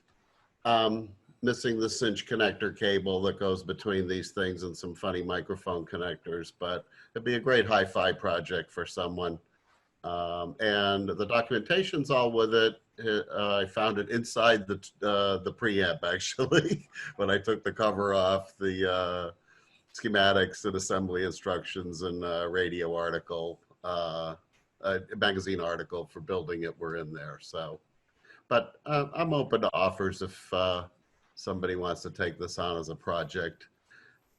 Missing the cinch connector cable that goes between these things and some funny microphone connectors, but it'd be a great hi-fi project for someone. And the documentation's all with it. I found it inside the preamp, actually, when I took the cover off. The schematics and assembly instructions and radio article, a magazine article for building it were in there. So, but I'm open to offers if somebody wants to take this on as a project.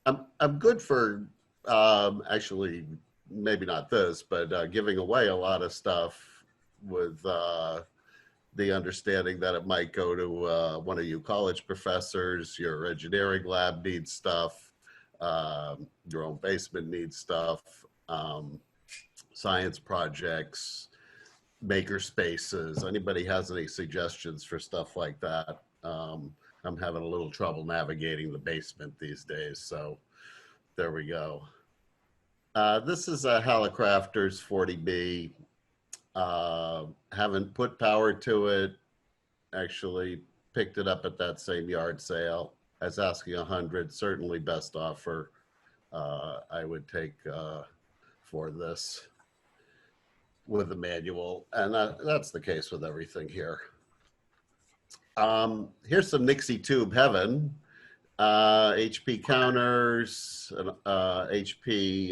I'm good for actually, maybe not this, but giving away a lot of stuff with the understanding that it might go to one of you college professors, your engineering lab needs stuff, your own basement needs stuff, science projects. maker spaces. Anybody has any suggestions for stuff like that? I'm having a little trouble navigating the basement these days, so there we go. This is a Hallicrafters 40B. Haven't put power to it. Actually picked it up at that same yard sale. I was asking 100, certainly best offer I would take for this with the manual. And that's the case with everything here. Here's some Nixie tube heaven. HP counters, HP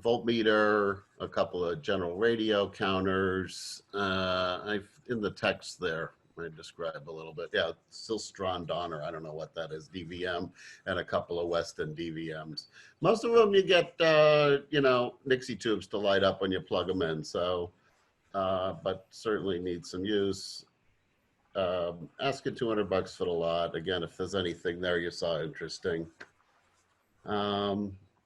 voltmeter, a couple of general radio counters. In the text there, I describe a little bit. Yeah, Silstron Donner, I don't know what that is, DVM, and a couple of Weston DVMs. Most of them you get, you know, Nixie tubes to light up when you plug them in. So, but certainly need some use. Asking $200 for the lot. Again, if there's anything there you saw interesting.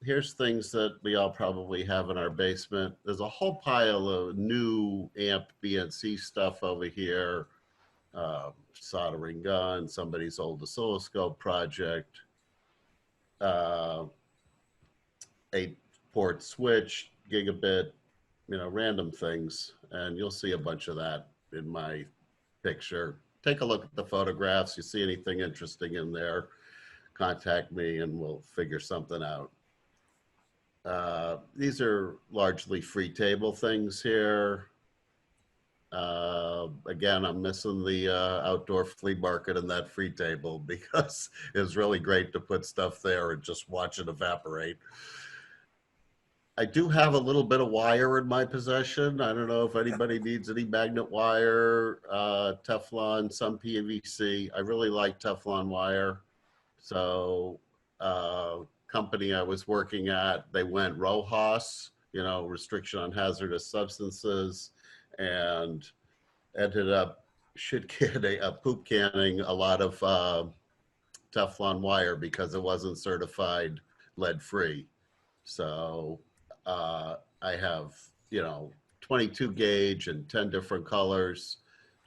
Here's things that we all probably have in our basement. There's a whole pile of new amp BNC stuff over here. Soldering gun, somebody's old oscilloscope project. 8-port switch, gigabit, you know, random things. And you'll see a bunch of that in my picture. Take a look at the photographs. You see anything interesting in there, contact me and we'll figure something out. These are largely free table things here. Again, I'm missing the outdoor flea market and that free table because it was really great to put stuff there and just watch it evaporate. I do have a little bit of wire in my possession. I don't know if anybody needs any magnet wire, Teflon, some PVC. I really like Teflon wire. So company I was working at, they went RoHS, you know, restriction on hazardous substances, and ended up poop canning a lot of Teflon wire because it wasn't certified lead free. So I have, you know, 22 gauge and 10 different colors.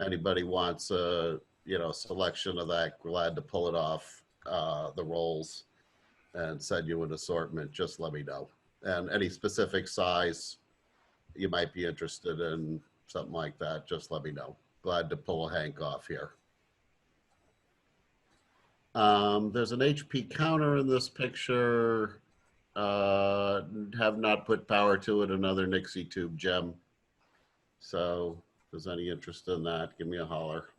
Anybody wants a, you know, selection of that, glad to pull it off the rolls and send you an assortment. Just let me know. And any specific size you might be interested in, something like that, just let me know. Glad to pull a Hank off here. There's an HP counter in this picture. Have not put power to it, another Nixie tube gem. So if there's any interest in that, give me a holler.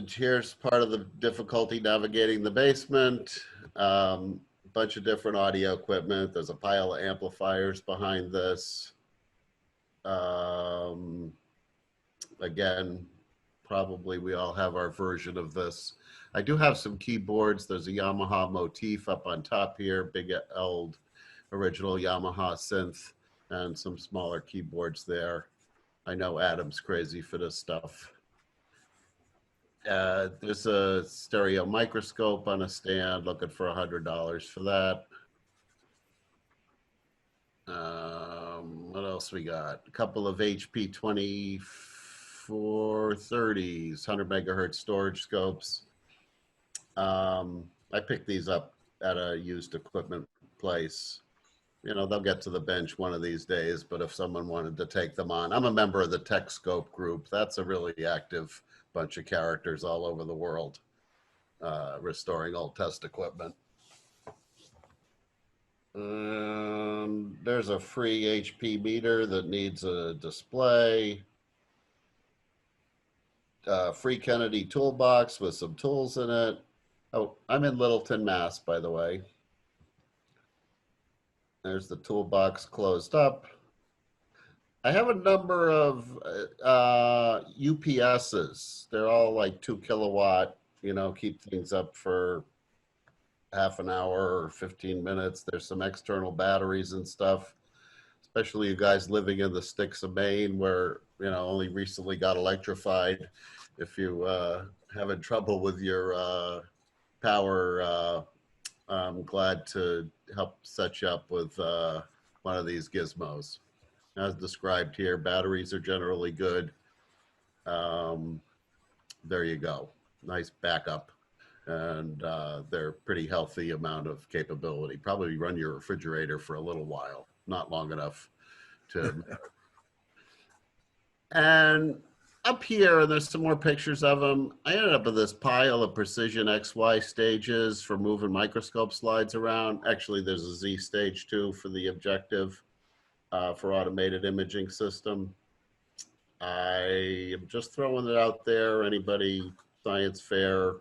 Here's part of the difficulty navigating the basement. Bunch of different audio equipment. There's a pile of amplifiers behind this. Again, probably we all have our version of this. I do have some keyboards. There's a Yamaha motif up on top here, big old original Yamaha synth, and some smaller keyboards there. I know Adam's crazy for this stuff. There's a stereo microscope on a stand, looking for $100 for that. What else we got? A couple of HP 2430s, 100 megahertz storage scopes. I picked these up at a used equipment place. You know, they'll get to the bench one of these days, but if someone wanted to take them on, I'm a member of the Tech Scope group. That's a really active bunch of characters all over the world, restoring old test equipment. There's a free HP meter that needs a display. Free Kennedy toolbox with some tools in it. Oh, I'm in Littleton, Mass, by the way. There's the toolbox closed up. I have a number of UPSs. They're all like 2 kilowatt, you know, keep things up for half an hour or 15 minutes. There's some external batteries and stuff, especially you guys living in the sticks of Maine where, you know, only recently got electrified. If you having trouble with your power, I'm glad to help set you up with one of these gizmos. As described here, batteries are generally good. There you go. Nice backup. And they're pretty healthy amount of capability. Probably run your refrigerator for a little while, not long enough to. And up here, and there's some more pictures of them. I ended up with this pile of precision XY stages for moving microscope slides around. Actually, there's a Z stage too for the objective for automated imaging system. I am just throwing it out there. Anybody, science fair,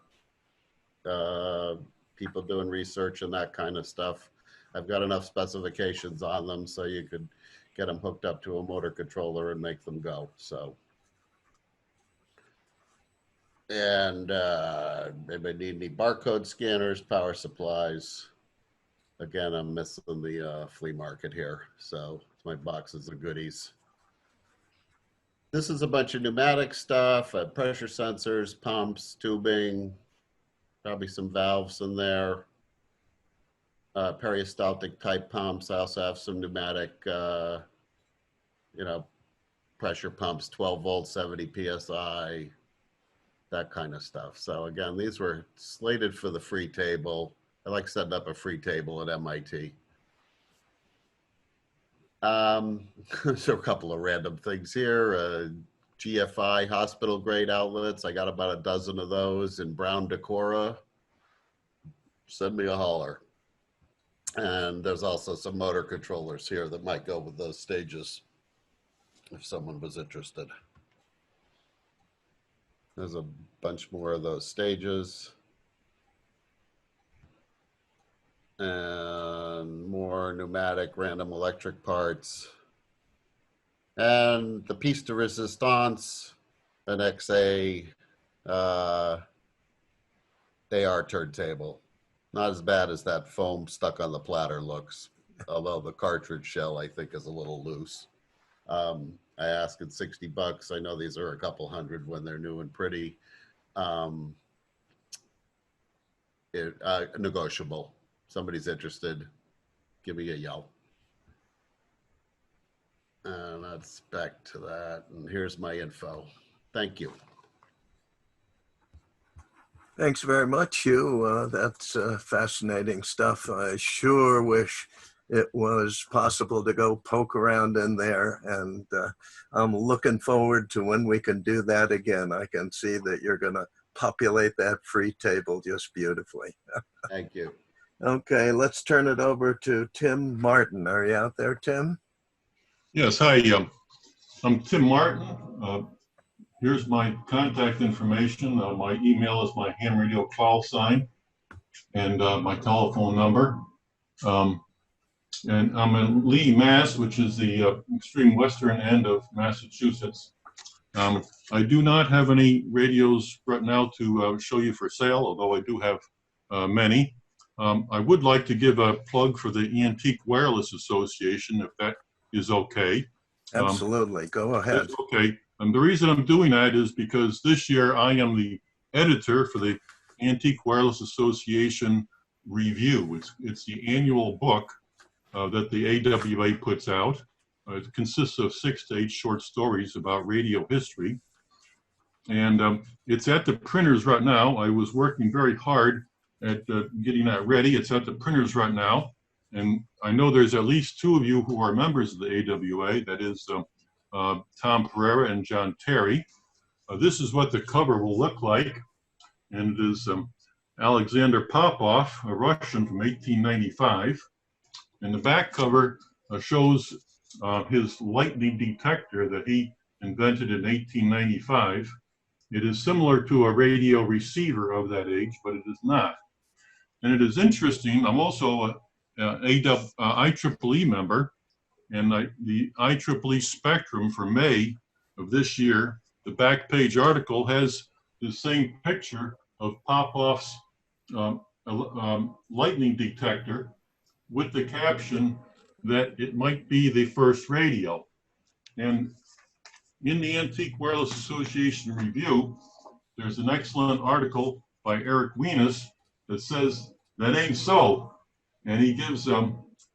people doing research and that kind of stuff. I've got enough specifications on them so you could get them hooked up to a motor controller and make them go. So, and anybody need any barcode scanners, power supplies? Again, I'm missing the flea market here. So it's my boxes of goodies. This is a bunch of pneumatic stuff, pressure sensors, pumps, tubing, probably some valves in there. Peristaltic type pumps. I also have some pneumatic, pressure pumps, 12 volt, 70 PSI, that kind of stuff. So again, these were slated for the free table. I like setting up a free table at MIT. So a couple of random things here. GFI hospital grade outlets. I got about a dozen of those in brown Decora. Send me a holler. And there's also some motor controllers here that might go with those stages if someone was interested. There's a bunch more of those stages. And more pneumatic random electric parts. And the piece de resistance, an XA AR turntable. Not as bad as that foam stuck on the platter looks, although the cartridge shell I think is a little loose. I asked it 60 bucks. I know these are a couple hundred when they're new and pretty. Negotiable. Somebody's interested, give me a yell. And that's back to that. And here's my info. Thank you. Thanks very much, Hugh. That's fascinating stuff. I sure wish it was possible to go poke around in there. And I'm looking forward to when we can do that again. I can see that you're going to populate that free table just beautifully. Thank you. Okay, let's turn it over to Tim Martin. Are you out there, Tim? Yes, hi. I'm Tim Martin. Here's my contact information. My email is my ham radio call sign and my telephone number. And I'm in Lee, Mass, which is the extreme western end of Massachusetts. I do not have any radios right now to show you for sale, although I do have many. I would like to give a plug for the Antique Wireless Association, if that is okay. Absolutely, go ahead. Okay, and the reason I'm doing that is because this year I am the editor for the Antique Wireless Association Review. It's the annual book that the AWA puts out. It consists of 6 to 8 short stories about radio history. And it's at the printers right now. I was working very hard at getting that ready. It's at the printers right now. And I know there's at least 2 of you who are members of the AWA, that is Tom Pereira and John Terry. This is what the cover will look like. And it is Alexander Popov, a Russian from 1895. And the back cover shows his lightning detector that he invented in 1895. It is similar to a radio receiver of that age, but it is not. And it is interesting, I'm also an IEEE member, and the IEEE Spectrum for May of this year, the back page article has the same picture of Popov's lightning detector with the caption that it might be the first radio. And in the Antique Wireless Association Review, there's an excellent article by Eric Wienis that says that ain't so. And he gives a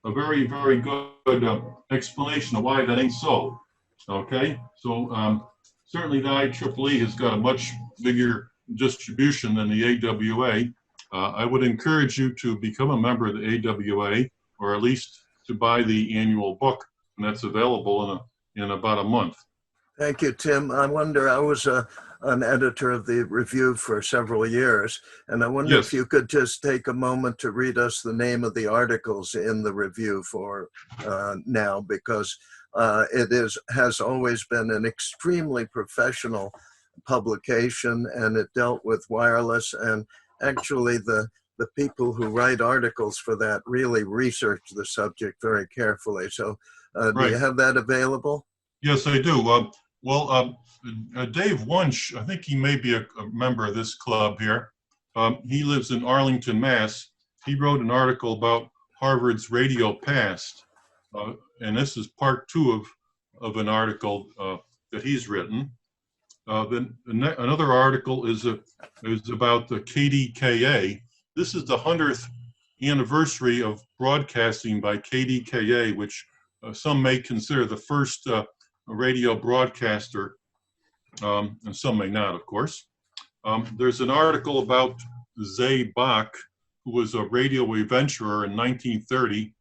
a very, very good explanation of why that ain't so. Okay, so certainly the IEEE has got a much bigger distribution than the AWA. I would encourage you to become a member of the AWA, or at least to buy the annual book, and that's available in about a month. Thank you, Tim. I wonder, I was an editor of the review for several years, and I wonder if you could just take a moment to read us the name of the articles in the review for now, because it has always been an extremely professional publication, and it dealt with wireless, and actually the people who write articles for that really research the subject very carefully. So do you have that available? Yes, I do. Dave Wunsch, I think he may be a member of this club here. He lives in Arlington, Mass. He wrote an article about Harvard's radio past. And this is part 2 of an article that he's written. Then another article is about the KDKA. This is the 100th anniversary of broadcasting by KDKA, which some may consider the first radio broadcaster, and some may not, of course. There's an article about Zay Bach, who was a radio adventurer in 1930,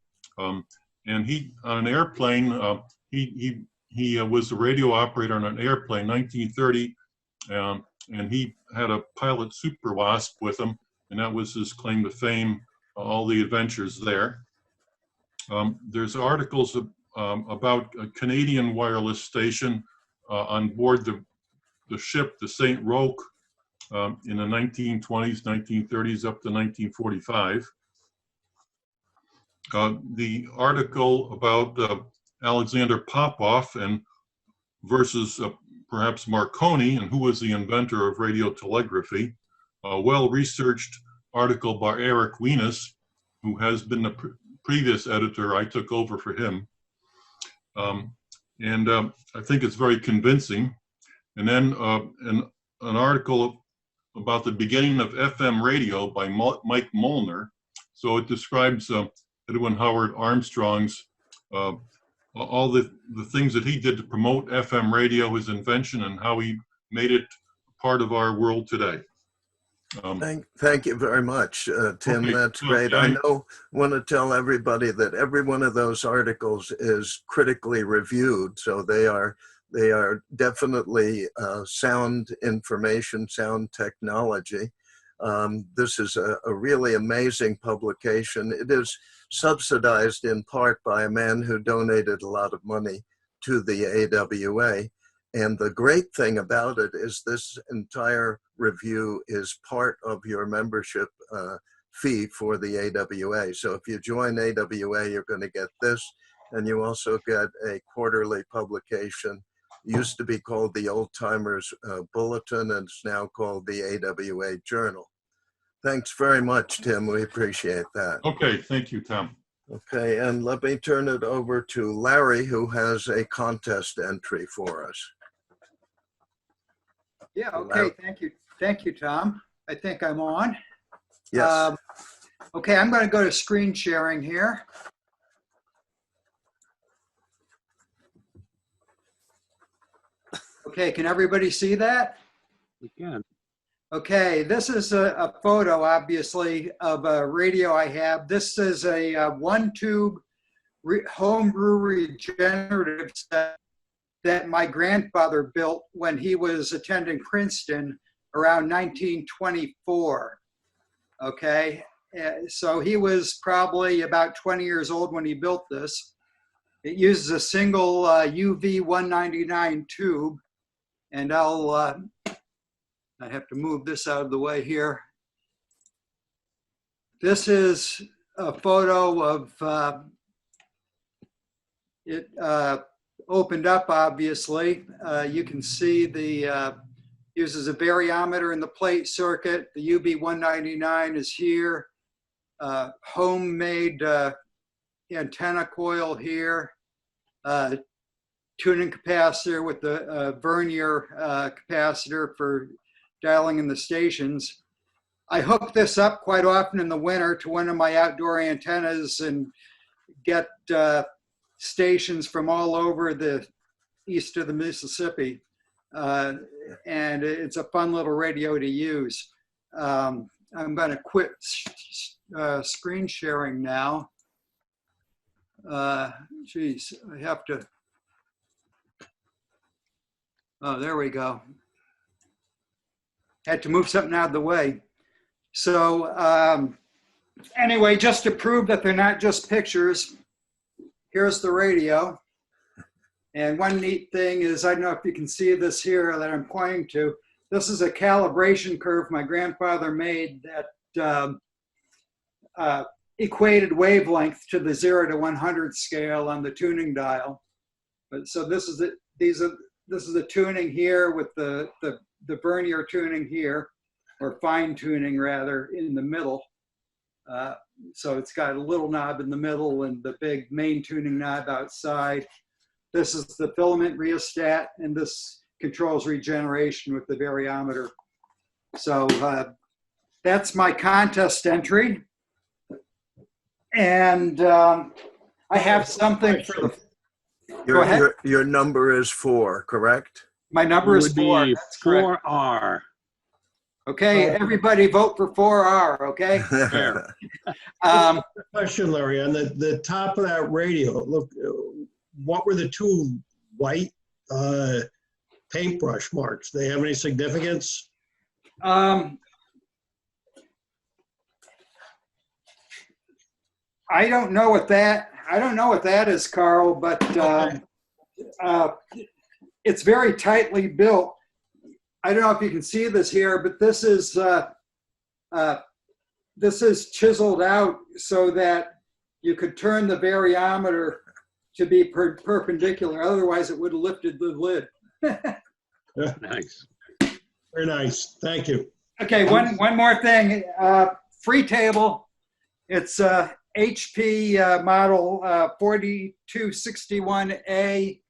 and he on an airplane. He was a radio operator on an airplane, 1930, and he had a pilot Super Wasp with him, and that was his claim to fame. All the adventures there. There's articles about a Canadian wireless station on board the ship, the St. Roque, in the 1920s, 1930s, up to 1945. The article about Alexander Popov and versus perhaps Marconi, and who was the inventor of radio telegraphy. A well-researched article by Eric Wienis, who has been the previous editor. I took over for him. I think it's very convincing. And then an article about the beginning of FM radio by Mike Molnar. So it describes Edwin Howard Armstrong's, all the things that he did to promote FM radio, his invention, and how he made it part of our world today. Thank you very much, Tim. Okay, that's great. I want to tell everybody that every one of those articles is critically reviewed, so they are definitely sound information, sound technology. This is a really amazing publication. It is subsidized in part by a man who donated a lot of money to the AWA. And the great thing about it is this entire review is part of your membership fee for the AWA. So if you join AWA, you're going to get this, and you also get a quarterly publication. It used to be called the Old Timers Bulletin, and it's now called the AWA Journal. Thanks very much, Tim. We appreciate that. Okay, thank you, Tom. Okay, and let me turn it over to Larry, who has a contest entry for us. Yeah, okay, thank you. Thank you, Tom. I think I'm on. Yes. Okay, I'm going to go to screen sharing here. Okay, can everybody see that? We can. Okay, this is a photo, obviously, of a radio I have. This is a one-tube homebrew regenerative set that my grandfather built when he was attending Princeton around 1924. Okay, so he was probably about 20 years old when he built this. It uses a single UV 199 tube, and I have to move this out of the way here. This is a photo of it opened up, obviously. You can see the uses a variometer in the plate circuit. The UB 199 is here. Homemade antenna coil here. Tuning capacitor with the vernier capacitor for dialing in the stations. I hook this up quite often in the winter to one of my outdoor antennas and get stations from all over the east of the Mississippi. And it's a fun little radio to use. I'm going to quit screen sharing now. Geez, I have to. Oh, there we go. Had to move something out of the way. So anyway, just to prove that they're not just pictures, here's the radio. And one neat thing is, I don't know if you can see this here that I'm pointing to. This is a calibration curve my grandfather made that equated wavelength to the 0 to 100 scale on the tuning dial. But so this is the tuning here with the vernier tuning here, or fine tuning rather, in the middle. So it's got a little knob in the middle and the big main tuning knob outside. This is the filament rheostat, and this controls regeneration with the variometer. So that's my contest entry. And I have something for the... Your number is 4, correct? My number is 4. That's correct. 4R. Okay, everybody vote for 4R, okay? Question, Larry, on the top of that radio, look, what were the 2 white paintbrush marks? Do they have any significance? I don't know what that is, Carl, but it's very tightly built. I don't know if you can see this here, but this is chiseled out so that you could turn the variometer to be perpendicular. Otherwise, it would have lifted the lid. Nice. Very nice. Thank you. Okay, one more thing. Free table. It's HP model 4261A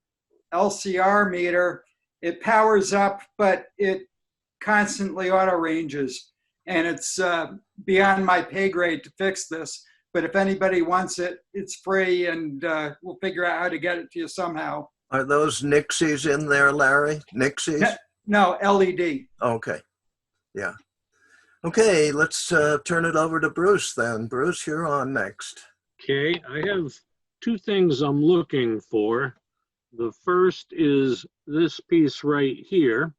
LCR meter. It powers up, but it constantly auto ranges. And it's beyond my pay grade to fix this. But if anybody wants it, it's free, and we'll figure out how to get it to you somehow. Are those Nixies in there, Larry? Nixies? No, LED. Okay. Yeah. Okay, let's turn it over to Bruce then. Bruce, you're on next. Okay, I have 2 things I'm looking for. The first is this piece right here,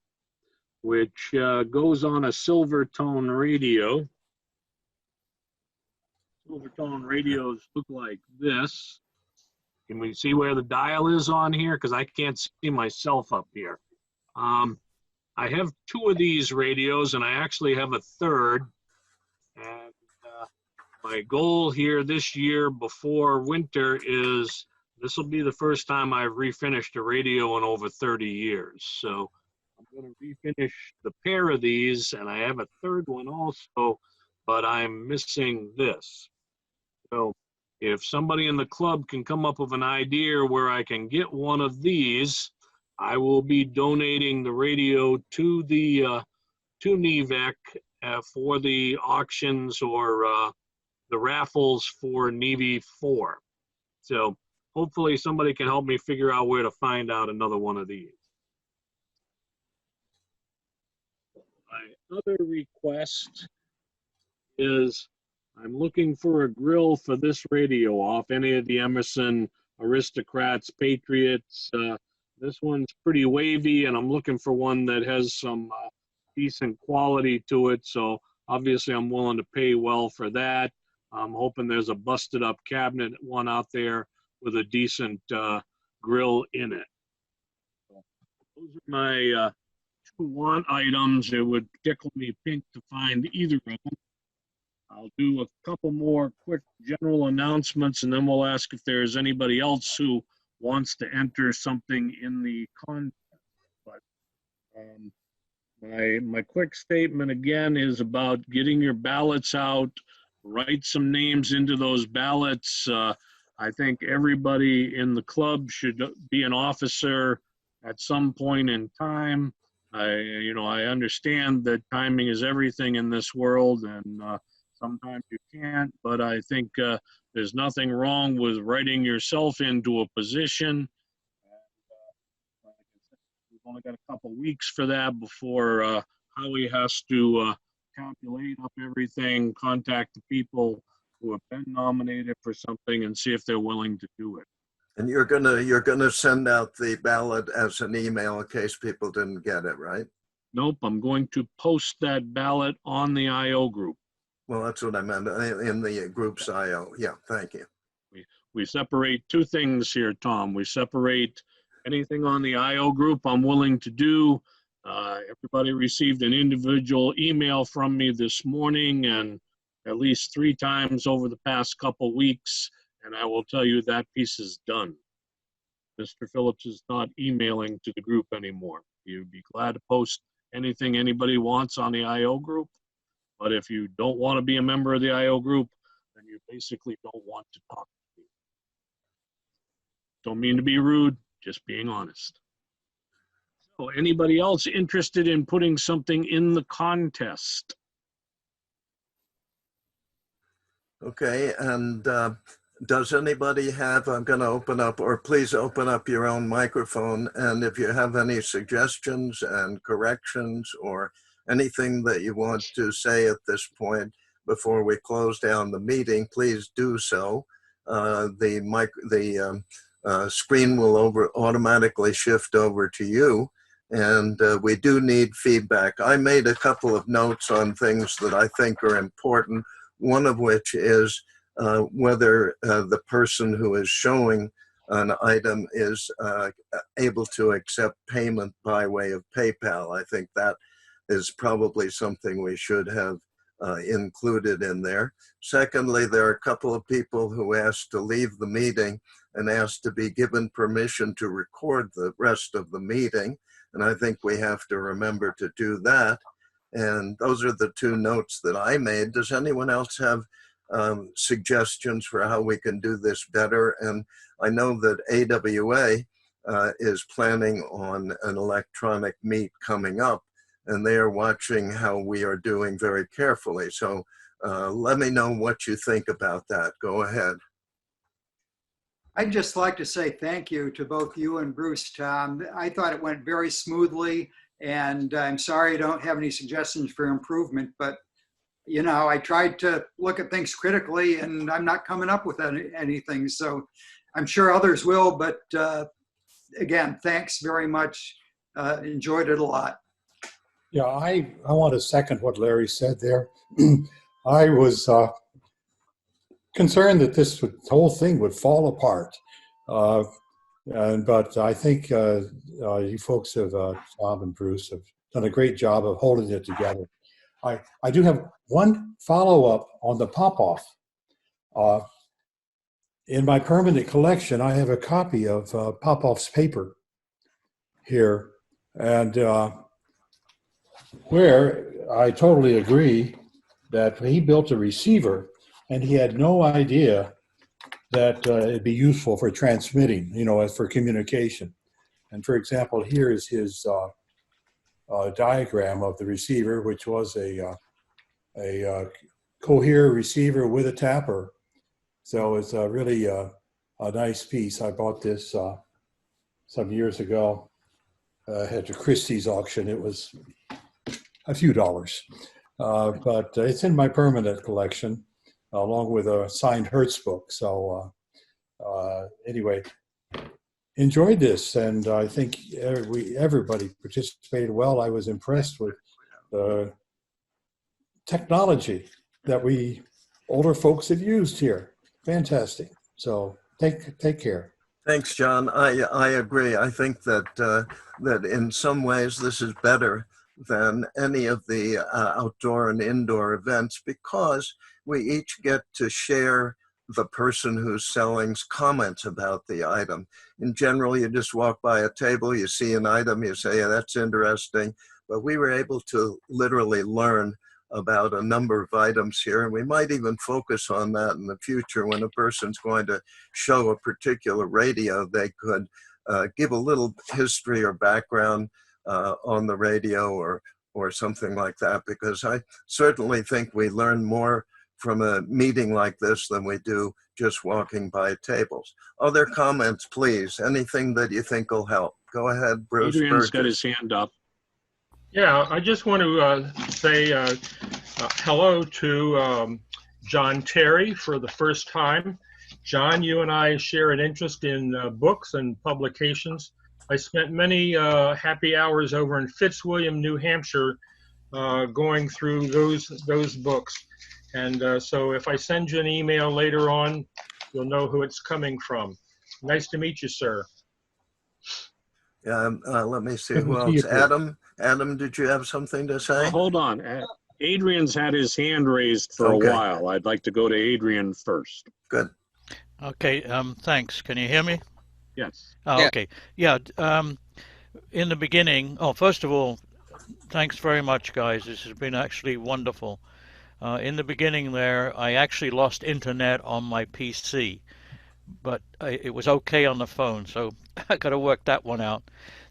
which goes on a Silvertone radio. Silvertone radios look like this. Can we see where the dial is on here? Because I can't see myself up here. I have 2 of these radios, and I actually have a third. And my goal here this year before winter is this will be the first time I've refinished a radio in over 30 years. So I'm going to refinish the pair of these, and I have a third one also, but I'm missing this. So if somebody in the club can come up with an idea where I can get one of these, I will be donating the radio to the to NEVEC for the auctions or the raffles for NEVE 4. So hopefully somebody can help me figure out where to find out another one of these. My other request is I'm looking for a grill for this radio off any of the Emerson Aristocrats, Patriots. This one's pretty wavy, and I'm looking for one that has some decent quality to it. So obviously I'm willing to pay well for that. I'm hoping there's a busted up cabinet one out there with a decent grill in it. So those are my 2 want items. It would tickle me pink to find either of them. I'll do a couple more quick general announcements, and then we'll ask if there's anybody else who wants to enter something in the contest. But my quick statement again is about getting your ballots out. Write some names into those ballots. I think everybody in the club should be an officer at some point in time. I understand that timing is everything in this world, and Sometimes you can't, but I think there's nothing wrong with writing yourself into a position. Like I said, we've only got a couple weeks for that before Howie has to calculate up everything, contact the people who have been nominated for something and see if they're willing to do it. And you're gonna send out the ballot as an email in case people didn't get it, right? Nope, I'm going to post that ballot on the IO group. Well, that's what I meant in the group's IO. Yeah, thank you. We separate two things here, Tom. We separate anything on the IO group I'm willing to do. Everybody received an individual email from me this morning and at least 3 times over the past couple weeks, and I will tell you that piece is done. Mr. Phillips is not emailing to the group anymore. You'd be glad to post anything anybody wants on the IO group, but if you don't want to be a member of the IO group, then you basically don't want to talk to me. Don't mean to be rude, just being honest. So anybody else interested in putting something in the contest? Okay, and does anybody have, I'm going to open up, or please open up your own microphone, and if you have any suggestions and corrections or anything that you want to say at this point before we close down the meeting, please do so. The screen will automatically shift over to you, and we do need feedback. I made a couple of notes on things that I think are important, one of which is whether the person who is showing an item is able to accept payment by way of PayPal. I think that is probably something we should have included in there. Secondly, there are a couple of people who asked to leave the meeting and asked to be given permission to record the rest of the meeting. And I think we have to remember to do that. And those are the 2 notes that I made. Does anyone else have suggestions for how we can do this better? And I know that AWA is planning on an electronic meet coming up, and they are watching how we are doing very carefully. So let me know what you think about that. Go ahead. I'd just like to say thank you to both you and Bruce, Tom. I thought it went very smoothly, and I'm sorry I don't have any suggestions for improvement, but you know, I tried to look at things critically and I'm not coming up with anything. So I'm sure others will, but again, thanks very much. Enjoyed it a lot. Yeah, I want to second what Larry said there. I was concerned that this whole thing would fall apart. But I think you folks have, Tom and Bruce, have done a great job of holding it together. I do have one follow-up on the pop-off. In my permanent collection, I have a copy of Popoff's paper here, and where I totally agree that he built a receiver and he had no idea that it'd be useful for transmitting, you know, for communication. And for example, here is his diagram of the receiver, which was a cohere receiver with a tapper. So it's really a nice piece. I bought this some years ago at the Christie's auction. It was a few dollars, but it's in my permanent collection along with a signed Hertz book. So anyway, enjoyed this, and I think everybody participated well. I was impressed with the technology that we older folks have used here. Fantastic. So take care. Thanks, John. I agree. I think that that in some ways this is better than any of the outdoor and indoor events because we each get to share the person who's selling's comments about the item. In general, you just walk by a table, you see an item, you say, yeah, that's interesting. But we were able to literally learn about a number of items here, and we might even focus on that in the future when a person's going to show a particular radio. They could give a little history or background on the radio or something like that, because I certainly think we learn more from a meeting like this than we do just walking by tables. Other comments, please. Anything that you think will help. Go ahead, Bruce. Adrian's got Burgess. his hand up. Yeah, I just want to say hello to John Terry for the first time. John, you and I share an interest in books and publications. I spent many happy hours over in Fitzwilliam, New Hampshire, going through those books. And so if I send you an email later on, you'll know who it's coming from. Nice to meet you, sir. Let me see who else. Adam, did you have something to say? Hold on. Adrian's had his hand raised for a while. I'd like to go to Adrian first. Good. Okay, thanks. Can you hear me? Yes. Oh, okay. Yeah, in the beginning, first of all, thanks very much, guys. This has been actually wonderful. In the beginning there, I actually lost internet on my PC, but it was okay on the phone, so I got to work that one out.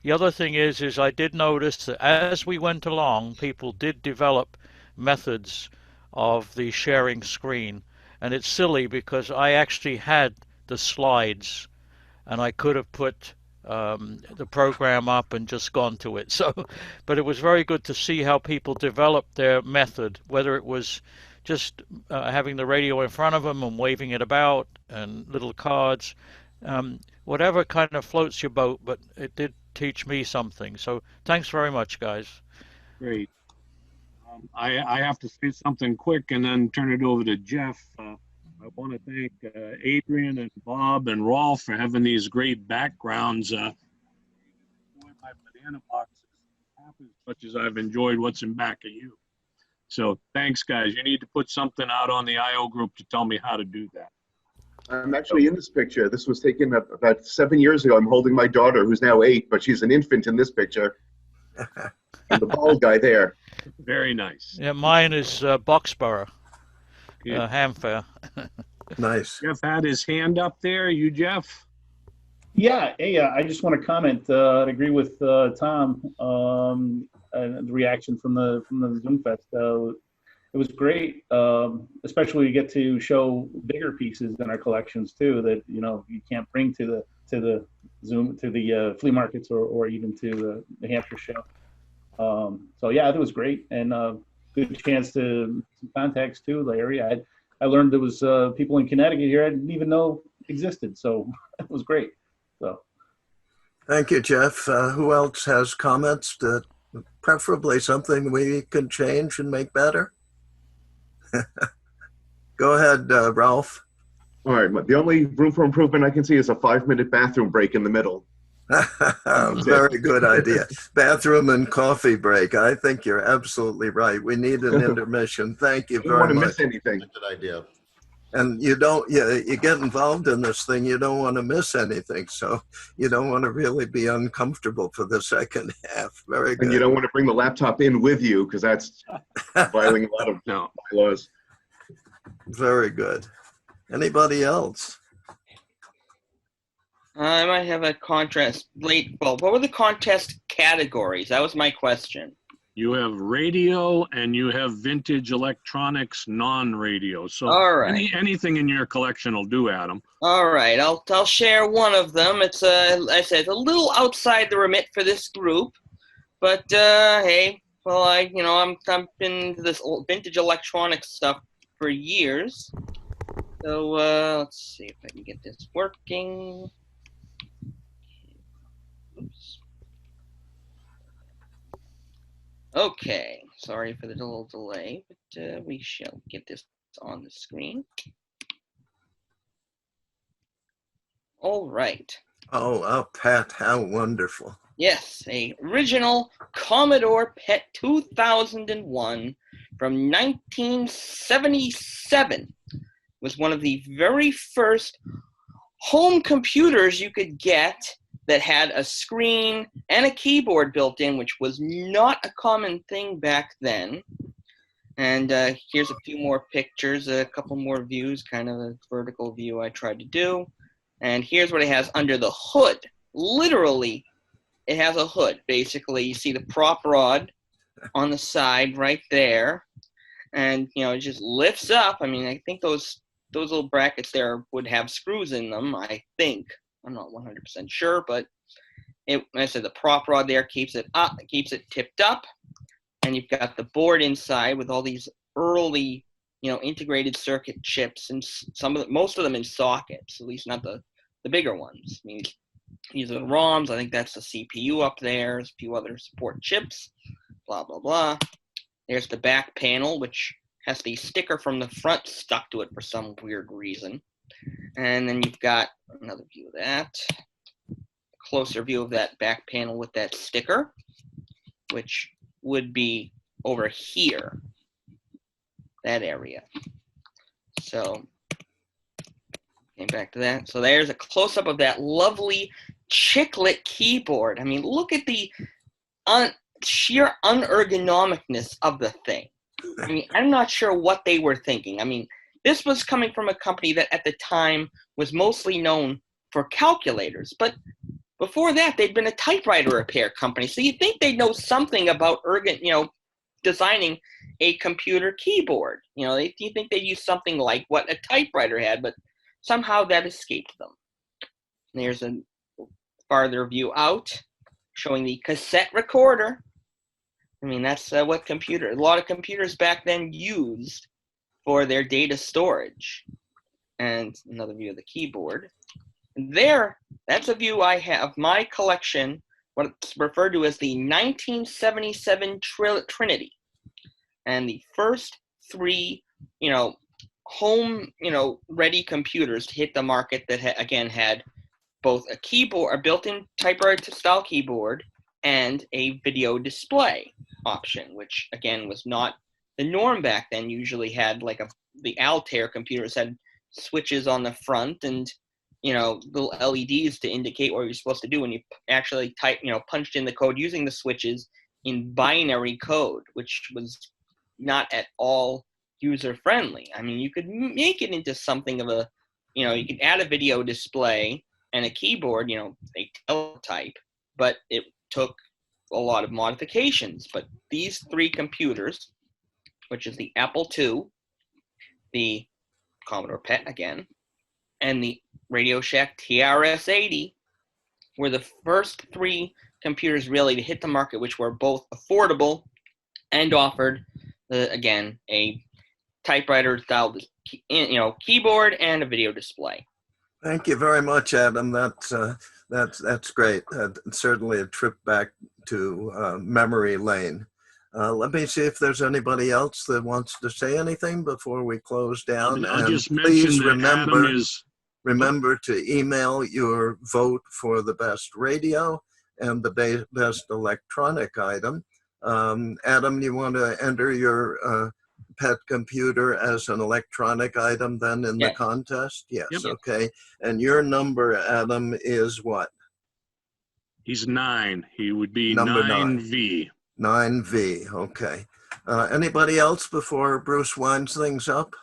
The other thing is I did notice that as we went along, people did develop methods of the sharing screen. And it's silly because I actually had the slides and I could have put the program up and just gone to it. So, but it was very good to see how people developed their method, whether it was just having the radio in front of them and waving it about and little cards, whatever kind of floats your boat, but it did teach me something. So thanks very much, guys. Great. I have to say something quick and then turn it over to Jeff. I want to thank Adrian and Bob and Rolf for having these great backgrounds. My banana box is half as much as I've enjoyed what's in back of you. So thanks, guys. You need to put something out on the IO group to tell me how to do that. I'm actually in this picture. This was taken about 7 years ago. I'm holding my daughter, who's now 8, but she's an infant in this picture. And the bald guy there. Very nice. Yeah, mine is Boxborough, Hamfair. Nice. Jeff had his hand up there. You, Jeff? Yeah, hey, I just want to comment. I agree with Tom. The reaction from the ZoomFest. It was great, especially when you get to show bigger pieces in our collections too that you can't bring to the flea markets or even to the Hampshire show. So yeah, it was great, and good chance to some contacts too. The area I learned there was people in Connecticut here I didn't even know existed, so it was great. So thank you, Jeff. Who else has comments? Preferably something we can change and make better. Go ahead, Ralph. All right. The only room for improvement I can see is a 5-minute bathroom break in the middle. Very good idea. Bathroom and coffee break. I think you're absolutely right. We need an intermission. Thank you very much. I don't want to miss anything. Good idea. And you get involved in this thing, you don't want to miss anything. So you don't want to really be uncomfortable for the second half. Very good. And you don't want to bring the laptop in with you because that's violating a lot of bylaws. Very good. Anybody else? I might have a contest what were the contest categories? That was my question. You have radio and you have vintage electronics, non-radio. So all right. Anything in your collection will do, Adam. All right, I'll share one of them. It's I said it's a little outside the remit for this group, but hey, well I've been into this old vintage electronics stuff for years. So let's see if I can get this working. Oops. Okay, sorry for the little delay, but we shall get this on the screen. All right. Oh, Pat, how wonderful. Yes, a original Commodore PET 2001 from 1977 was one of the very first home computers you could get that had a screen and a keyboard built in, which was not a common thing back then. And here's a few more pictures, a couple more views, kind of a vertical view I tried to do. And here's what it has under the hood. Literally, it has a hood. Basically, you see the prop rod on the side right there. and it just lifts up. I mean, I think those little brackets there would have screws in them. I think. I'm not 100% sure, but I said the prop rod there keeps it up, keeps it tipped up, and you've got the board inside with all these early, integrated circuit chips, and most of them in sockets, at least not the bigger ones. I mean, these are the ROMs. I think that's the CPU up there. There's a few other support chips, blah, blah, blah. There's the back panel, which has the sticker from the front stuck to it for some weird reason. And then you've got another view of that. Closer view of that back panel with that sticker, which would be over here, that area. So, getting back to that. So there's a close-up of that lovely chiclet keyboard. I mean, look at the sheer unergonomicness of the thing. I mean, I'm not sure what they were thinking. I mean, this was coming from a company that at the time was mostly known for calculators, but before that, they'd been a typewriter repair company. So you'd think they'd know something about designing a computer keyboard. You think they'd use something like what a typewriter had, but somehow that escaped them. And there's a farther view out showing the cassette recorder. I mean, that's what a lot of computers back then used for their data storage. And another view of the keyboard. There, that's a view I have, my collection, what's referred to as the 1977 Trinity. And the first three, home, ready computers to hit the market that, had both a keyboard, a built-in typewriter-style keyboard, and a video display option, which, again, was not the norm back then. Usually had, the Altair computers had switches on the front and little LEDs to indicate what you're supposed to do when you actually punched in the code using the switches in binary code, which was not at all user-friendly. I mean, you could make it into something of a, you could add a video display and a keyboard, a teletype, but it took a lot of modifications. But these three computers, which is the Apple II, the Commodore PET again, and the Radio Shack TRS-80 were the first three computers really to hit the market, which were both affordable and offered, again, a typewriter-style, keyboard and a video display. Thank you very much, Adam. That's great. Certainly a trip back to memory lane. Let me see if there's anybody else that wants to say anything before we close down. I'll and just mention that remember to email your vote for the best radio and the best electronic item. Adam, you want to enter your pet computer as an electronic item then in the contest? Yes, yep. Okay. And your number, Adam, is what? He's 9. He would be number 9V. 9V, okay. Anybody else before Bruce winds things up?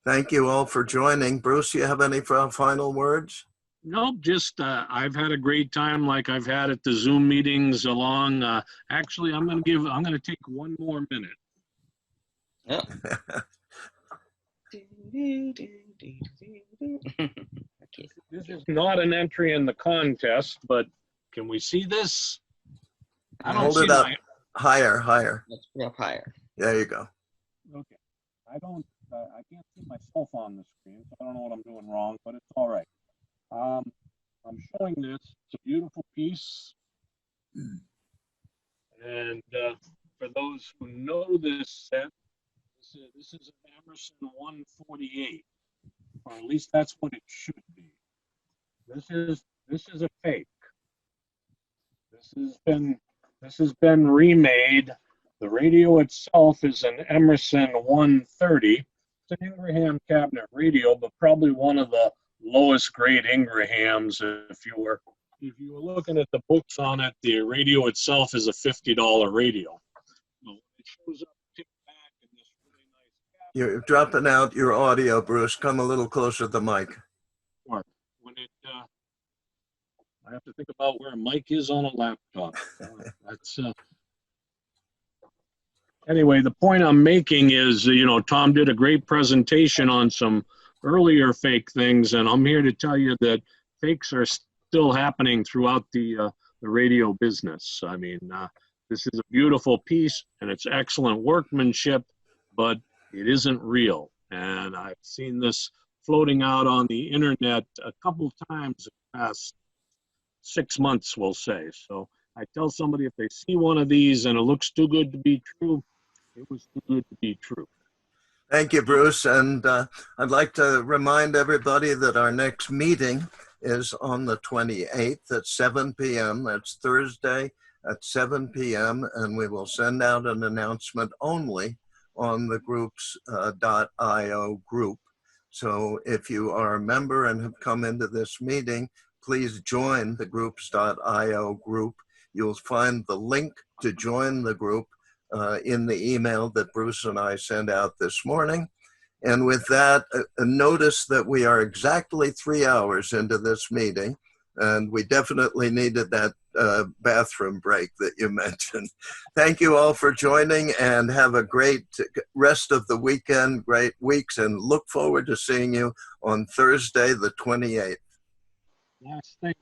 Thank you all for joining. Bruce, you have any final words? Nope, just I've had a great time like I've had at the Zoom meetings along. Actually, I'm going to take one more minute. Yeah. This is not an entry in the contest, but can we see this? I don't Hold see it up higher. Let's put it up higher. There you go. Okay. I can't see myself on the screen, so I don't know what I'm doing wrong, but it's all right. I'm showing this. It's a beautiful piece. And for those who know this set, this is an Emerson 148, or at least that's what it should be. This is a fake. This has been remade. The radio itself is an Emerson 130. It's an Ingraham cabinet radio, but probably one of the lowest grade Ingrahams. If you were looking at the books on it, the radio itself is a $50 radio. So it shows up tipped back in this really nice cabinet. You're dropping out your audio, Bruce. Come a little closer to the mic. When I have to think about where a mic is on a laptop. That's Anyway, the point I'm making is, Tom did a great presentation on some earlier fake things, and I'm here to tell you that fakes are still happening throughout the radio business. I mean, this is a beautiful piece and it's excellent workmanship, but it isn't real. And I've seen this floating out on the internet a couple times in the past 6 months, we'll say. So I tell somebody if they see one of these and it looks too good to be true, it was too good to be true. Thank you, Bruce. And I'd like to remind everybody that our next meeting is on the 28th at 7 p.m. That's Thursday at 7 p.m. And we will send out an announcement only on the groups .io group. So if you are a member and have come into this meeting, please join the groups.io group. You'll find the link to join the group in the email that Bruce and I sent out this morning. And with that, notice that we are exactly 3 hours into this meeting, and we definitely needed that bathroom break that you mentioned. Thank you all for joining, and have a great rest of the weekend, great weeks, and look forward to seeing you on Thursday, the 28th. Last thing.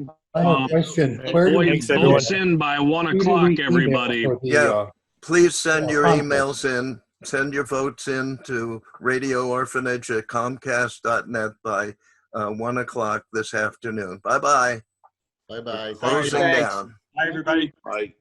Question. Where do we Votes in by 1 o'clock, everybody. Yeah, please send your conference. emails in. Send your votes in to radioorphanage@comcast.net by 1 o'clock this afternoon. Bye-bye. Bye-bye. Closing Thanks. down. Bye, everybody. Bye.